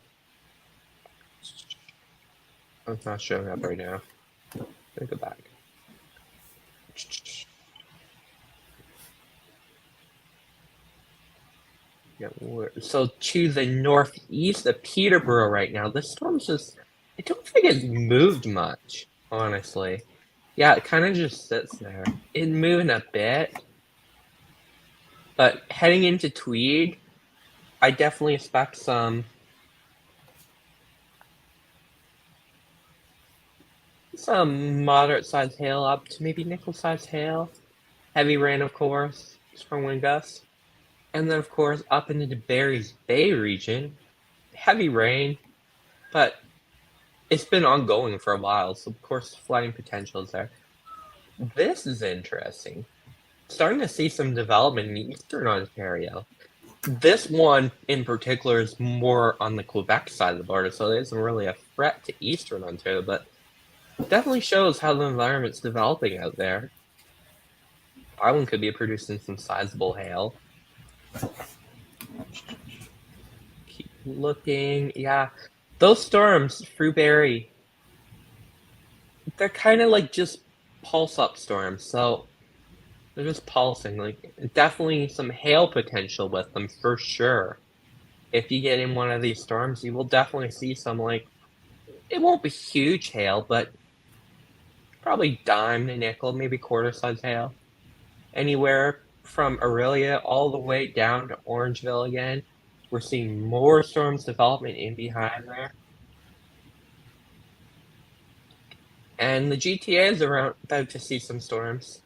Oh, it's not showing up right now. Let me go back. Yeah, so to the northeast of Peterborough right now, the storm's just, I don't think it's moved much, honestly. Yeah, it kind of just sits there. It's moving a bit, but heading into Tweed, I definitely expect some moderate-sized hail up to maybe nickel-sized hail. Heavy rain, of course, strong wind gusts. And then, of course, up into the Barry's Bay region, heavy rain, but it's been ongoing for a while, so of course flooding potential is there. This is interesting. Starting to see some development in eastern Ontario. This one in particular is more on the Quebec side of the border, so it isn't really a threat to eastern Ontario, but definitely shows how the environment's developing out there. Island could be producing some sizable hail. Keep looking. Yeah, those storms through Barrie, they're kind of like just pulse up storms, so they're just pulsing. Like, definitely some hail potential with them for sure. If you get in one of these storms, you will definitely see some, like, it won't be huge hail, but probably dime to nickel, maybe quarter size hail. Anywhere from Aurelia all the way down to Orangeville again. We're seeing more storms development in behind there. And the GTA is about to see some storms.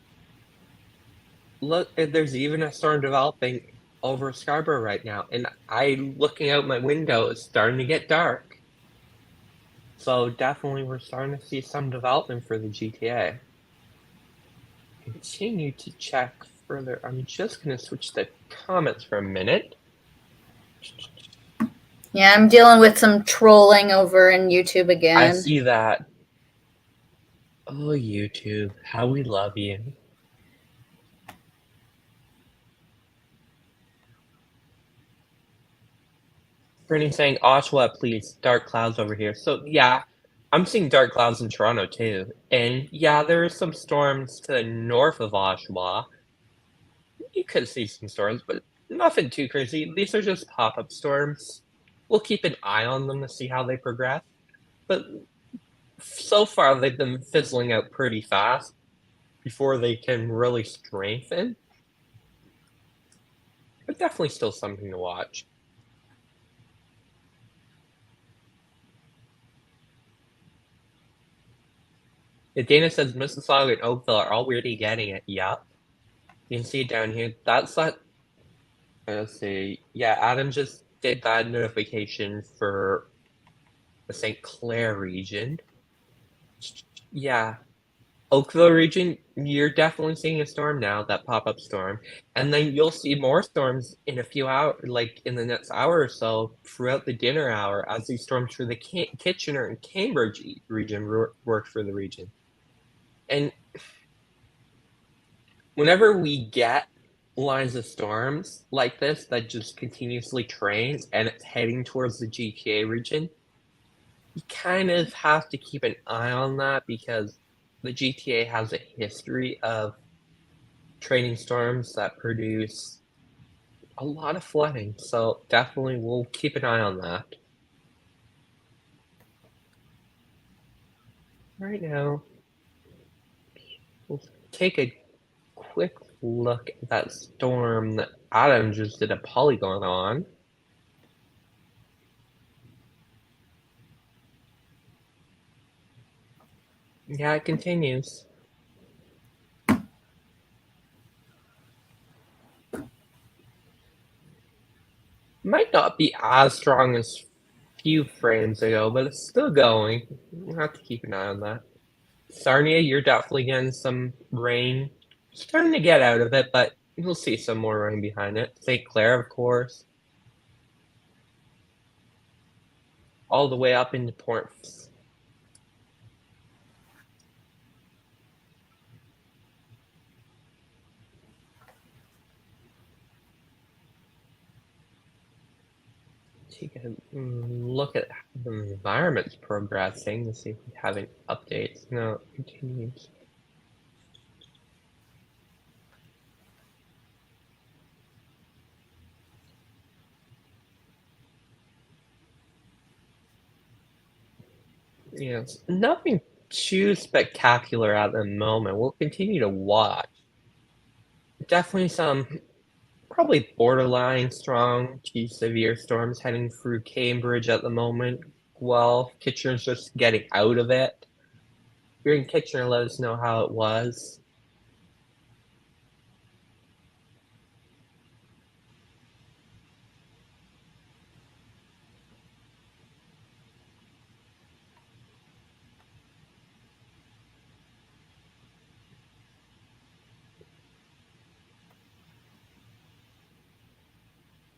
Look, there's even a storm developing over Scarborough right now, and I'm looking out my window, it's starting to get dark. So definitely we're starting to see some development for the GTA. Continue to check further. I'm just going to switch the comments for a minute.
Yeah, I'm dealing with some trolling over in YouTube again.
I see that. Oh, YouTube, how we love you. Brittany saying, Oshawa, please, dark clouds over here. So, yeah, I'm seeing dark clouds in Toronto, too. And, yeah, there are some storms to the north of Oshawa. You could see some storms, but nothing too crazy. These are just pop-up storms. We'll keep an eye on them to see how they progress. But so far, they've been fizzling out pretty fast before they can really strengthen. But definitely still something to watch. Dana says Mississauga and Oakville are already getting it. Yep. You can see it down here. That's that. Let's see. Yeah, Adam just did that notification for the St. Clair region. Yeah. Oakville region, you're definitely seeing a storm now, that pop-up storm. And then you'll see more storms in a few hours, like in the next hour or so, throughout the dinner hour, as these storms for the Kitchener and Cambridge region work for the region. And whenever we get lines of storms like this that just continuously trains and it's heading towards the GTA region, you kind of have to keep an eye on that because the GTA has a history of training storms that produce a lot of flooding. So definitely we'll keep an eye on that. Right now, we'll take a quick look at that storm that Adam just did a polygon on. Yeah, it continues. Might not be as strong as a few frames ago, but it's still going. We'll have to keep an eye on that. Sarnia, you're definitely getting some rain. Starting to get out of it, but you'll see some more rain behind it. St. Clair, of course. All the way up into Port. Take a look at how the environment's progressing to see if we have any updates. No, it continues. Yes, nothing too spectacular at the moment. We'll continue to watch. Definitely some probably borderline strong to severe storms heading through Cambridge at the moment. Well, Kitchener's just getting out of it. If you're in Kitchener, let us know how it was.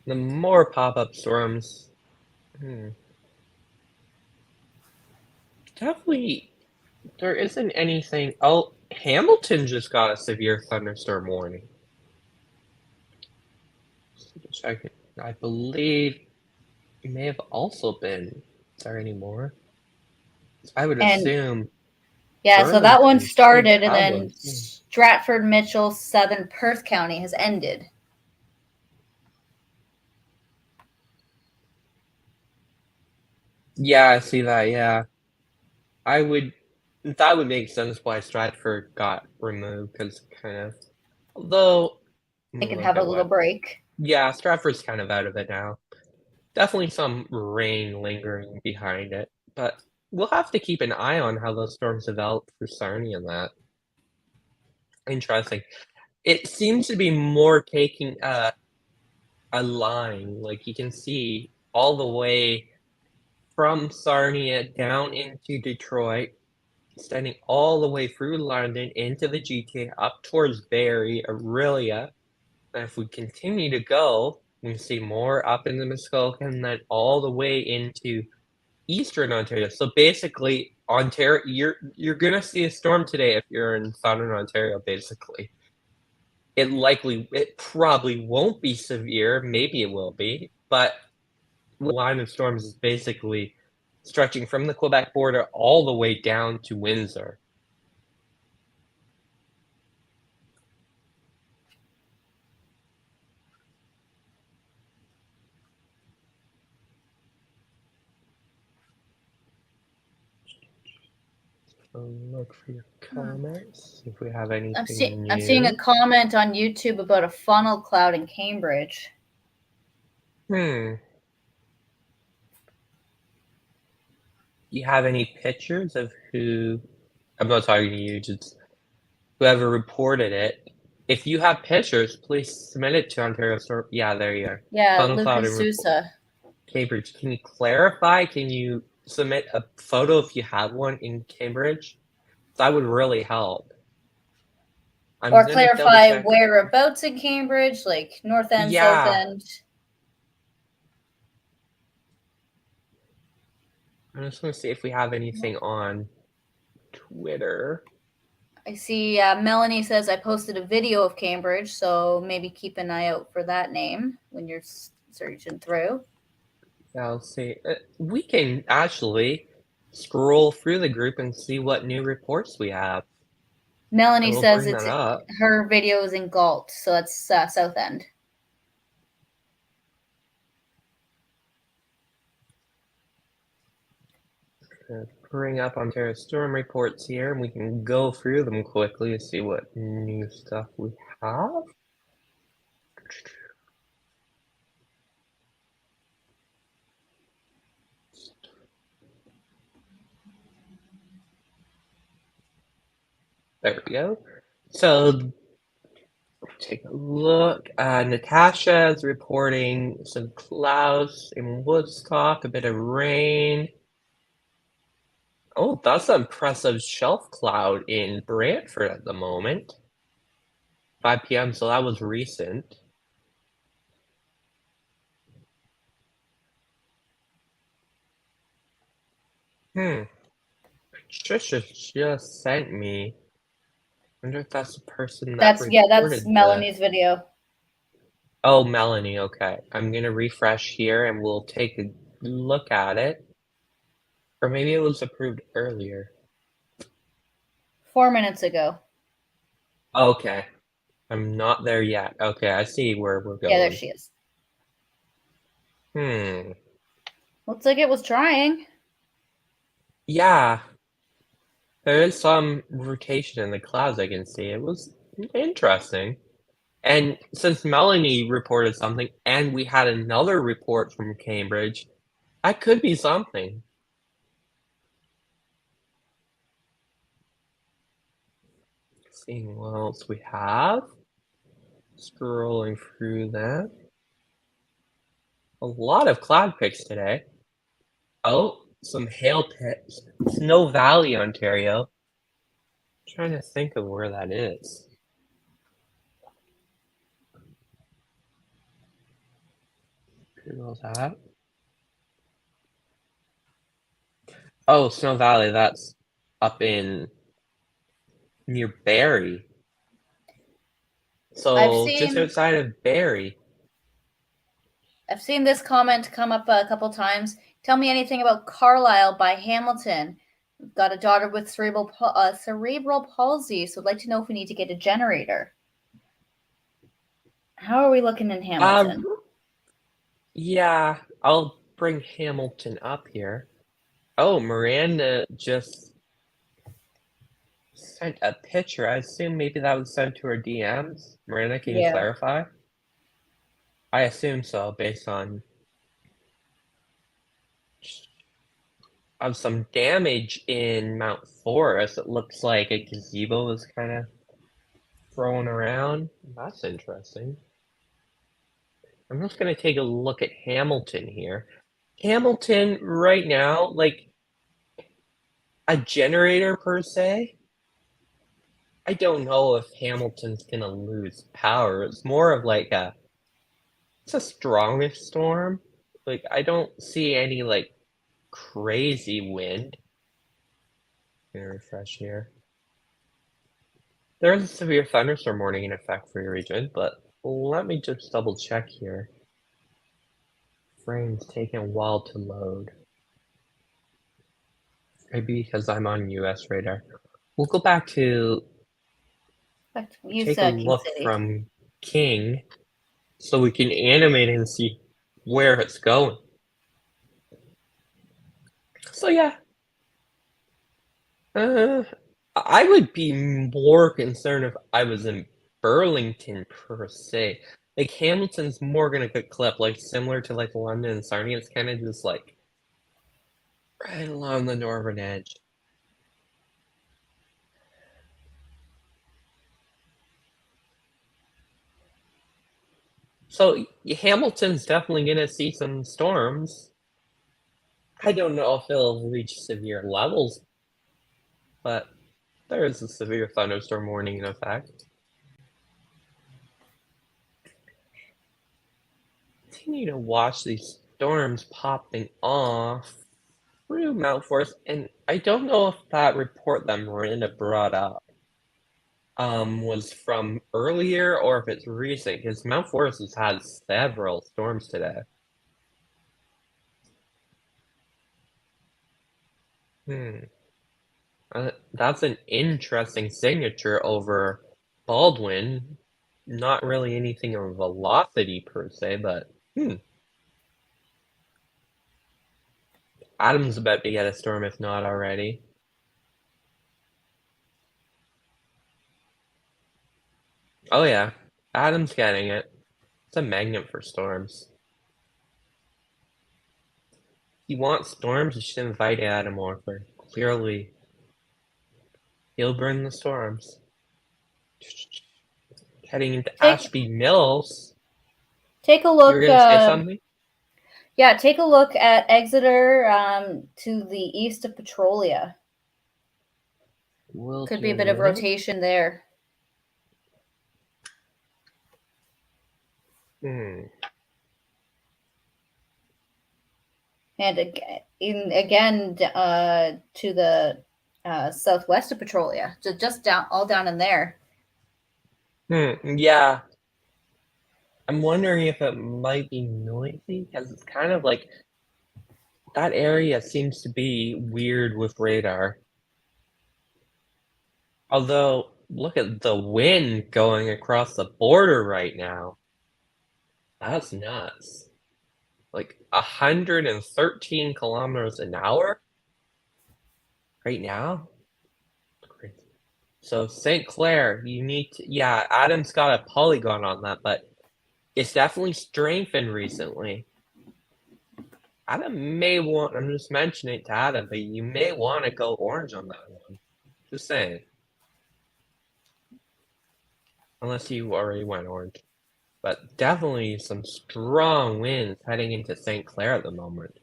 The more pop-up storms. Definitely, there isn't anything. Oh, Hamilton just got a severe thunderstorm warning. Check it. I believe it may have also been. Is there any more? I would assume.
Yeah, so that one
Burlington,
started, and then
Cowboys.
Stratford, Mitchell, Southern Perth County has ended.
Yeah, I see that. Yeah, that would make sense why Stratford got removed because kind of. Although
They can have a little break.
Yeah, Stratford's kind of out of it now. Definitely some rain lingering behind it, but we'll have to keep an eye on how those storms develop for Sarnia and that. Interesting. It seems to be more taking a line, like you can see all the way from Sarnia down into Detroit, extending all the way through London into the GTA, up towards Barrie, Aurelia. And if we continue to go, we see more up in the Muskoka and then all the way into Eastern Ontario. So basically, Ontario, you're gonna see a storm today if you're in Southern Ontario. Basically, it probably won't be severe. Maybe it will be, but the line of storms is basically stretching from the Quebec border all the way down to Windsor. Look for your comments. If we have anything new.
I'm seeing a comment on YouTube about a funnel cloud in Cambridge.
Do you have any pictures of who? I'm not talking to you, just whoever reported it. If you have pictures, please submit it to Ontario Storm. Yeah, there you are.
Yeah,
Funnel cloud
Lucas Sousa.
Cambridge. Can you clarify? Can you submit a photo if you have one in Cambridge? That would really help.
Or clarify whereabouts in Cambridge, like North End, South End.
I'm just going to see if we have anything on Twitter.
I see Melanie says I posted a video of Cambridge, so maybe keep an eye out for that name when you're searching through.
Yeah, I'll see. We can actually scroll through the group and see what new reports we have.
Melanie says it's her video is in Galt, so that's South End.
Bring up Ontario storm reports here, and we can go through them quickly to see what new stuff we have. There we go. So take a look. Natasha is reporting some clouds in Woodstock, a bit of rain. Oh, that's an impressive shelf cloud in Brantford at the moment. 5 p.m., so that was recent. Patricia just sent me. I wonder if that's the person that
that's Melanie's video.
Oh, Melanie, okay. I'm gonna refresh here and we'll take a look at it. Or maybe it was approved earlier.
4 minutes ago.
Okay. I'm not there yet. Okay, I see where we're going.
Yeah, there she is. Looks like it was trying.
Yeah. There is some rotation in the clouds I can see. It was interesting. And since Melanie reported something and we had another report from Cambridge, that could be something. Seeing what else we have. Scrolling through that. A lot of cloud pics today. Oh, some hail pits. Snow Valley, Ontario. I'm trying to think of where that is. Google that. Oh, Snow Valley, that's up in near Barrie. So just outside of Barrie.
I've seen this comment come up a couple times. Tell me anything about Carlisle by Hamilton. We've got a daughter with cerebral palsy, so I'd like to know if we need to get a generator. How are we looking in Hamilton?
Yeah, I'll bring Hamilton up here. Oh, Miranda just sent a picture. I assume maybe that was sent to her DMs. Miranda, can you clarify? I assume so, based on some damage in Mount Forest. It looks like a gazebo was kind of thrown around. That's interesting. I'm just going to take a look at Hamilton here. Hamilton right now, like a generator per se, I don't know if Hamilton's going to lose power. It's more of like it's a strongish storm. Like, I don't see any like crazy wind. Let me refresh here. There is a severe thunderstorm warning in effect for your region, but let me just double check here. Frame's taking a while to load. Maybe because I'm on US radar. We'll go back to take a look from King so we can animate and see where it's going. So yeah. I would be more concerned if I was in Burlington per se. Like Hamilton's more gonna get clipped, like similar to like London and Sarnia. It's kind of just like right along the northern edge. So Hamilton's definitely gonna see some storms. I don't know if it'll reach severe levels, but there is a severe thunderstorm warning in effect. Continue to watch these storms popping off through Mount Forest, and I don't know if that report that Miranda brought up was from earlier or if it's recent, because Mount Forest has had several storms today. That's an interesting signature over Baldwin. Not really anything of velocity per se, but Adam's about to get a storm if not already. Oh yeah, Adam's getting it. It's a magnet for storms. He wants storms, you should invite Adam over. Clearly, he'll bring the storms. Heading into Ashby Mills.
Take a look.
You were going to say something?
Yeah, take a look at Exeter to the east of Petrolia. Could be a bit of rotation there. And again to the southwest of Petrolia, so just all down in there.
Yeah. I'm wondering if it might be noisy, because it's kind of like that area seems to be weird with radar. Although, look at the wind going across the border right now. That's nuts. Like 113 kilometers an hour right now. So St. Clair, you need to, yeah, Adam's got a polygon on that, but it's definitely strengthened recently. Adam may want, I'm just mentioning it to Adam, but you may want to go orange on that one. Just saying. Unless you already went orange. But definitely some strong winds heading into St. Clair at the moment.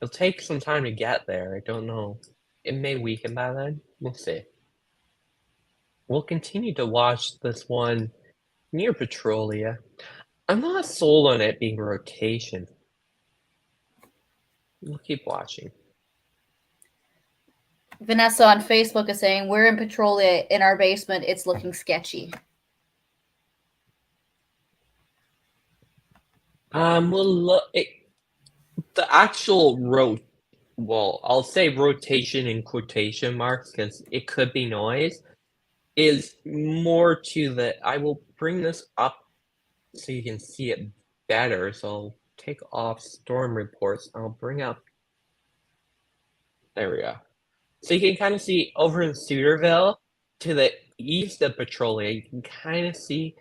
It'll take some time to get there. I don't know. It may weaken by then. We'll see. We'll continue to watch this one near Petrolia. I'm not sold on it being rotation. We'll keep watching.
Vanessa on Facebook is saying, we're in Petrolia in our basement. It's looking sketchy.
The actual I'll say rotation in quotation marks because it could be noise, is more to I will bring this up so you can see it better. So I'll take off storm reports. I'll bring up, there we go. So you can kind of see over in Cedarville to the east of Petrolia, you can kind of see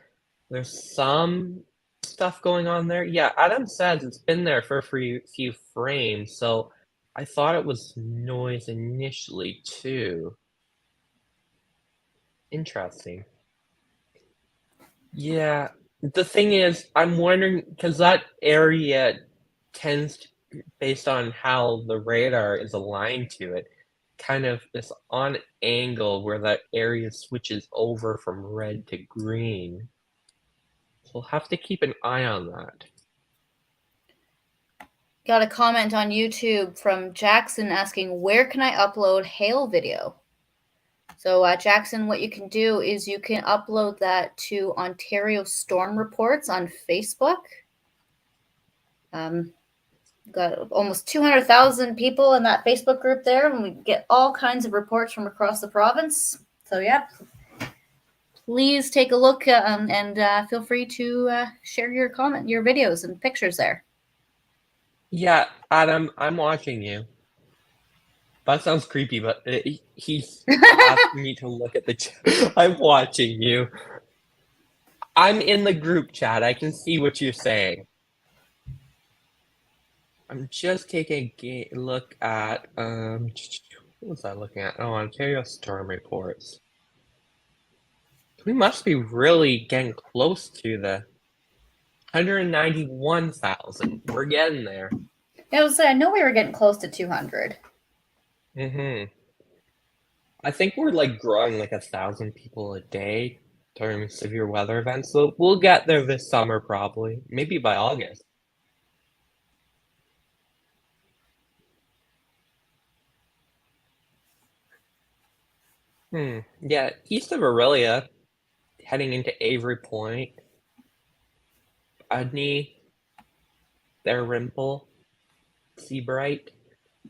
there's some stuff going on there. Yeah, Adam says it's been there for a few frames, so I thought it was noise initially too. Interesting. Yeah, the thing is, I'm wondering, because that area tends to, based on how the radar is aligned to it, kind of is on angle where that area switches over from red to green. So we'll have to keep an eye on that.
Got a comment on YouTube from Jackson asking, where can I upload hail video? So Jackson, what you can do is you can upload that to Ontario Storm Reports on Facebook. Got almost 200,000 people in that Facebook group there, and we get all kinds of reports from across the province. So yeah, please take a look and feel free to share your videos and pictures there.
Yeah, Adam, I'm watching you. That sounds creepy, but he's asking me to look at the chat. I'm watching you. I'm in the group chat. I can see what you're saying. I'm just taking a look at, what was I looking at? Oh, Ontario Storm Reports. We must be really getting close to the 191,000. We're getting there.
Yeah, I know we were getting close to 200.
Mm-hmm. I think we're like growing like 1,000 people a day during severe weather events, so we'll get there this summer probably, maybe by August. Yeah, east of Aurelia, heading into Avery Point, Udney, Dalrymple, Seabright.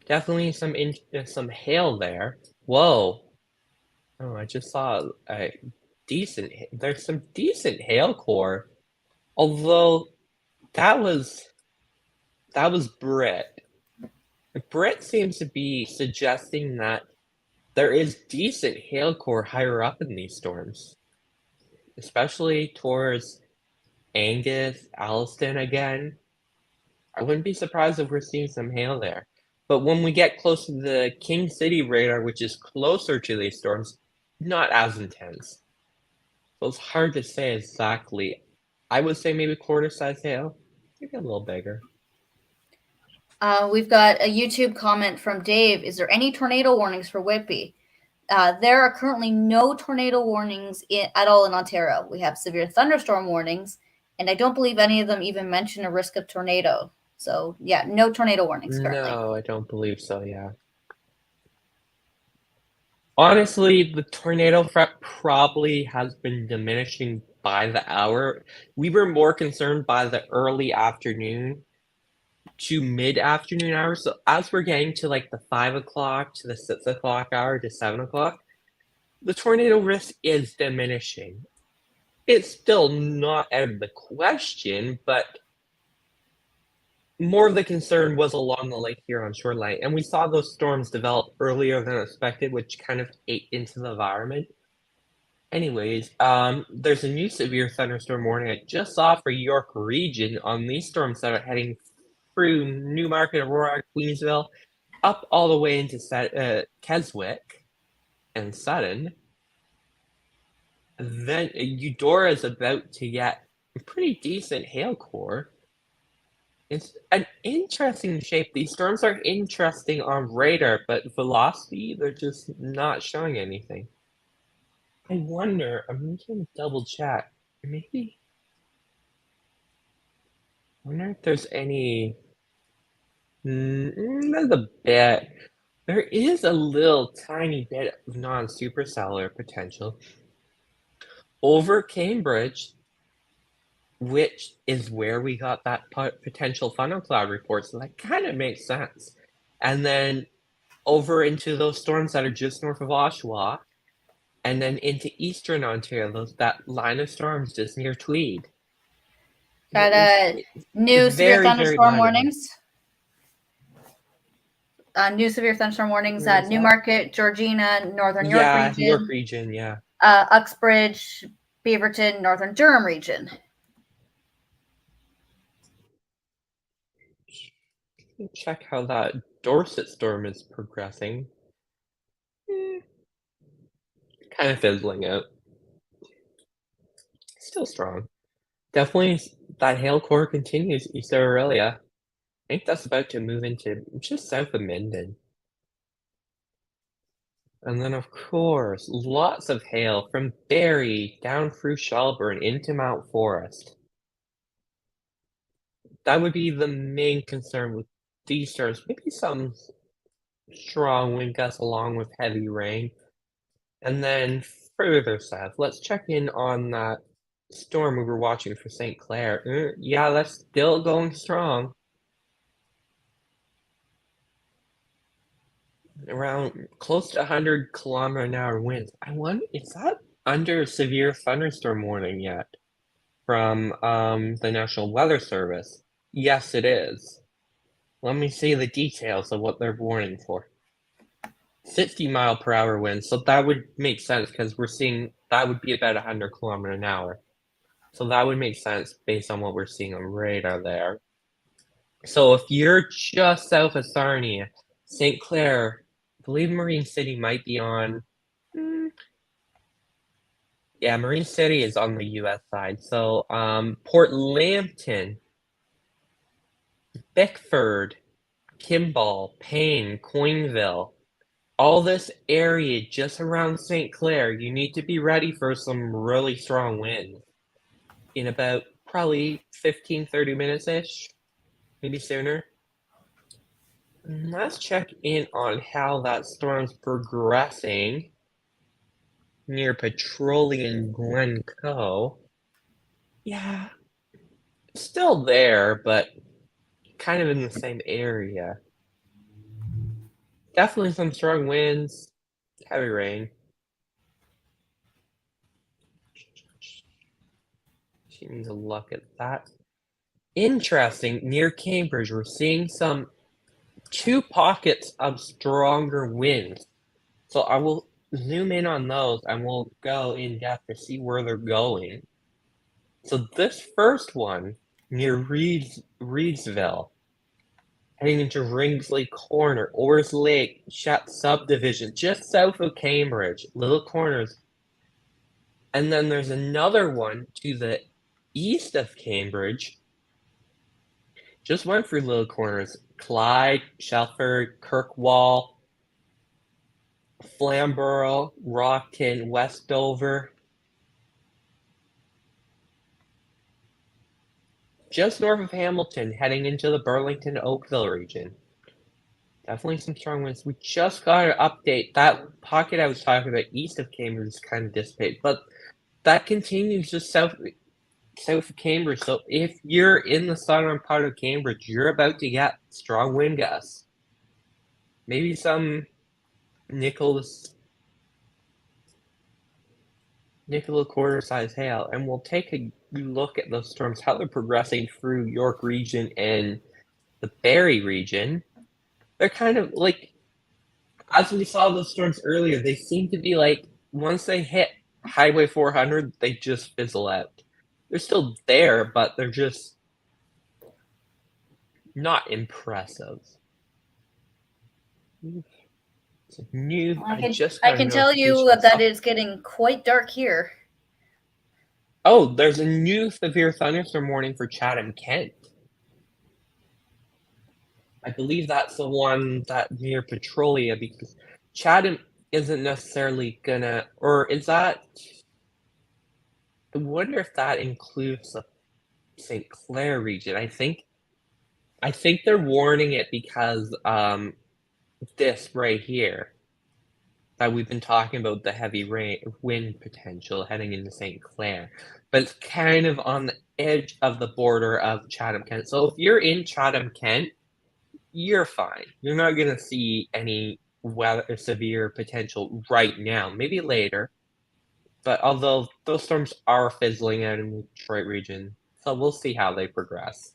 Definitely some hail there. Whoa. Oh, I just saw a there's some decent hail core. Although that was Brit. Brit seems to be suggesting that there is decent hail core higher up in these storms, especially towards Angus, Alliston again. I wouldn't be surprised if we're seeing some hail there. But when we get close to the King City radar, which is closer to these storms, not as intense. So it's hard to say exactly. I would say maybe quarter size hail, maybe a little bigger.
We've got a YouTube comment from Dave. Is there any tornado warnings for Whitby? There are currently no tornado warnings at all in Ontario. We have severe thunderstorm warnings, and I don't believe any of them even mention a risk of tornado. So, yeah, no tornado warnings currently.
No, I don't believe so, yeah. Honestly, the tornado threat probably has been diminishing by the hour. We were more concerned by the early afternoon to mid-afternoon hours. So as we're getting to like the 5 o'clock to the 6 o'clock hour to 7 o'clock, the tornado risk is diminishing. It's still not out of the question, but more of the concern was along the Lake Huron shoreline, and we saw those storms develop earlier than expected, which kind of ate into the environment. Anyways, there's a new severe thunderstorm warning I just saw for York region on these storms that are heading through Newmarket, Aurora, Queensville, up all the way into Keswick and Sutton. Then Eudora is about to get a pretty decent hail core. It's an interesting shape. These storms are interesting on radar, but velocity, they're just not showing anything. I wonder, I'm gonna double check. Maybe. I wonder if there's any. There's a bit. There is a little tiny bit of non-supercellular potential over Cambridge, which is where we got that potential funnel cloud report. So that kind of makes sense. And then over into those storms that are just north of Oshawa, and then into eastern Ontario, that line of storms just near Tweed.
Got new severe thunderstorm warnings. New severe thunderstorm warnings at Newmarket, Georgina, Northern York region.
York region, yeah.
Uxbridge, Beaverton, Northern Durham region.
Check how that Dorset storm is progressing. Kind of fizzling out. Still strong. Definitely that hail core continues east of Aurelia. I think that's about to move into just south of Minden. And then, of course, lots of hail from Barrie down through Shelburne into Mount Forest. That would be the main concern with these storms. Maybe some strong wind gusts along with heavy rain. And then further south, let's check in on that storm we were watching for St. Clair. Yeah, that's still going strong. Around close to 100-kilometer-an-hour winds. I wonder, is that under severe thunderstorm warning yet from the National Weather Service? Yes, it is. Let me see the details of what they're warning for. 60-mile-per-hour winds, so that would make sense because we're seeing that would be about 100 kilometer an hour. So that would make sense based on what we're seeing on radar there. So if you're just south of Sarnia, St. Clair, I believe Marine City might be on. Yeah, Marine City is on the U.S. side. So Port Lambton, Bickford, Kimball, Payne, Coinville, all this area just around St. Clair, you need to be ready for some really strong wind in about probably 15-30 minutes-ish, maybe sooner. Let's check in on how that storm's progressing near Petroleum Glencoe. Yeah, still there, but kind of in the same area. Definitely some strong winds, heavy rain. She needs a look at that. Interesting, near Cambridge, we're seeing two pockets of stronger winds. So I will zoom in on those and we'll go in depth to see where they're going. So this first one near Reedsville, heading into Ringsley Corner, Orrs Lake, Chat Subdivision, just south of Cambridge, Little Corners. And then there's another one to the east of Cambridge, just went through Little Corners, Clyde, Shelford, Kirkwall, Flamborough, Rockton, Westover. Just north of Hamilton, heading into the Burlington-Oakville region. Definitely some strong winds. We just got an update. That pocket I was talking about east of Cambridge is kind of dissipated, but that continues just south of Cambridge. So if you're in the southern part of Cambridge, you're about to get strong wind gusts. Maybe some nickel quarter-size hail, and we'll take a look at those storms, how they're progressing through York region and the Barrie region. They're kind of like, as we saw those storms earlier, they seem to be like, once they hit Highway 400, they just fizzle out. They're still there, but they're just not impressive. It's new.
I can tell you that it's getting quite dark here.
Oh, there's a new severe thunderstorm warning for Chatham, Kent. I believe that's the one that near Petrolia, because Chatham isn't necessarily gonna, or is that? I wonder if that includes the St. Clair region. I think they're warning it because this right here that we've been talking about, the heavy wind potential heading into St. Clair, but it's kind of on the edge of the border of Chatham, Kent. So if you're in Chatham, Kent, you're fine. You're not going to see any severe potential right now. Maybe later. But although those storms are fizzling out in the Detroit region, so we'll see how they progress.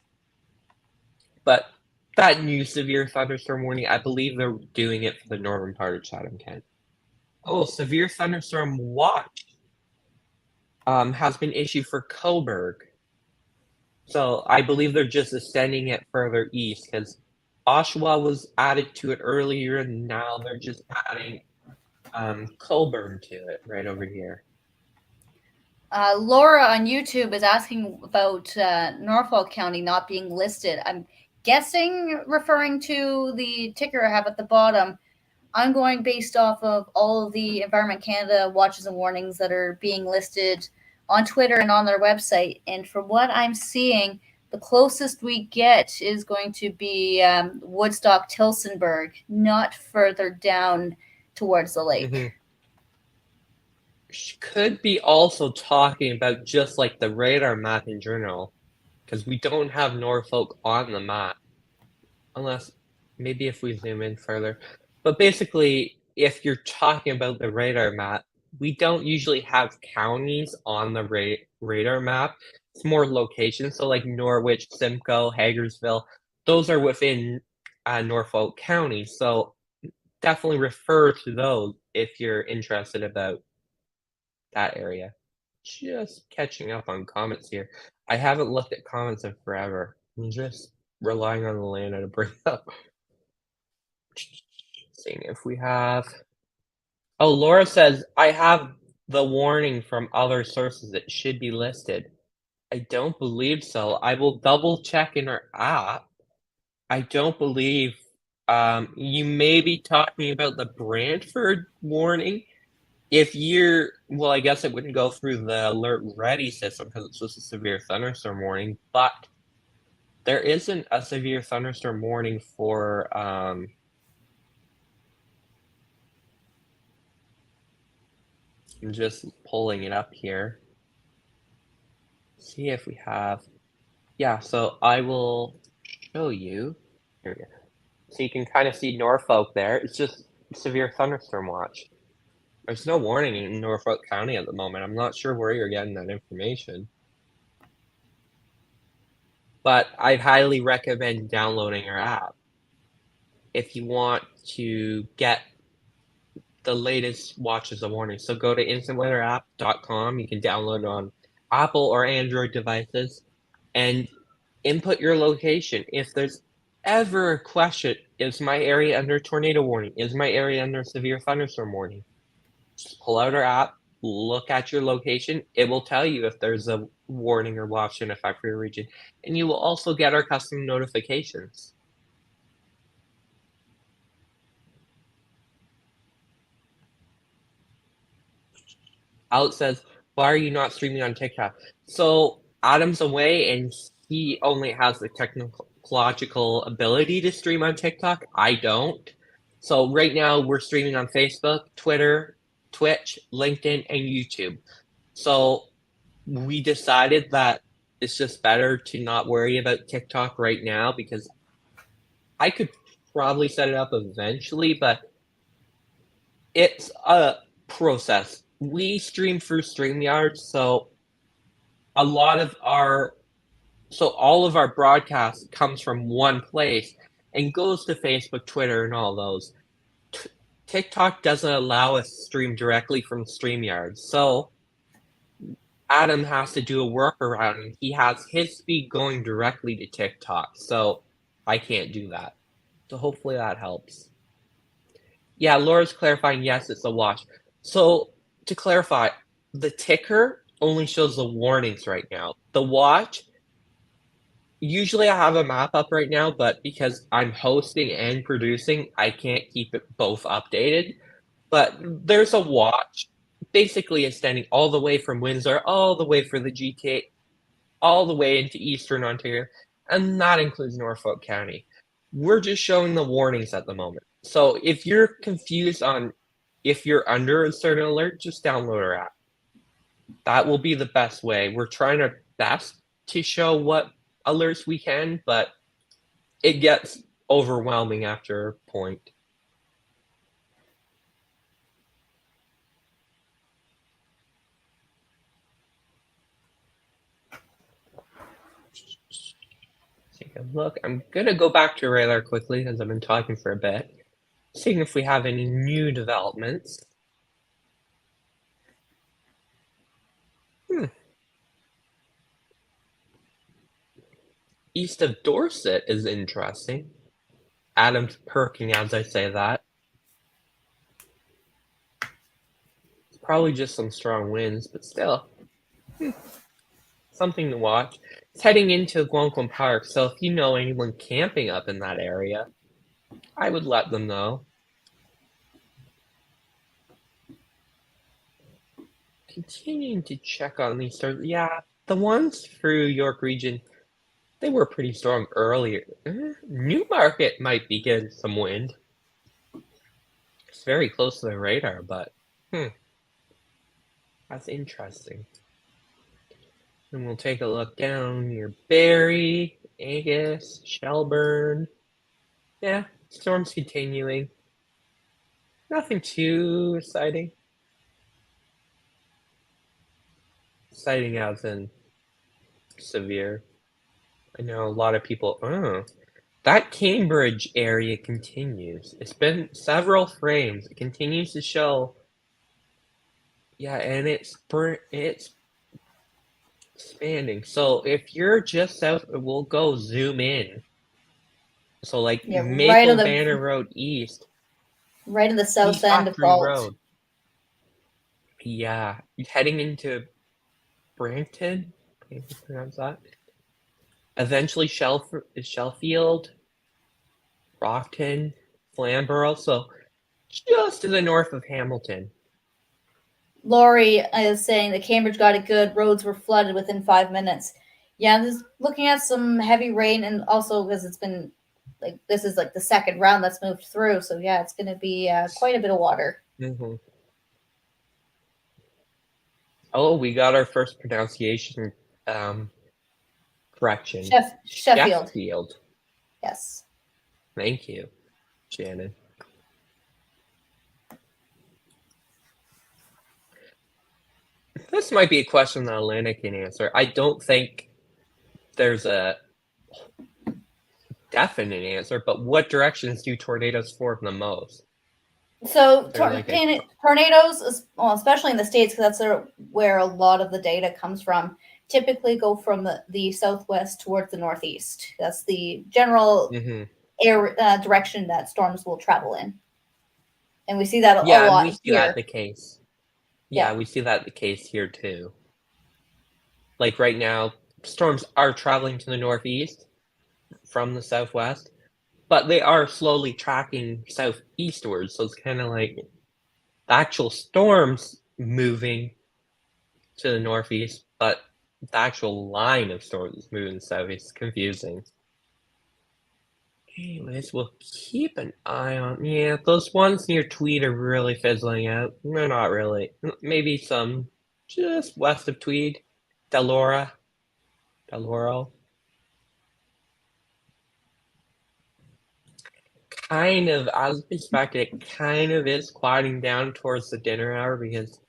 But that new severe thunderstorm warning, I believe they're doing it for the northern part of Chatham, Kent. Oh, severe thunderstorm watch has been issued for Coburg. So I believe they're just extending it further east because Oshawa was added to it earlier, and now they're just adding Coburg to it right over here.
Laura on YouTube is asking about Norfolk County not being listed. I'm guessing referring to the ticker I have at the bottom. I'm going based off of all of the Environment Canada watches and warnings that are being listed on Twitter and on their website. And from what I'm seeing, the closest we get is going to be Woodstock, Tilsonburg, not further down towards the lake.
Mm-hmm. She could be also talking about just like the radar map in general, because we don't have Norfolk on the map, unless maybe if we zoom in further. But basically, if you're talking about the radar map, we don't usually have counties on the radar map. It's more locations. So like Norwich, Simcoe, Hagersville, those are within Norfolk County. So definitely refer to those if you're interested about that area. Just catching up on comments here. I haven't looked at comments in forever. I'm just relying on Elena to bring up. Seeing if we have. Oh, Laura says, I have the warning from other sources. It should be listed. I don't believe so. I will double check in our app. I don't believe You may be talking about the Brantford warning. If you're, well, I guess it wouldn't go through the alert ready system because it's just a severe thunderstorm warning, but there isn't a severe thunderstorm warning for, I'm just pulling it up here. See if we have, yeah, so I will show you. Here we go. So you can kind of see Norfolk there. It's just severe thunderstorm watch. There's no warning in Norfolk County at the moment. I'm not sure where you're getting that information. But I'd highly recommend downloading our app if you want to get the latest watches and warnings. So go to instantweatherapp.com. You can download it on Apple or Android devices and input your location. If there's ever a question, is my area under tornado warning? Is my area under severe thunderstorm warning? Just pull out our app, look at your location. It will tell you if there's a warning or watch in effect for your region. And you will also get our custom notifications. Alex says, why are you not streaming on TikTok? So Adam's away and he only has the technological ability to stream on TikTok. I don't. So right now we're streaming on Facebook, Twitter, Twitch, LinkedIn, and YouTube. So we decided that it's just better to not worry about TikTok right now because I could probably set it up eventually, but it's a process. We stream through StreamYard, so all of our broadcast comes from one place and goes to Facebook, Twitter, and all those. TikTok doesn't allow us to stream directly from StreamYard, so Adam has to do a workaround, and he has his feed going directly to TikTok, so I can't do that. So hopefully that helps. Yeah, Laura's clarifying, yes, it's a watch. So to clarify, the ticker only shows the warnings right now. The watch, usually I have a map up right now, but because I'm hosting and producing, I can't keep it both updated. But there's a watch, basically extending all the way from Windsor, all the way for the GTA, all the way into Eastern Ontario, and that includes Norfolk County. We're just showing the warnings at the moment. So if you're confused on if you're under a certain alert, just download our app. That will be the best way. We're trying our best to show what alerts we can, but it gets overwhelming after a point. Take a look. I'm going to go back to radar quickly because I've been talking for a bit. Seeing if we have any new developments. East of Dorset is interesting. Adam's perking as I say that. It's probably just some strong winds, but still. Something to watch. It's heading into Guanquan Park, so if you know anyone camping up in that area, I would let them know. Continuing to check on these stars. Yeah, the ones through York region, they were pretty strong earlier. Newmarket might be getting some wind. It's very close to the radar, but that's interesting. And we'll take a look down near Barrie, Angus, Shelburne. Yeah, storm's continuing. Nothing too exciting. Exciting as in severe. I know a lot of people, that Cambridge area continues. It's been several frames. It continues to show. Yeah, and it's expanding. So if you're just south, we'll go zoom in. So like Maple Banner Road East.
Right in the south end of Fault. Road.
Yeah, heading into Brampton. Can you pronounce that? Eventually Sheffield. Brockton, Flamborough, so just to the north of Hamilton.
Lori is saying that Cambridge got it good. Roads were flooded within 5 minutes. Yeah, this looking at some heavy rain, and also because it's been like this is like the second round that's moved through. So yeah, it's going to be quite a bit of water.
Mm-hmm. Oh, we got our first pronunciation correction.
Sheffield.
Sheffield.
Yes.
Thank you, Shannon. This might be a question that Alana can answer. I don't think there's a definite answer, but what directions do tornadoes form the most?
So
Like
tornadoes, well, especially in the States, because that's where a lot of the data comes from, typically go from the southwest towards the northeast. That's the general direction that storms will travel in. And we see that a lot
we see
here.
that the case. Yeah, we see that the case here too. Like right now, storms are traveling to the northeast from the southwest, but they are slowly tracking southeastward, so it's kind of like the actual storms moving to the northeast, but the actual line of storms is moving south. It's confusing. Anyways, we'll keep an eye on. Yeah, those ones near Tweed are really fizzling out. They're not really. Maybe some just west of Tweed, Deloro. Kind of, as expected, it kind of is quieting down towards the dinner hour because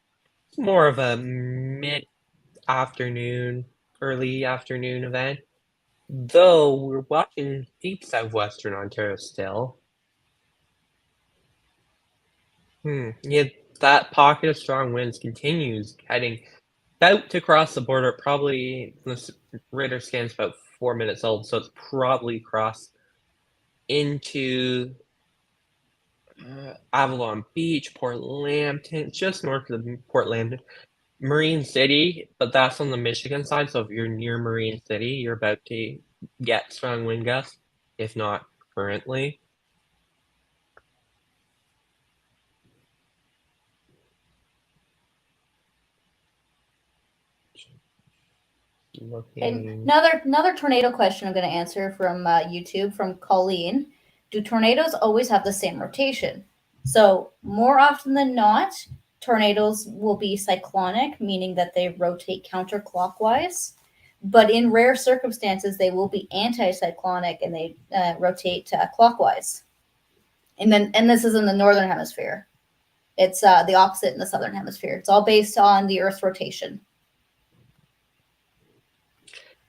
it's more of a mid-afternoon, early afternoon event. Though we're watching deep southwestern Ontario still. Yeah, that pocket of strong winds continues heading out to cross the border. Probably the radar scan's about 4 minutes old, so it's probably crossed into Avalon Beach, Port Lambton, just north of Port Lambton, Marine City, but that's on the Michigan side. So if you're near Marine City, you're about to get strong wind gusts, if not currently.
Another tornado question I'm going to answer from YouTube from Colleen. Do tornadoes always have the same rotation? So more often than not, tornadoes will be cyclonic, meaning that they rotate counterclockwise. But in rare circumstances, they will be anticyclonic and they rotate clockwise. And this is in the northern hemisphere. It's the opposite in the southern hemisphere. It's all based on the Earth's rotation.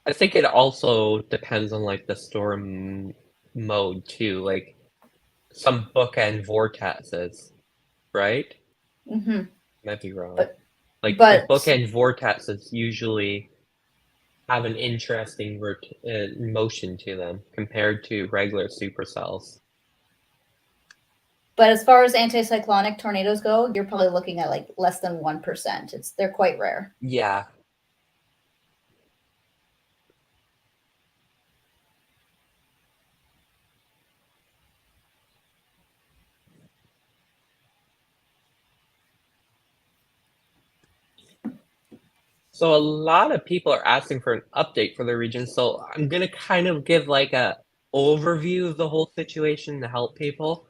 I think it also depends on like the storm mode too, like some bookend vortexes, right?
Mm-hmm.
Might be wrong.
But
the bookend vortexes usually have an interesting motion to them compared to regular supercells.
But as far as anticyclonic tornadoes go, you're probably looking at like less than 1%. They're quite rare.
Yeah. So a lot of people are asking for an update for the region. So I'm going to kind of give like a overview of the whole situation to help people.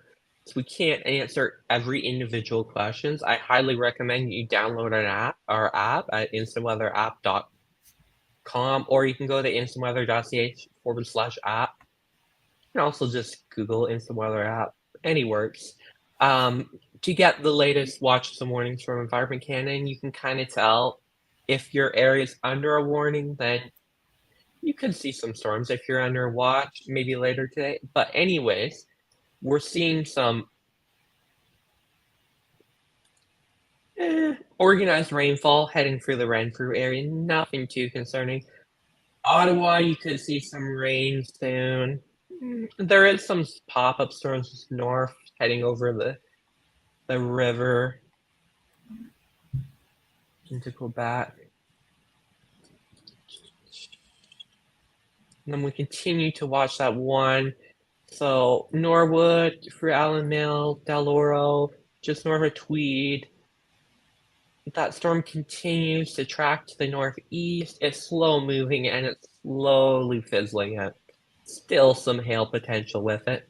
So we can't answer every individual questions. I highly recommend you download our app at instantweatherapp.com, or you can go to instantweather.ch/app. You can also just Google Instant Weather app. Any works. To get the latest watches and warnings from Environment Canada, you can kind of tell if your area is under a warning, then you could see some storms. If you're under a watch, maybe later today. But anyways, we're seeing some organized rainfall heading through the Renfrew area. Nothing too concerning. Ottawa, you could see some rain soon. There is some pop-up storms north heading over the river into Quebec. And then we continue to watch that one So Norwood through Allen Mill, Del Oro, just north of Tweed. That storm continues to track to the northeast. It's slow moving and it's slowly fizzling out. Still some hail potential with it.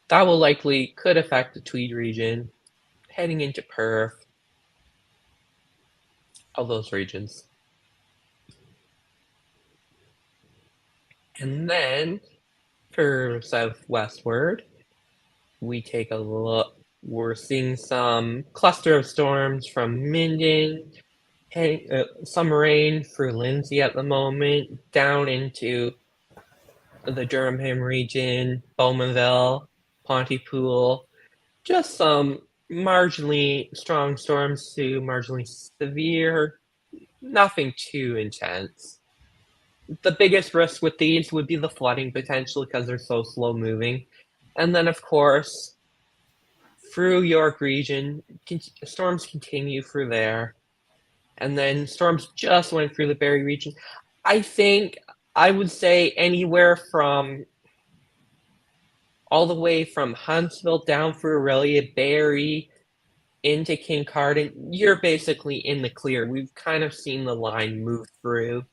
That will likely could affect the Tweed region, heading into Perth, all those regions. And then for southwestward, we take a look. We're seeing some cluster of storms from Minden, some rain for Lindsay at the moment, down into the Durham region, Bowmanville, Pontypool. Just some marginally strong storms to marginally severe, nothing too intense. The biggest risk with these would be the flooding potential because they're so slow moving. And then, of course, through York region, storms continue through there. And then storms just went through the Barrie region. I think I would say anywhere from all the way from Huntsville down through Aurelia, Barrie, into Kincardine, you're basically in the clear. We've kind of seen the line move through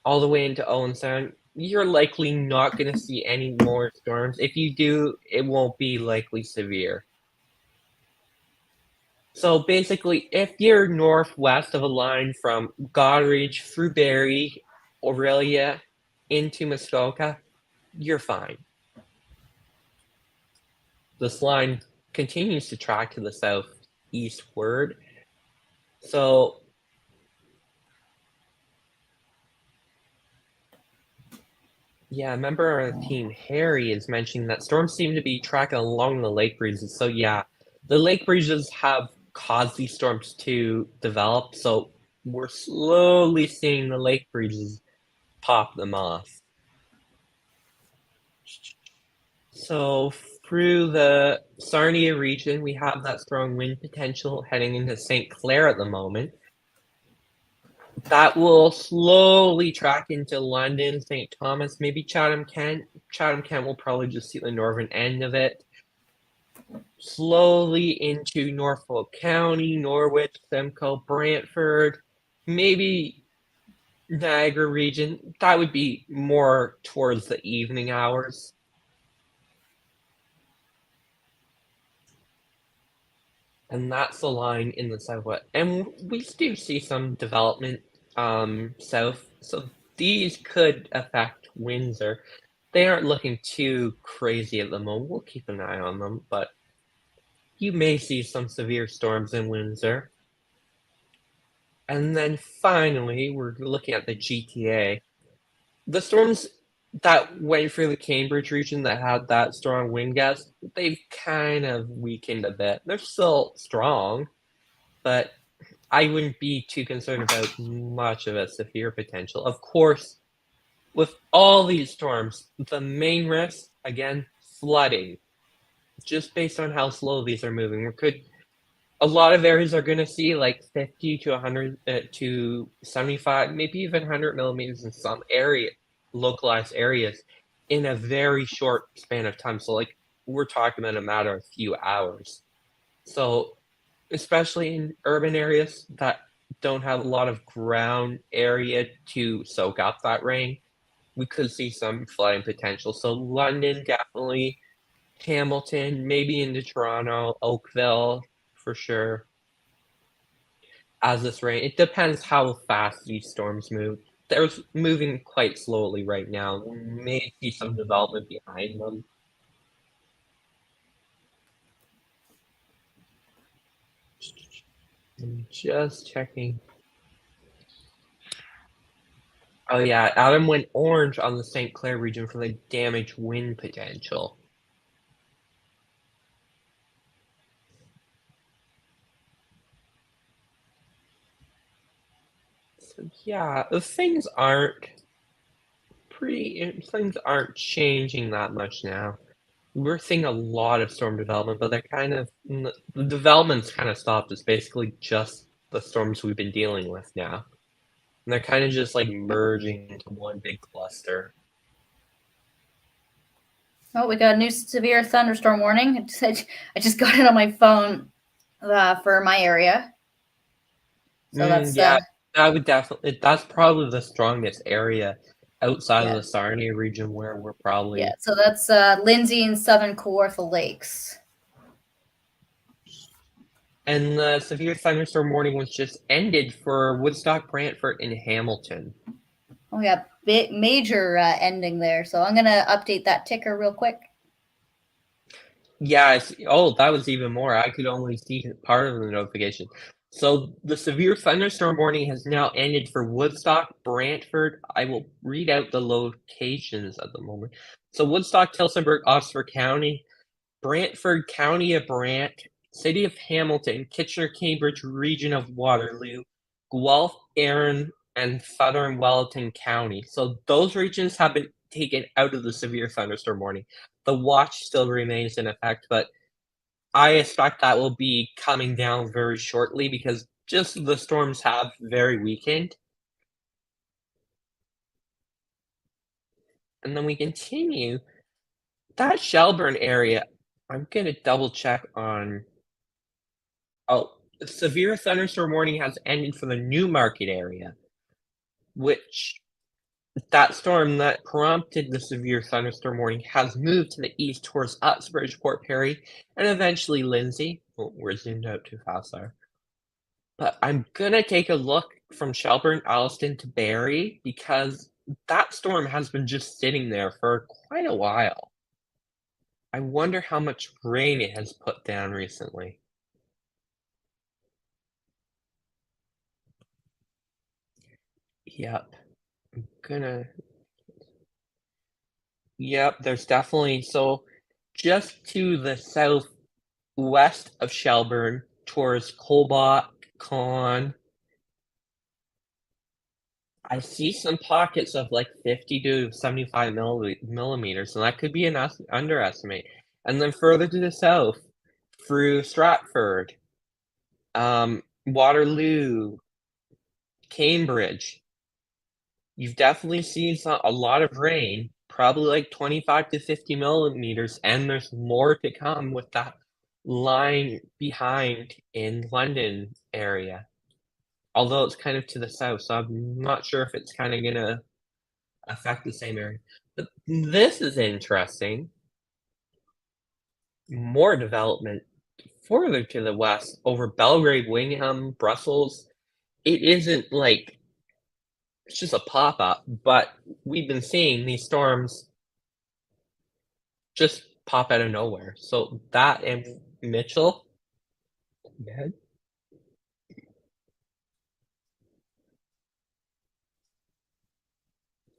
all the way into Owen Sound. You're likely not going to see any more storms. If you do, it won't be likely severe. So basically, if you're northwest of a line from Goderich through Barrie, Aurelia, into Muskoka, you're fine. This line continues to track to the southeastward. So yeah, a member of the team, Harry, is mentioning that storms seem to be tracking along the lake breezes. So yeah, the lake breezes have caused these storms to develop. So we're slowly seeing the lake breezes pop them off. So through the Sarnia region, we have that strong wind potential heading into St. Clair at the moment. That will slowly track into London, St. Thomas, maybe Chatham Kent. Chatham Kent will probably just see the northern end of it. Slowly into Norfolk County, Norwich, Simcoe, Brantford, maybe Niagara region. That would be more towards the evening hours. And that's the line in the southwest. And we do see some development south. So these could affect Windsor. They aren't looking too crazy at the moment. We'll keep an eye on them, but you may see some severe storms in Windsor. And then finally, we're looking at the GTA. The storms that went through the Cambridge region that had that strong wind gust, they've kind of weakened a bit. They're still strong, but I wouldn't be too concerned about much of a severe potential. Of course, with all these storms, the main risk, again, flooding. Just based on how slow these are moving, a lot of areas are going to see like 50 to 100 to 75, maybe even 100 millimeters in some localized areas in a very short span of time. So like we're talking about a matter of a few hours. So especially in urban areas that don't have a lot of ground area to soak up that rain, we could see some flooding potential. So London, definitely, Hamilton, maybe into Toronto, Oakville, for sure. As this rain, it depends how fast these storms move. They're moving quite slowly right now. We may see some development behind them. I'm just checking. Oh yeah, Adam went orange on the St. Clair region for the damaged wind potential. So yeah, things aren't changing that much now. We're seeing a lot of storm development, but the development's kind of stopped. It's basically just the storms we've been dealing with now. And they're kind of just like merging into one big cluster.
Oh, we got a new severe thunderstorm warning. I just got it on my phone for my area. So that's
Yeah, that would definitely. That's probably the strongest area outside of the Sarnia region where we're probably.
Yeah, so that's Lindsay and Southern Kawartha Lakes.
And the severe thunderstorm warning was just ended for Woodstock, Brantford, and Hamilton.
Oh, yeah, big major ending there. So I'm gonna update that ticker real quick.
Yeah. That was even more. I could only see part of the notification. So the severe thunderstorm warning has now ended for Woodstock, Brantford. I will read out the locations at the moment. So Woodstock, Tillsonburg, Oxford County, Brantford, County of Brant, City of Hamilton, Kitchener-Cambridge region of Waterloo, Guelph, Erin, and Southern Wellington County. So those regions have been taken out of the severe thunderstorm warning. The watch still remains in effect, but I expect that will be coming down very shortly because just the storms have very weakened. And then we continue. That Shelburne area, I'm going to double check on. Oh, the severe thunderstorm warning has ended for the Newmarket area, which that storm that prompted the severe thunderstorm warning has moved to the east towards Uxbridge, Port Perry, and eventually Lindsay. Oh, we're zoomed out too fast there. But I'm gonna take a look from Shelburne, Alliston to Barrie because that storm has been just sitting there for quite a while. I wonder how much rain it has put down recently. Yep. I'm gonna. Yep, there's definitely so just to the southwest of Shelburne towards Colbot, Con. I see some pockets of like 50 to 75 millimeters, and that could be an underestimate. And then further to the south, through Stratford, Waterloo, Cambridge, you've definitely seen a lot of rain, probably like 25 to 50 millimeters, and there's more to come with that line behind in London area. Although it's kind of to the south, so I'm not sure if it's kind of gonna affect the same area. But this is interesting. More development further to the west over Belgrade, Wingham, Brussels. It isn't like it's just a pop up, but we've been seeing these storms just pop out of nowhere. So that and Mitchell, go ahead.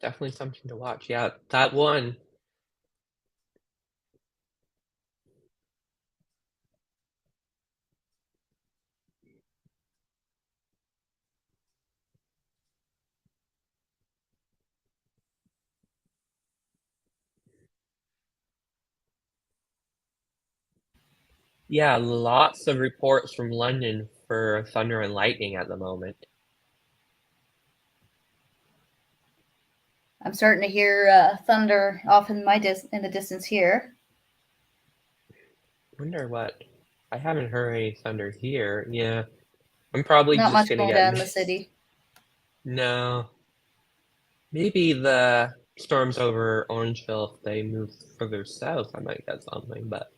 Definitely something to watch. Yeah, that one. Yeah, lots of reports from London for thunder and lightning at the moment.
I'm starting to hear thunder off in the distance here.
Wonder what. I haven't heard any thunder here. Yeah, I'm probably
Not
just
much
gonna
going
get
down in the city.
No, maybe the storms over Orangeville, if they move further south, I might get something, but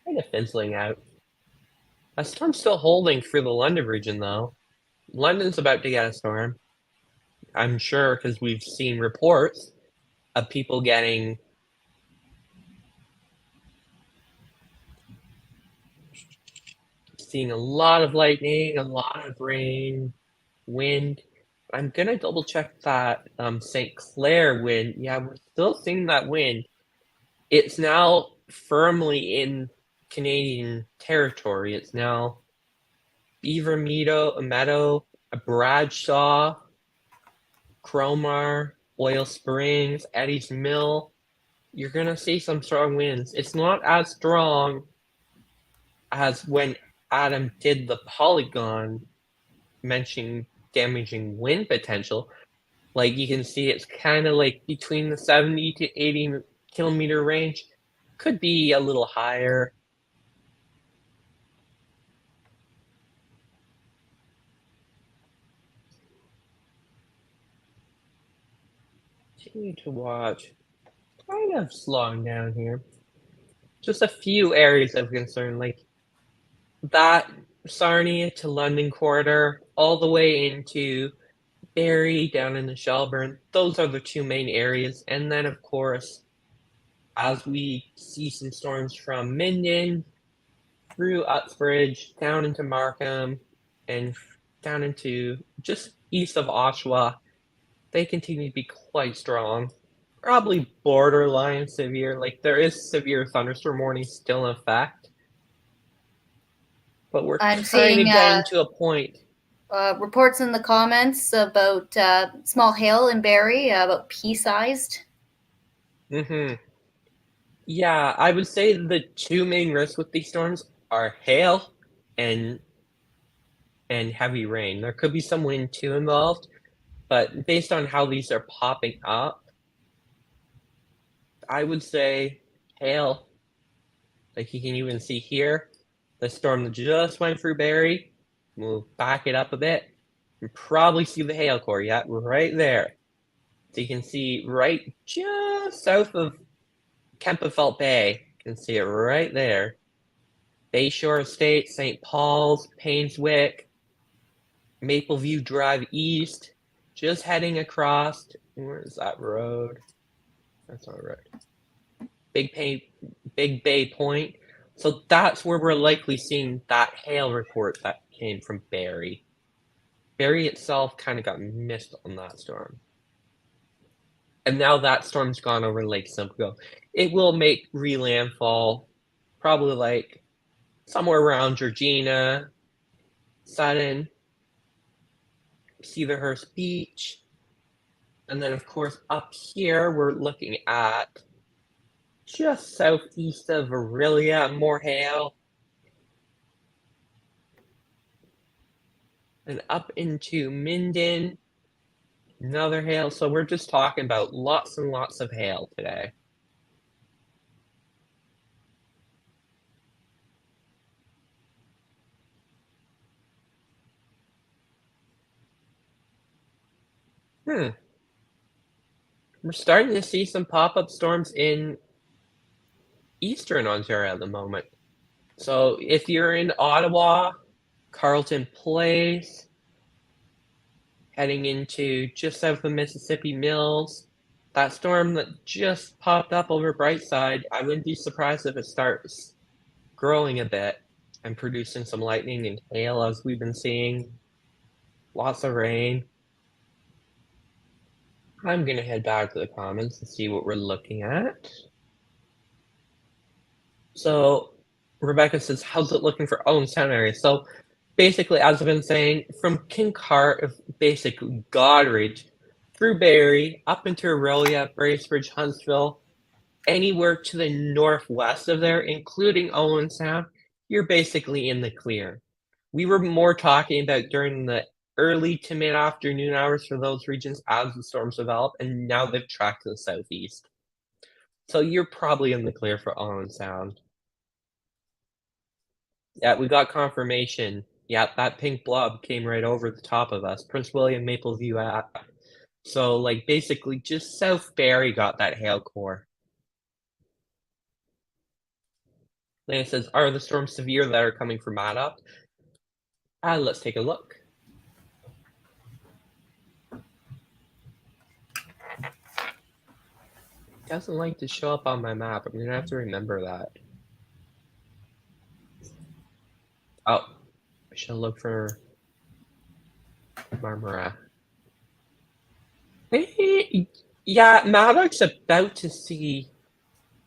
kind of fizzling out. A storm's still holding through the London region, though. London's about to get a storm. I'm sure because we've seen reports of people seeing a lot of lightning, a lot of rain, wind. I'm gonna double check that St. Clair wind. Yeah, we're still seeing that wind. It's now firmly in Canadian territory. It's now Beaver Meadow, Bradshaw, Cromar, Oil Springs, Eddie's Mill. You're gonna see some strong winds. It's not as strong as when Adam did the polygon mentioning damaging wind potential. Like you can see it's kind of like between the 70 to 80 kilometer range. Could be a little higher. Continue to watch. Kind of slowing down here. Just a few areas of concern, like that Sarnia to London corridor, all the way into Barrie, down into Shelburne. Those are the two main areas. And then, of course, as we see some storms from Minden through Uxbridge, down into Markham, and down into just east of Oshawa, they continue to be quite strong. Probably borderline severe. Like, there is severe thunderstorm warning still in effect. But we're kind of getting to a point.
Reports in the comments about small hail in Barrie, about pea-sized.
Yeah, I would say the two main risks with these storms are hail and heavy rain. There could be some wind too involved, but based on how these are popping up, I would say hail. Like you can even see here, the storm that just went through Barrie. We'll back it up a bit. You can probably see the hail core, yeah, right there. So you can see right just south of Kempenfelt Bay. You can see it right there. Bayshore Estate, St. Paul's, Painswick, Mapleview Drive East, just heading across. Where is that road? That's not right. Big Bay Point. So that's where we're likely seeing that hail report that came from Barrie. Barrie itself kind of got missed on that storm. And now that storm's gone over Lake Simcoe. It will make re-landfall probably like somewhere around Georgina, Sutton, Cedarhurst Beach. And then, of course, up here, we're looking at just southeast of Aurelia, more hail. And up into Minden, another hail. So we're just talking about lots and lots of hail today. We're starting to see some pop-up storms in eastern Ontario at the moment. So if you're in Ottawa, Carleton Place, heading into just south of Mississippi Mills, that storm that just popped up over Brightside, I wouldn't be surprised if it starts growing a bit and producing some lightning and hail as we've been seeing. Lots of rain. I'm going to head back to the comments and see what we're looking at. So Rebecca says, how's it looking for Owen Sound area? So basically, as I've been saying, from Kincart, basically Goderich, through Barrie, up into Aurelia, Bracebridge, Huntsville, anywhere to the northwest of there, including Owen Sound, you're basically in the clear. We were more talking about during the early to mid-afternoon hours for those regions as the storms develop, and now they've tracked to the southeast. So you're probably in the clear for Owen Sound. Yeah, we got confirmation. Yeah, that pink blob came right over the top of us. Prince William, Mapleview app. So, like, basically just South Barrie got that hail core. Then it says, are the storms severe that are coming from Maddock? Let's take a look. It doesn't like to show up on my map. I'm going to have to remember that. Oh, I should look for Marmora. Hey, yeah, Maddock's about to see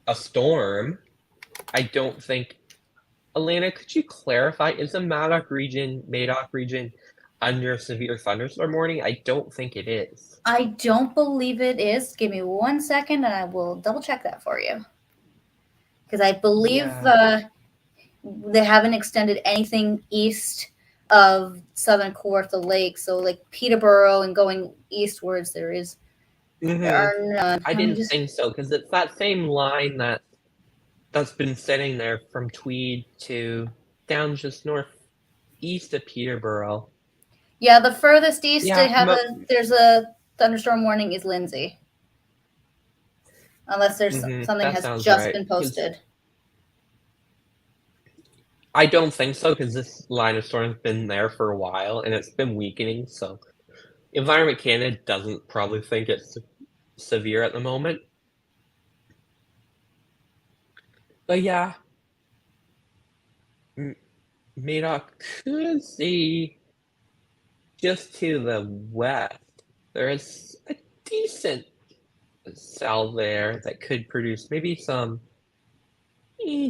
a storm. I don't think. Elena, could you clarify? Is the Madoc region under a severe thunderstorm warning? I don't think it is.
I don't believe it is. Give me 1 second and I will double check that for you. Because I believe they haven't extended anything east of southern core of the lake. So like Peterborough and going eastwards, there is There are none.
I didn't think so, because it's that same line that's been sitting there from Tweed to down just northeast of Peterborough.
Yeah, the furthest east
Yeah,
to have there's a thunderstorm warning is Lindsay. Unless there's something has just been posted.
I don't think so, because this line of storm has been there for a while, and it's been weakening, so Environment Canada doesn't probably think it's severe at the moment. But yeah, Madoc could see just to the west. There is a decent cell there that could produce maybe some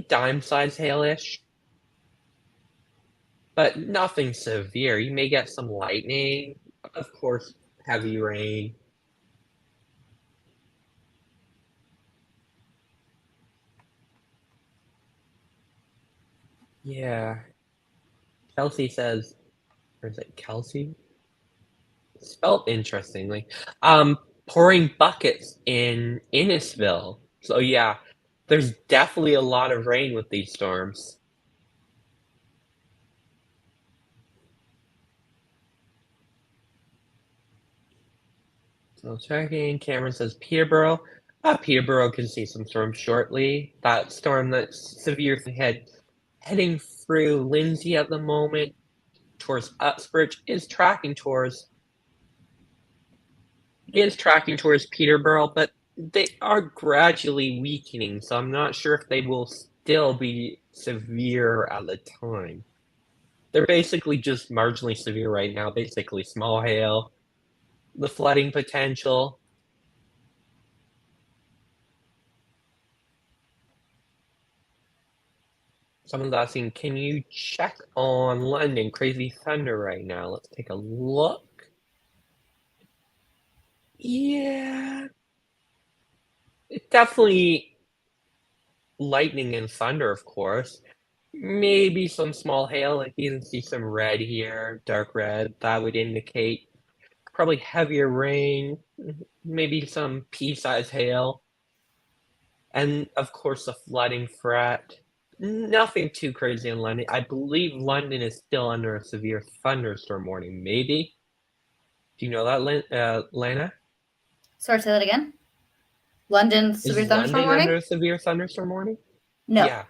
dime-sized hail-ish, but nothing severe. You may get some lightning, of course, heavy rain. Yeah. Kelsey says, or is it Kelsey? Spelled interestingly. Pouring buckets in Innisville. So yeah, there's definitely a lot of rain with these storms. So checking, Cameron says Peterborough. Peterborough can see some storms shortly. That storm that's severe heading through Lindsay at the moment towards Uxbridge is tracking towards Peterborough, but they are gradually weakening, so I'm not sure if they will still be severe at the time. They're basically just marginally severe right now, basically small hail, the flooding potential. Someone's asking, can you check on London? Crazy thunder right now. Let's take a look. Yeah. It's definitely lightning and thunder, of course. Maybe some small hail. If you can see some red here, dark red, that would indicate probably heavier rain, maybe some pea-sized hail. And of course, the flooding threat. Nothing too crazy in London. I believe London is still under a severe thunderstorm warning. Maybe. Do you know that, Lana?
Sorry, say that again. London's severe thunderstorm warning?
Under a severe thunderstorm warning?
No.
Yeah.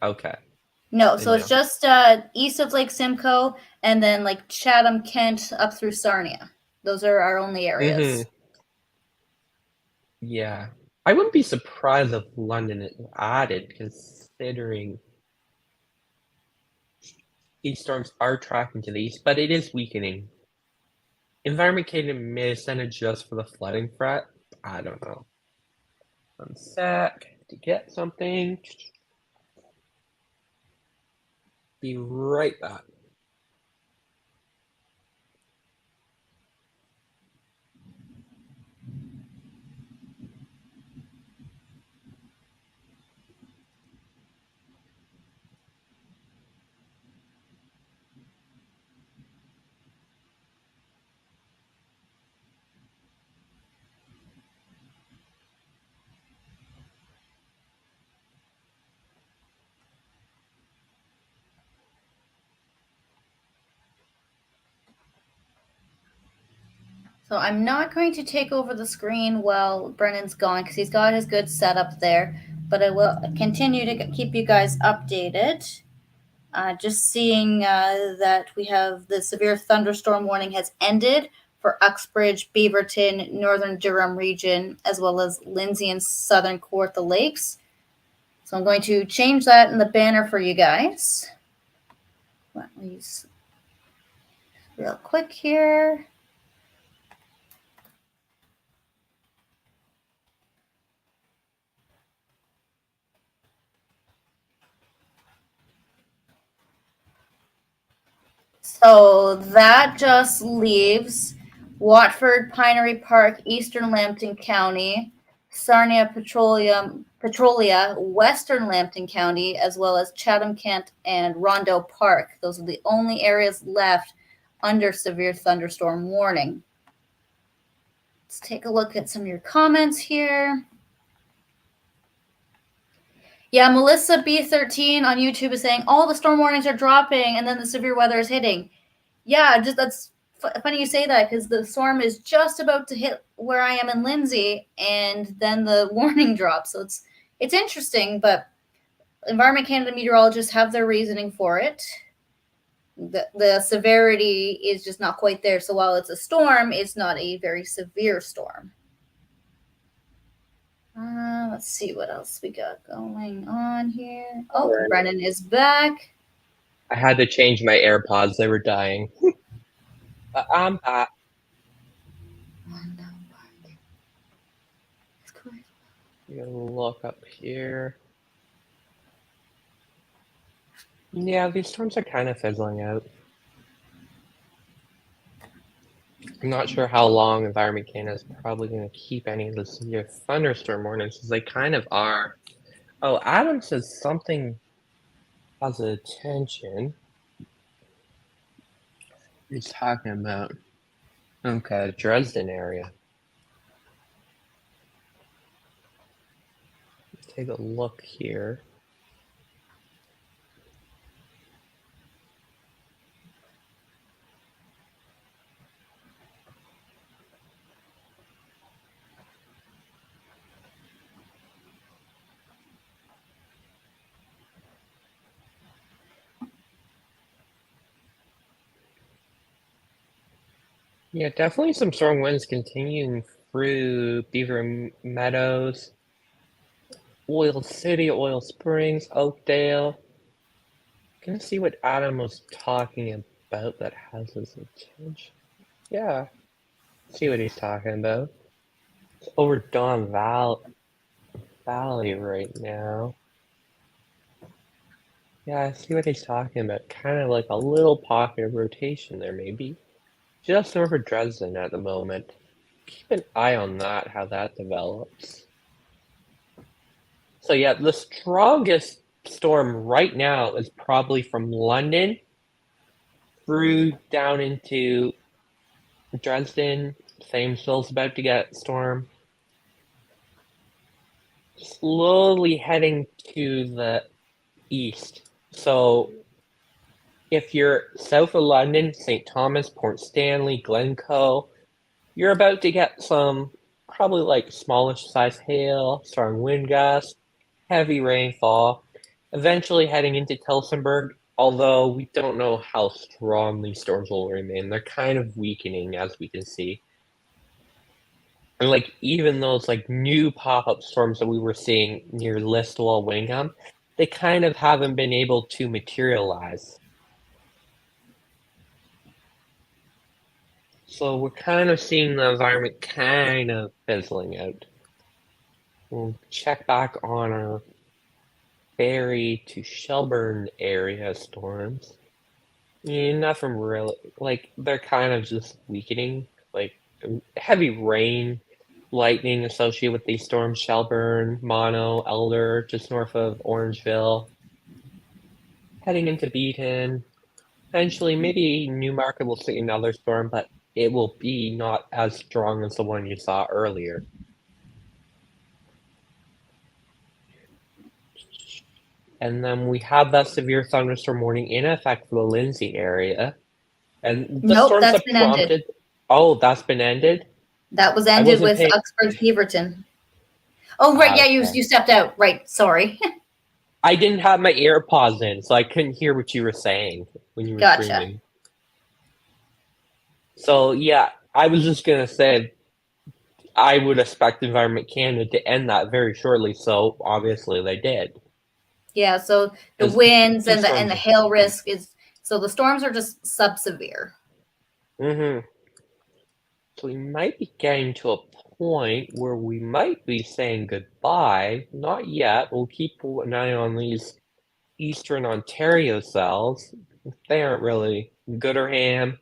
Okay.
No, so it's just east of Lake Simcoe and then like Chatham, Kent, up through Sarnia. Those are our only areas.
Yeah. I wouldn't be surprised if London is added, considering these storms are tracking to the east, but it is weakening. Environment Canada may send it just for the flooding threat. I don't know. 1 sec to get something. Be right back.
So I'm not going to take over the screen while Brennan's gone because he's got his good setup there, but I will continue to keep you guys updated. Just seeing that we have the severe thunderstorm warning has ended for Uxbridge, Beaverton, Northern Durham region, as well as Lindsay and Southern Kawartha Lakes. So I'm going to change that in the banner for you guys. Let me real quick here. So that just leaves Watford, Pinery Park, Eastern Lambton County, Sarnia, Petrolia, Western Lambton County, as well as Chatham, Kent, and Rondo Park. Those are the only areas left under severe thunderstorm warning. Let's take a look at some of your comments here. Yeah, Melissa B13 on YouTube is saying all the storm warnings are dropping and then the severe weather is hitting. Yeah, just that's funny you say that because the storm is just about to hit where I am in Lindsay, and then the warning drops. So it's interesting, but Environment Canada meteorologists have their reasoning for it. The severity is just not quite there. So while it's a storm, it's not a very severe storm. Let's see what else we got going on here. Oh, right. Brennan is back.
I had to change my AirPods. They were dying. But I'm back. I'm gonna look up here. Yeah, these storms are kind of fizzling out. I'm not sure how long Environment Canada is probably going to keep any of the severe thunderstorm warnings, because they kind of are. Oh, Adam says something has attention. He's talking about, okay, Dresden area. Let's take a look here. Yeah, definitely some strong winds continuing through Beaver Meadows, Oil City, Oil Springs, Oakdale. Gonna see what Adam was talking about that has his attention. Yeah, see what he's talking about. It's over Don Valley right now. Yeah, I see what he's talking about. Kind of like a little pocket of rotation there, maybe. Just north of Dresden at the moment. Keep an eye on that, how that develops. So yeah, the strongest storm right now is probably from London through down into Dresden. Thamesville's about to get storm. Slowly heading to the east. So if you're south of London, St. Thomas, Port Stanley, Glencoe, you're about to get some probably like smallish size hail, strong wind gusts, heavy rainfall, eventually heading into Tillsonburg, although we don't know how strong these storms will remain. They're kind of weakening, as we can see. And like even those like new pop-up storms that we were seeing near Listowel, Wingham, they kind of haven't been able to materialize. So we're kind of seeing the environment kind of fizzling out. We'll check back on our Barrie to Shelburne area storms. Yeah, nothing really. Like, they're kind of just weakening. Like, heavy rain, lightning associated with these storms. Shelburne, Mono, Elder, just north of Orangeville. Heading into Beaton. Eventually, maybe Newmarket will see another storm, but it will be not as strong as the one you saw earlier. And then we have that severe thunderstorm warning in effect for the Lindsay area. And the storms
that's
have
been prompted.
Ended. Oh, that's been ended?
That was ended with Uxbridge Beaverton. Oh, right. Yeah, you stepped out. Right. Sorry.
I didn't have my AirPods in, so I couldn't hear what you were saying when you were screaming. So, yeah, I was just going to say I would expect Environment Canada to end that very shortly, so obviously they did.
Yeah, so the winds and the hail risk is, so the storms are just sub-severe.
Mm-hmm. So we might be getting to a point where we might be saying goodbye. Not yet. We'll keep an eye on these Eastern Ontario cells. They aren't really Gooderham.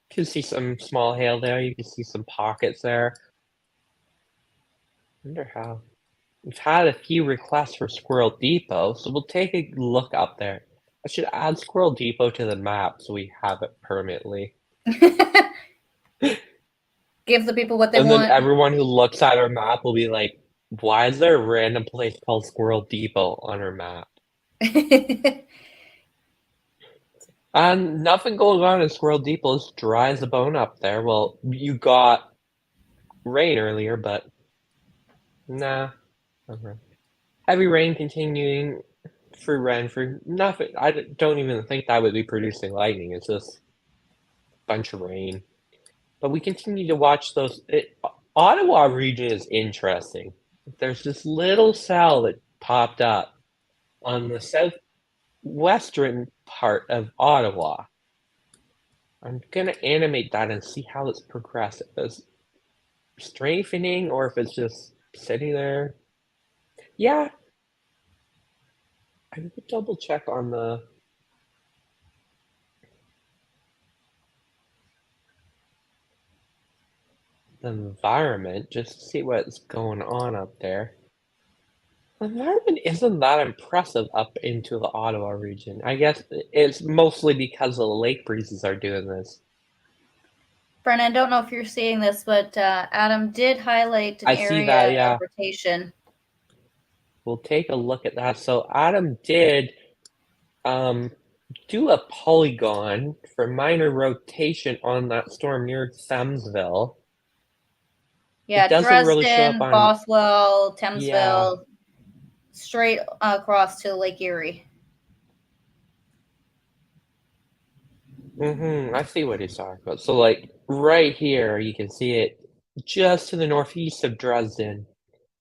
You can see some small hail there. You can see some pockets there. I wonder how. We've had a few requests for Squirrel Depot, so we'll take a look up there. I should add Squirrel Depot to the map so we have it permanently.
give the people what they
And
want.
then everyone who looks at our map will be like, why is there a random place called Squirrel Depot on our map? And nothing going on in Squirrel Depot. It's dry as a bone up there. Well, you got rain earlier, but nah. Heavy rain continuing for Renfrew. Nothing. I don't even think that would be producing lightning. It's just a bunch of rain. But we continue to watch those. Ottawa region is interesting. There's this little cell that popped up on the southwestern part of Ottawa. I'm gonna animate that and see how it's progressed. If it's strengthening or if it's just sitting there. Yeah, I need to double check on the environment just to see what's going on up there. The environment isn't that impressive up into the Ottawa region. I guess it's mostly because the lake breezes are doing this.
Brennan, I don't know if you're seeing this, but Adam did highlight an
I see
area
that, yeah.
of rotation.
We'll take a look at that. So Adam did do a polygon for minor rotation on that storm near Thamesville.
Yeah,
It doesn't
Dresden,
really show up on
Bothwell, Thamesville,
yeah.
straight across to Lake Erie.
I see what he's talking about. So like right here, you can see it just to the northeast of Dresden.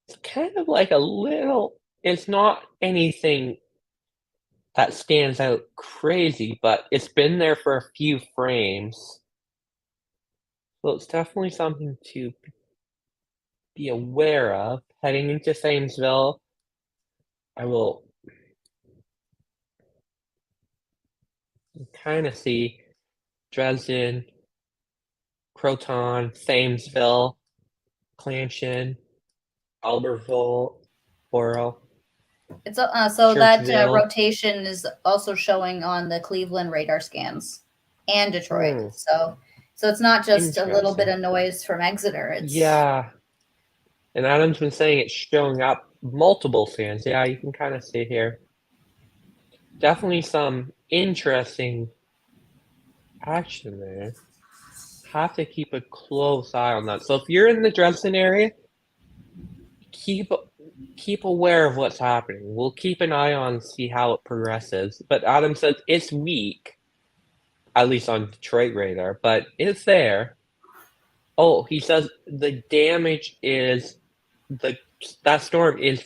It's kind of like a little, it's not anything that stands out crazy, but it's been there for a few frames. So it's definitely something to be aware of. Heading into Thamesville, I will kind of see Dresden, Croton, Thamesville, Clanchan, Albertville, Borough.
It's so that
Churchville.
rotation is also showing on the Cleveland radar scans and Detroit. So it's not just a little bit of noise from Exeter. It's
yeah. And Adam's been saying it's showing up multiple scans. Yeah, you can kind of see here. Definitely some interesting action there. Have to keep a close eye on that. So if you're in the Dresden area, keep aware of what's happening. We'll keep an eye on see how it progresses. But Adam says it's weak, at least on Detroit radar, but it's there. Oh, he says the damage is that storm is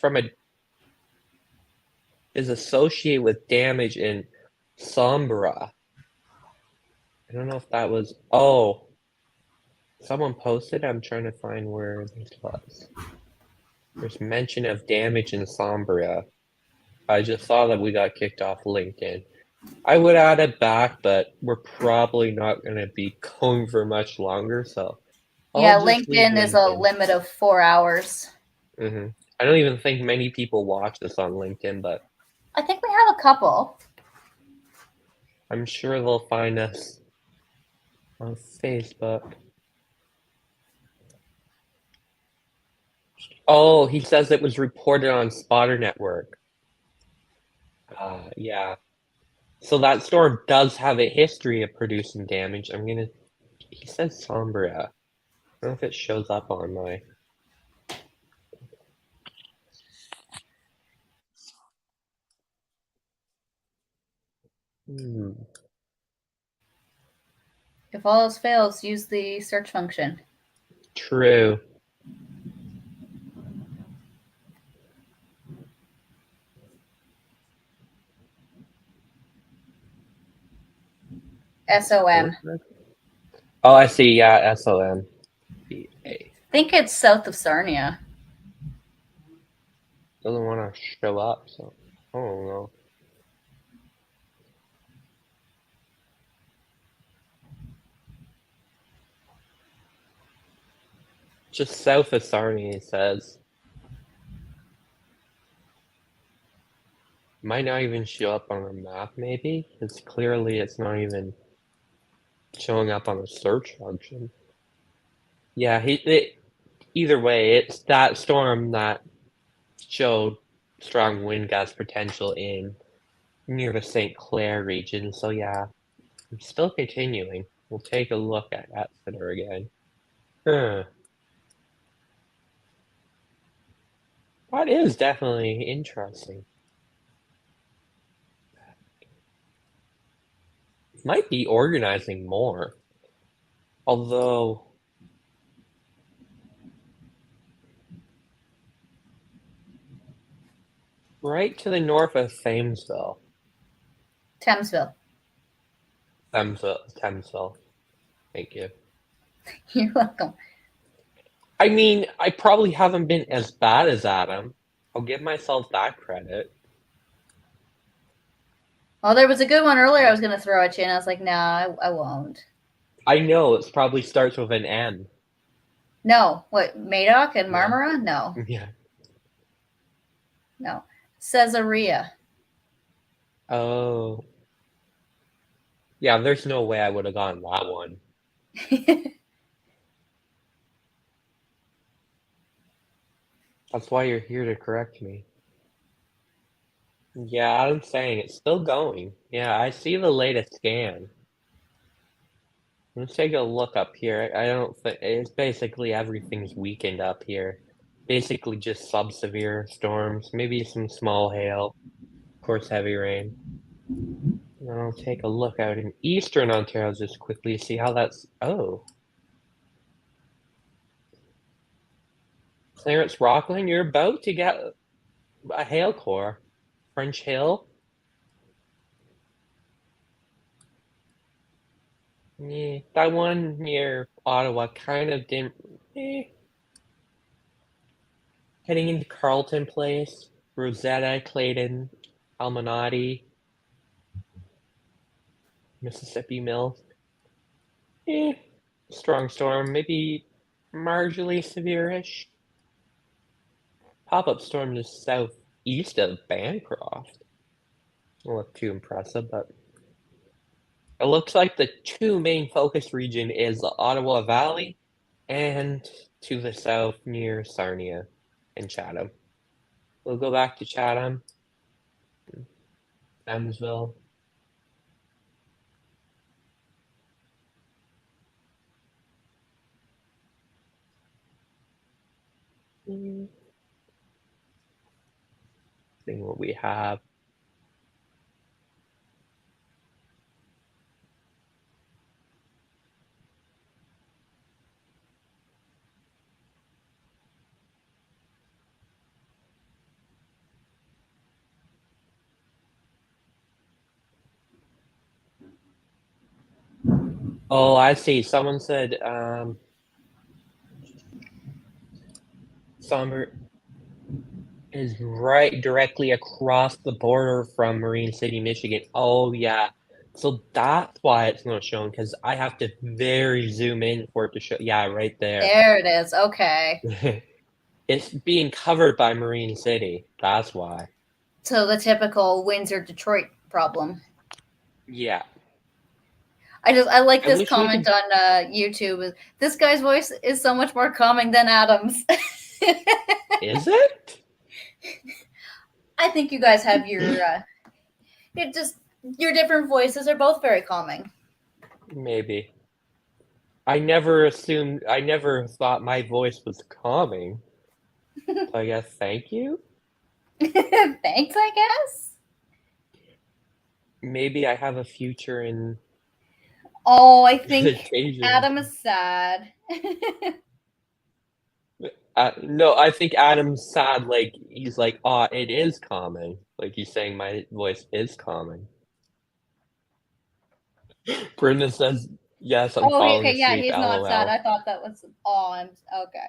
associated with damage in Sombra. I don't know if that was someone posted. I'm trying to find where this was. There's mention of damage in Sombria. I just saw that we got kicked off LinkedIn. I would add it back, but we're probably not going to be going for much longer. So
yeah, LinkedIn is a limit of 4 hours.
I don't even think many people watch this on LinkedIn, but
I think we have a couple.
I'm sure they'll find us on Facebook. Oh, he says it was reported on Spotter Network. Yeah. So that storm does have a history of producing damage. He says Sombria. I don't know if it shows up on my.
If all else fails, use the search function.
True.
SOM.
Oh, I see. Yeah, SOM.
I think it's south of Sarnia.
Doesn't want to show up, so I don't know. Just south of Sarnia, he says. Might not even show up on a map, maybe? Because clearly it's not even showing up on the search function. Yeah, either way, it's that storm that showed strong wind gust potential in near the St. Clair region. So yeah, it's still continuing. We'll take a look at Exeter again. Huh. That is definitely interesting. Might be organizing more. Although right to the north of Thamesville.
Thamesville.
Thamesville. Thank you.
You're welcome.
I mean, I probably haven't been as bad as Adam. I'll give myself that credit.
Well, there was a good one earlier I was going to throw at you, and I was like, nah, I won't.
I know, it probably starts with an M.
No. What, Madoc and
Yeah.
Marmara? No.
Yeah.
No. Caesarea.
Oh. Yeah, there's no way I would have gotten that one. That's why you're here to correct me. Yeah, I'm saying it's still going. Yeah, I see the latest scan. Let's take a look up here. I don't think it's basically everything's weakened up here. Basically just sub-severe storms, maybe some small hail, of course heavy rain. And I'll take a look out in eastern Ontario just quickly to see how that's. Oh. Clarence Rockland, you're about to get a hail core. French Hill. Yeah, that one near Ottawa kind of didn't. Heading into Carleton Place, Rosetta, Clayton, Almonati, Mississippi Mills. Strong storm, maybe marginally severe-ish. Pop-up storm just southeast of Bancroft. Don't look too impressive, but it looks like the two main focus region is the Ottawa Valley and to the south near Sarnia and Chatham. We'll go back to Chatham, Thamesville. Seeing what we have. Oh, I see. Someone said Somber is right directly across the border from Marine City, Michigan. Oh, yeah. So that's why it's not showing, because I have to very zoom in for it to show. Yeah, right there.
There it is. Okay.
It's being covered by Marine City. That's why.
So the typical Windsor, Detroit problem.
Yeah.
I like
At
this
least we
comment on YouTube. This guy's voice is so much more calming than Adam's.
Is it?
I think you guys have your your different voices are both very calming.
Maybe. I never thought my voice was calming. So I guess thank you.
Thanks, I guess.
Maybe I have a future in.
Oh, I think
Caucasian.
Adam is sad.
No, I think Adam's sad. Like he's like, oh, it is calming. Like he's saying my voice is calming. Brenda says, yes, I'm falling
okay, yeah,
asleep.
he's not
LOL.
sad. I thought that was I'm okay.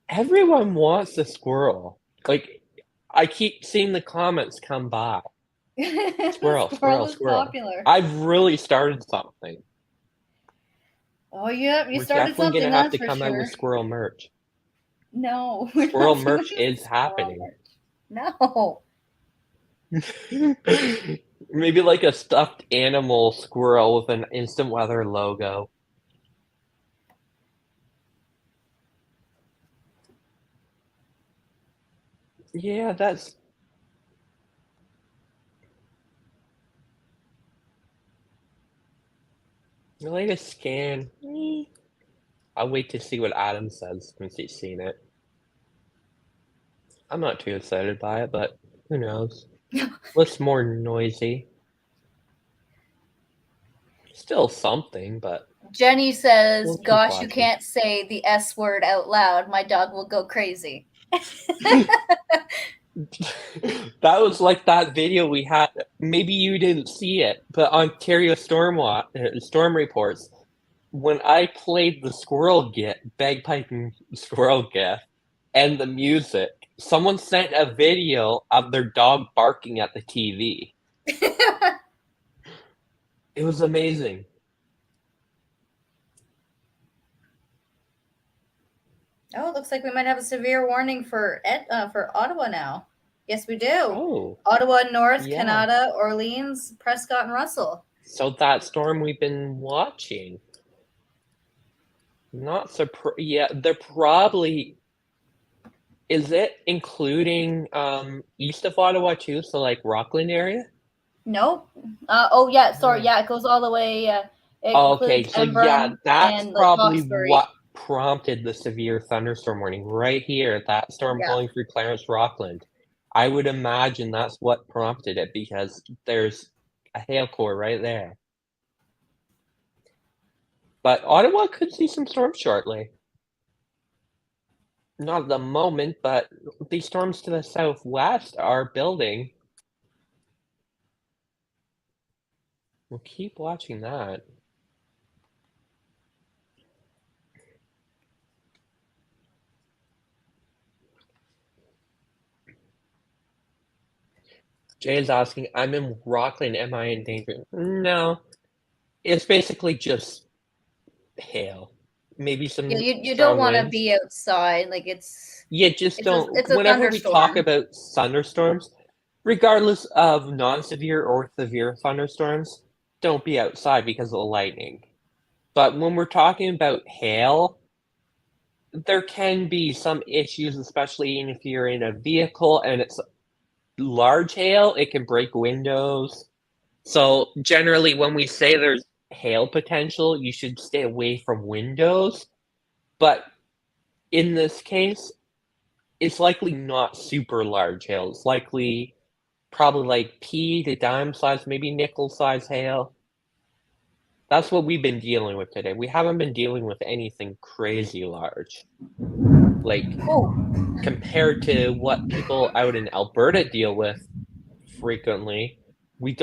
Everyone wants a squirrel. Like I keep seeing the comments come by. Squirrel.
Popular.
I've really started something.
Oh yeah, you
We're
started
definitely
something.
gonna have to
for
come
sure.
out with squirrel merch.
No,
Squirrel merch is happening.
Merch. No.
Maybe like a stuffed animal squirrel with an instant weather logo. Yeah, that's... the latest scan. I'll wait to see what Adam says once he's seen it. I'm not too excited by it, but who knows? What's more noisy? Still something, but
Jenny says,
we'll keep
"Gosh, you
watching.
can't say the S word out loud. My dog will go crazy."
That was like that video we had. Maybe you didn't see it, but Ontario storm reports. When I played the squirrel gif, bagpiping squirrel gif, and the music, someone sent a video of their dog barking at the TV. It was amazing.
Oh, it looks like we might have a severe warning for Ottawa now. Yes, we do.
Oh,
Ottawa North,
yeah.
Canada, Orleans, Prescott, and Russell.
So that storm we've been watching. Not surprised. Yeah, they're probably. Is it including east of Ottawa too? So like Rockland area?
Nope. Oh yeah, sorry. Yeah, it goes all the way. It
Okay,
includes
so yeah,
Embrun
that's
and like
probably
Hawkesbury.
what prompted the severe thunderstorm warning right here. That storm
Yeah.
pulling through Clarence Rockland. I would imagine that's what prompted it because there's a hail core right there. But Ottawa could see some storms shortly. Not at the moment, but these storms to the southwest are building. We'll keep watching that. Jay is asking, I'm in Rockland, am I in danger? No. It's basically just hail. Maybe some
You
strong
don't want to
winds.
be outside. Like
Yeah, just don't.
It's a
Whenever we talk
thunderstorm.
about thunderstorms, regardless of non-severe or severe thunderstorms, don't be outside because of the lightning. But when we're talking about hail, there can be some issues, especially if you're in a vehicle and it's large hail, it can break windows. So generally, when we say there's hail potential, you should stay away from windows. But in this case, it's likely not super large hail. It's likely probably like pea to dime size, maybe nickel size hail. That's what we've been dealing with today. We haven't been dealing with anything crazy large. Like, compared to what people out in Alberta deal with frequently, we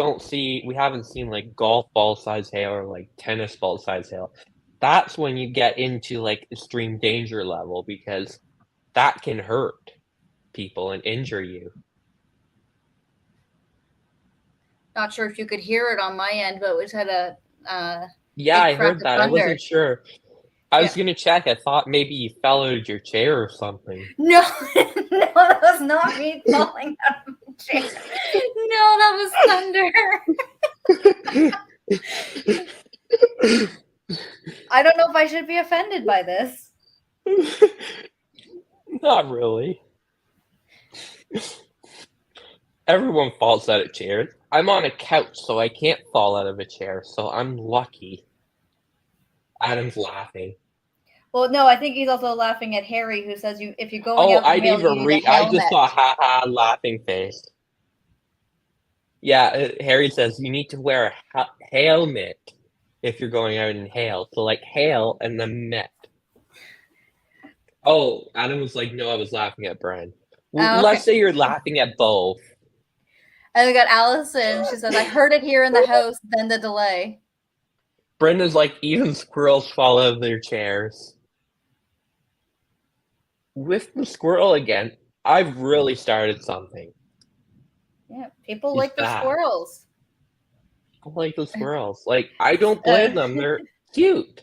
haven't seen like golf ball size hail or like tennis ball size hail. That's when you get into like extreme danger level because that can hurt people and injure you.
Not sure if you could hear it on my end, but we just had a
yeah, I
big crack
heard
of
that. I
thunder.
wasn't sure. I was gonna check. I thought maybe you fell out of your chair or something.
No, no, that was not me falling out of my chair. No, that was thunder. I don't know if I should be offended by this.
Not really. Everyone falls out of chairs. I'm on a couch, so I can't fall out of a chair, so I'm lucky. Adam's laughing.
Well, no, I think he's also laughing at Harry, who says if you're going out
I
in hail,
didn't
you
even
need a
I just
helmet.
saw haha laughing face. Yeah, Harry says you need to wear a helmet if you're going out in hail. So like hail and then met. Oh, Adam was like, no, I was laughing at Brian. Well,
Okay.
let's say you're laughing at both.
And we got Allison. She says, I heard it here in the house, then the delay.
Brenda's like, even squirrels fall out of their chairs. With the squirrel again, I've really started something.
Yeah, people like the squirrels.
I like the squirrels. Like, I don't blame them. They're cute.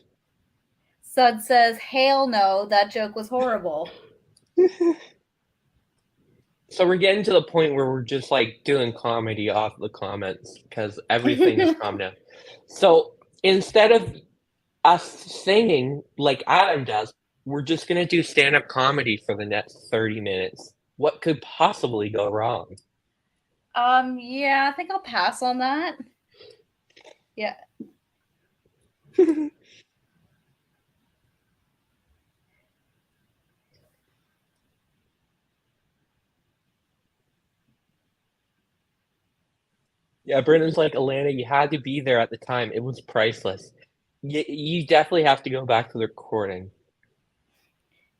Sud says, "Hail no, that joke was horrible."
So we're getting to the point where we're just like doing comedy off the comments because everything is calmed down. So instead of us singing like Adam does, we're just gonna do stand-up comedy for the next 30 minutes. What could possibly go wrong?
Yeah, I think I'll pass on that. Yeah.
Yeah, Brendan's like, Alana, you had to be there at the time. It was priceless. You definitely have to go back to the recording.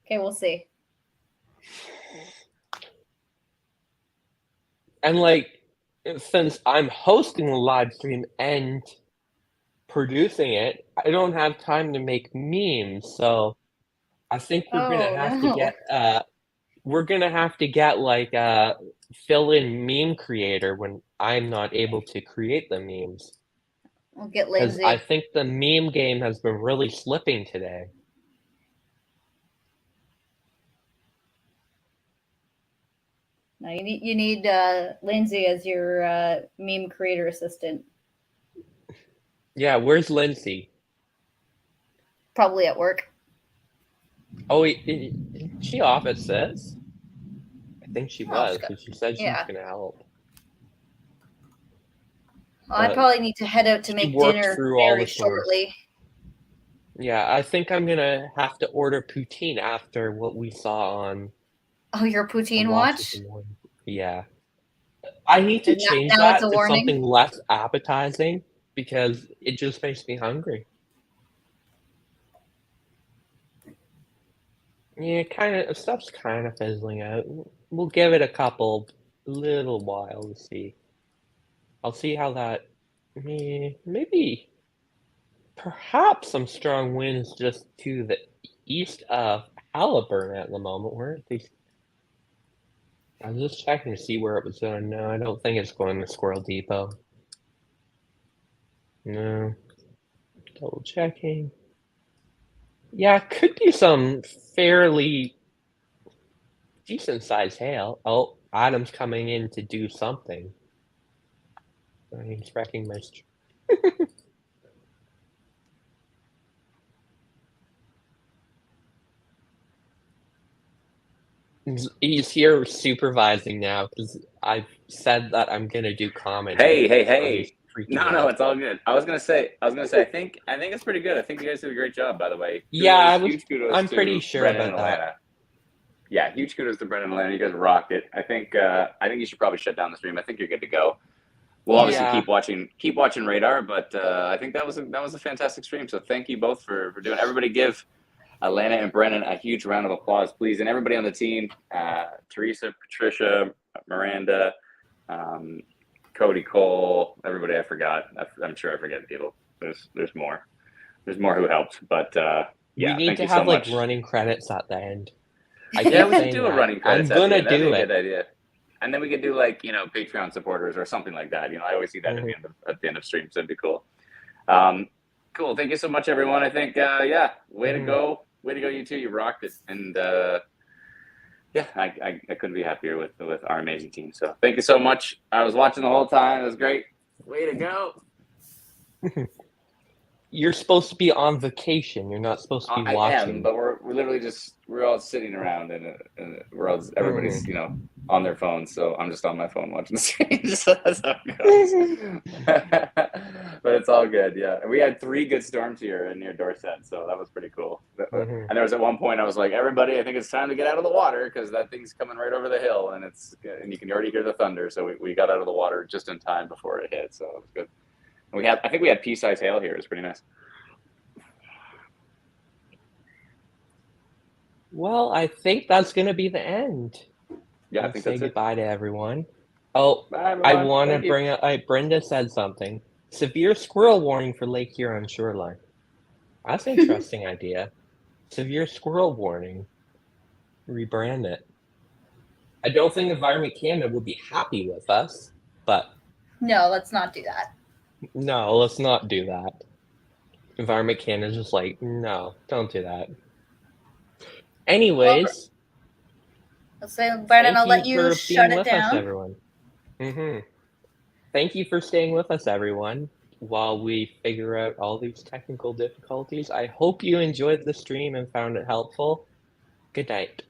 Okay, we'll see.
And like, since I'm hosting the live stream and producing it, I don't have time to make memes. So I think we're gonna have to get like a fill-in meme creator when I'm not able to create the memes.
We'll get
Because
Lindsay.
I think the meme game has been really slipping today.
No, you need Lindsay as your meme creator assistant.
Yeah, where's Lindsay?
Probably at work.
Oh, isn't she off at SIS? I think she was, because she said she was going to help.
Well, I probably need to head out to make dinner very shortly.
Yeah, I think I'm going to have to order poutine after what we saw on...
Oh, your poutine watch?
Yeah. I need to change that to something less appetizing, because it just makes me hungry. Yeah, stuff's kind of fizzling out. We'll give it a little while to see. I'll see how that, maybe, perhaps some strong winds just to the east of Halliburton at the moment. Where are these? I'm just checking to see where it was going. No, I don't think it's going to Squirrel Depot. No. Double checking. Yeah, could be some fairly decent sized hail. Oh, Adam's coming in to do something. He's wrecking my He's here supervising now because I've said that I'm gonna do comedy.
Hey! No, it's all good. I was gonna say, I think it's pretty good. I think you guys did a great job, by the way. Huge kudos
I'm pretty sure
Brendan
about that.
Yeah, huge kudos to Brendan and Alana. You guys rocked it. I think you should probably shut down the stream. I think you're good to go. We'll obviously keep watching Radar, but I think that was a fantastic stream. So thank you both for doing it. Everybody give Alana and Brendan a huge round of applause, please. And everybody on the team, Teresa, Patricia, Miranda, Cody, Cole, everybody I forgot. I'm sure I forget people. There's more. There's more who helped, but yeah.
We need to have like running credits at the end.
We can do a running credits.
I'm gonna do
it. Good idea. And then we could do like Patreon supporters or something like that. I always see that at the end of streams. That'd be cool. Cool. Thank you so much, everyone. I think way to go, you two. You rocked it, and I couldn't be happier with our amazing team. So thank you so much. I was watching the whole time. It was great. Way to go.
You're supposed to be on vacation. You're not supposed to be watching.
I am, but we're literally we're all sitting around and everybody's on their phones. So I'm just on my phone watching the stream. So that's how it goes. But it's all good. Yeah, and we had 3 good storms here near Dorset, so that was pretty cool. And there was at one point I was like, everybody, I think it's time to get out of the water because that thing's coming right over the hill, and you can already hear the thunder. So we got out of the water just in time before it hit. So it was good. I think we had pea-sized hail here. It was pretty nice.
Well, I think that's going to be the end.
Yeah, I think that's it.
Say goodbye to everyone. Oh,
bye, everyone.
I want to bring up... Brenda said something. Severe squirrel warning for Lake Huron shoreline. That's an interesting idea. Severe squirrel warning. Rebrand it. I don't think Environment Canada would be happy with us, but...
No, let's not do that.
No, let's not do that. Environment Canada's just like, no, don't do that. Anyways,
So, Brennan, I'll let
Thank
you
for
shut
being
it
with us,
down.
everyone. Thank you for staying with us, everyone, while we figure out all these technical difficulties. I hope you enjoyed the stream and found it helpful. Good night.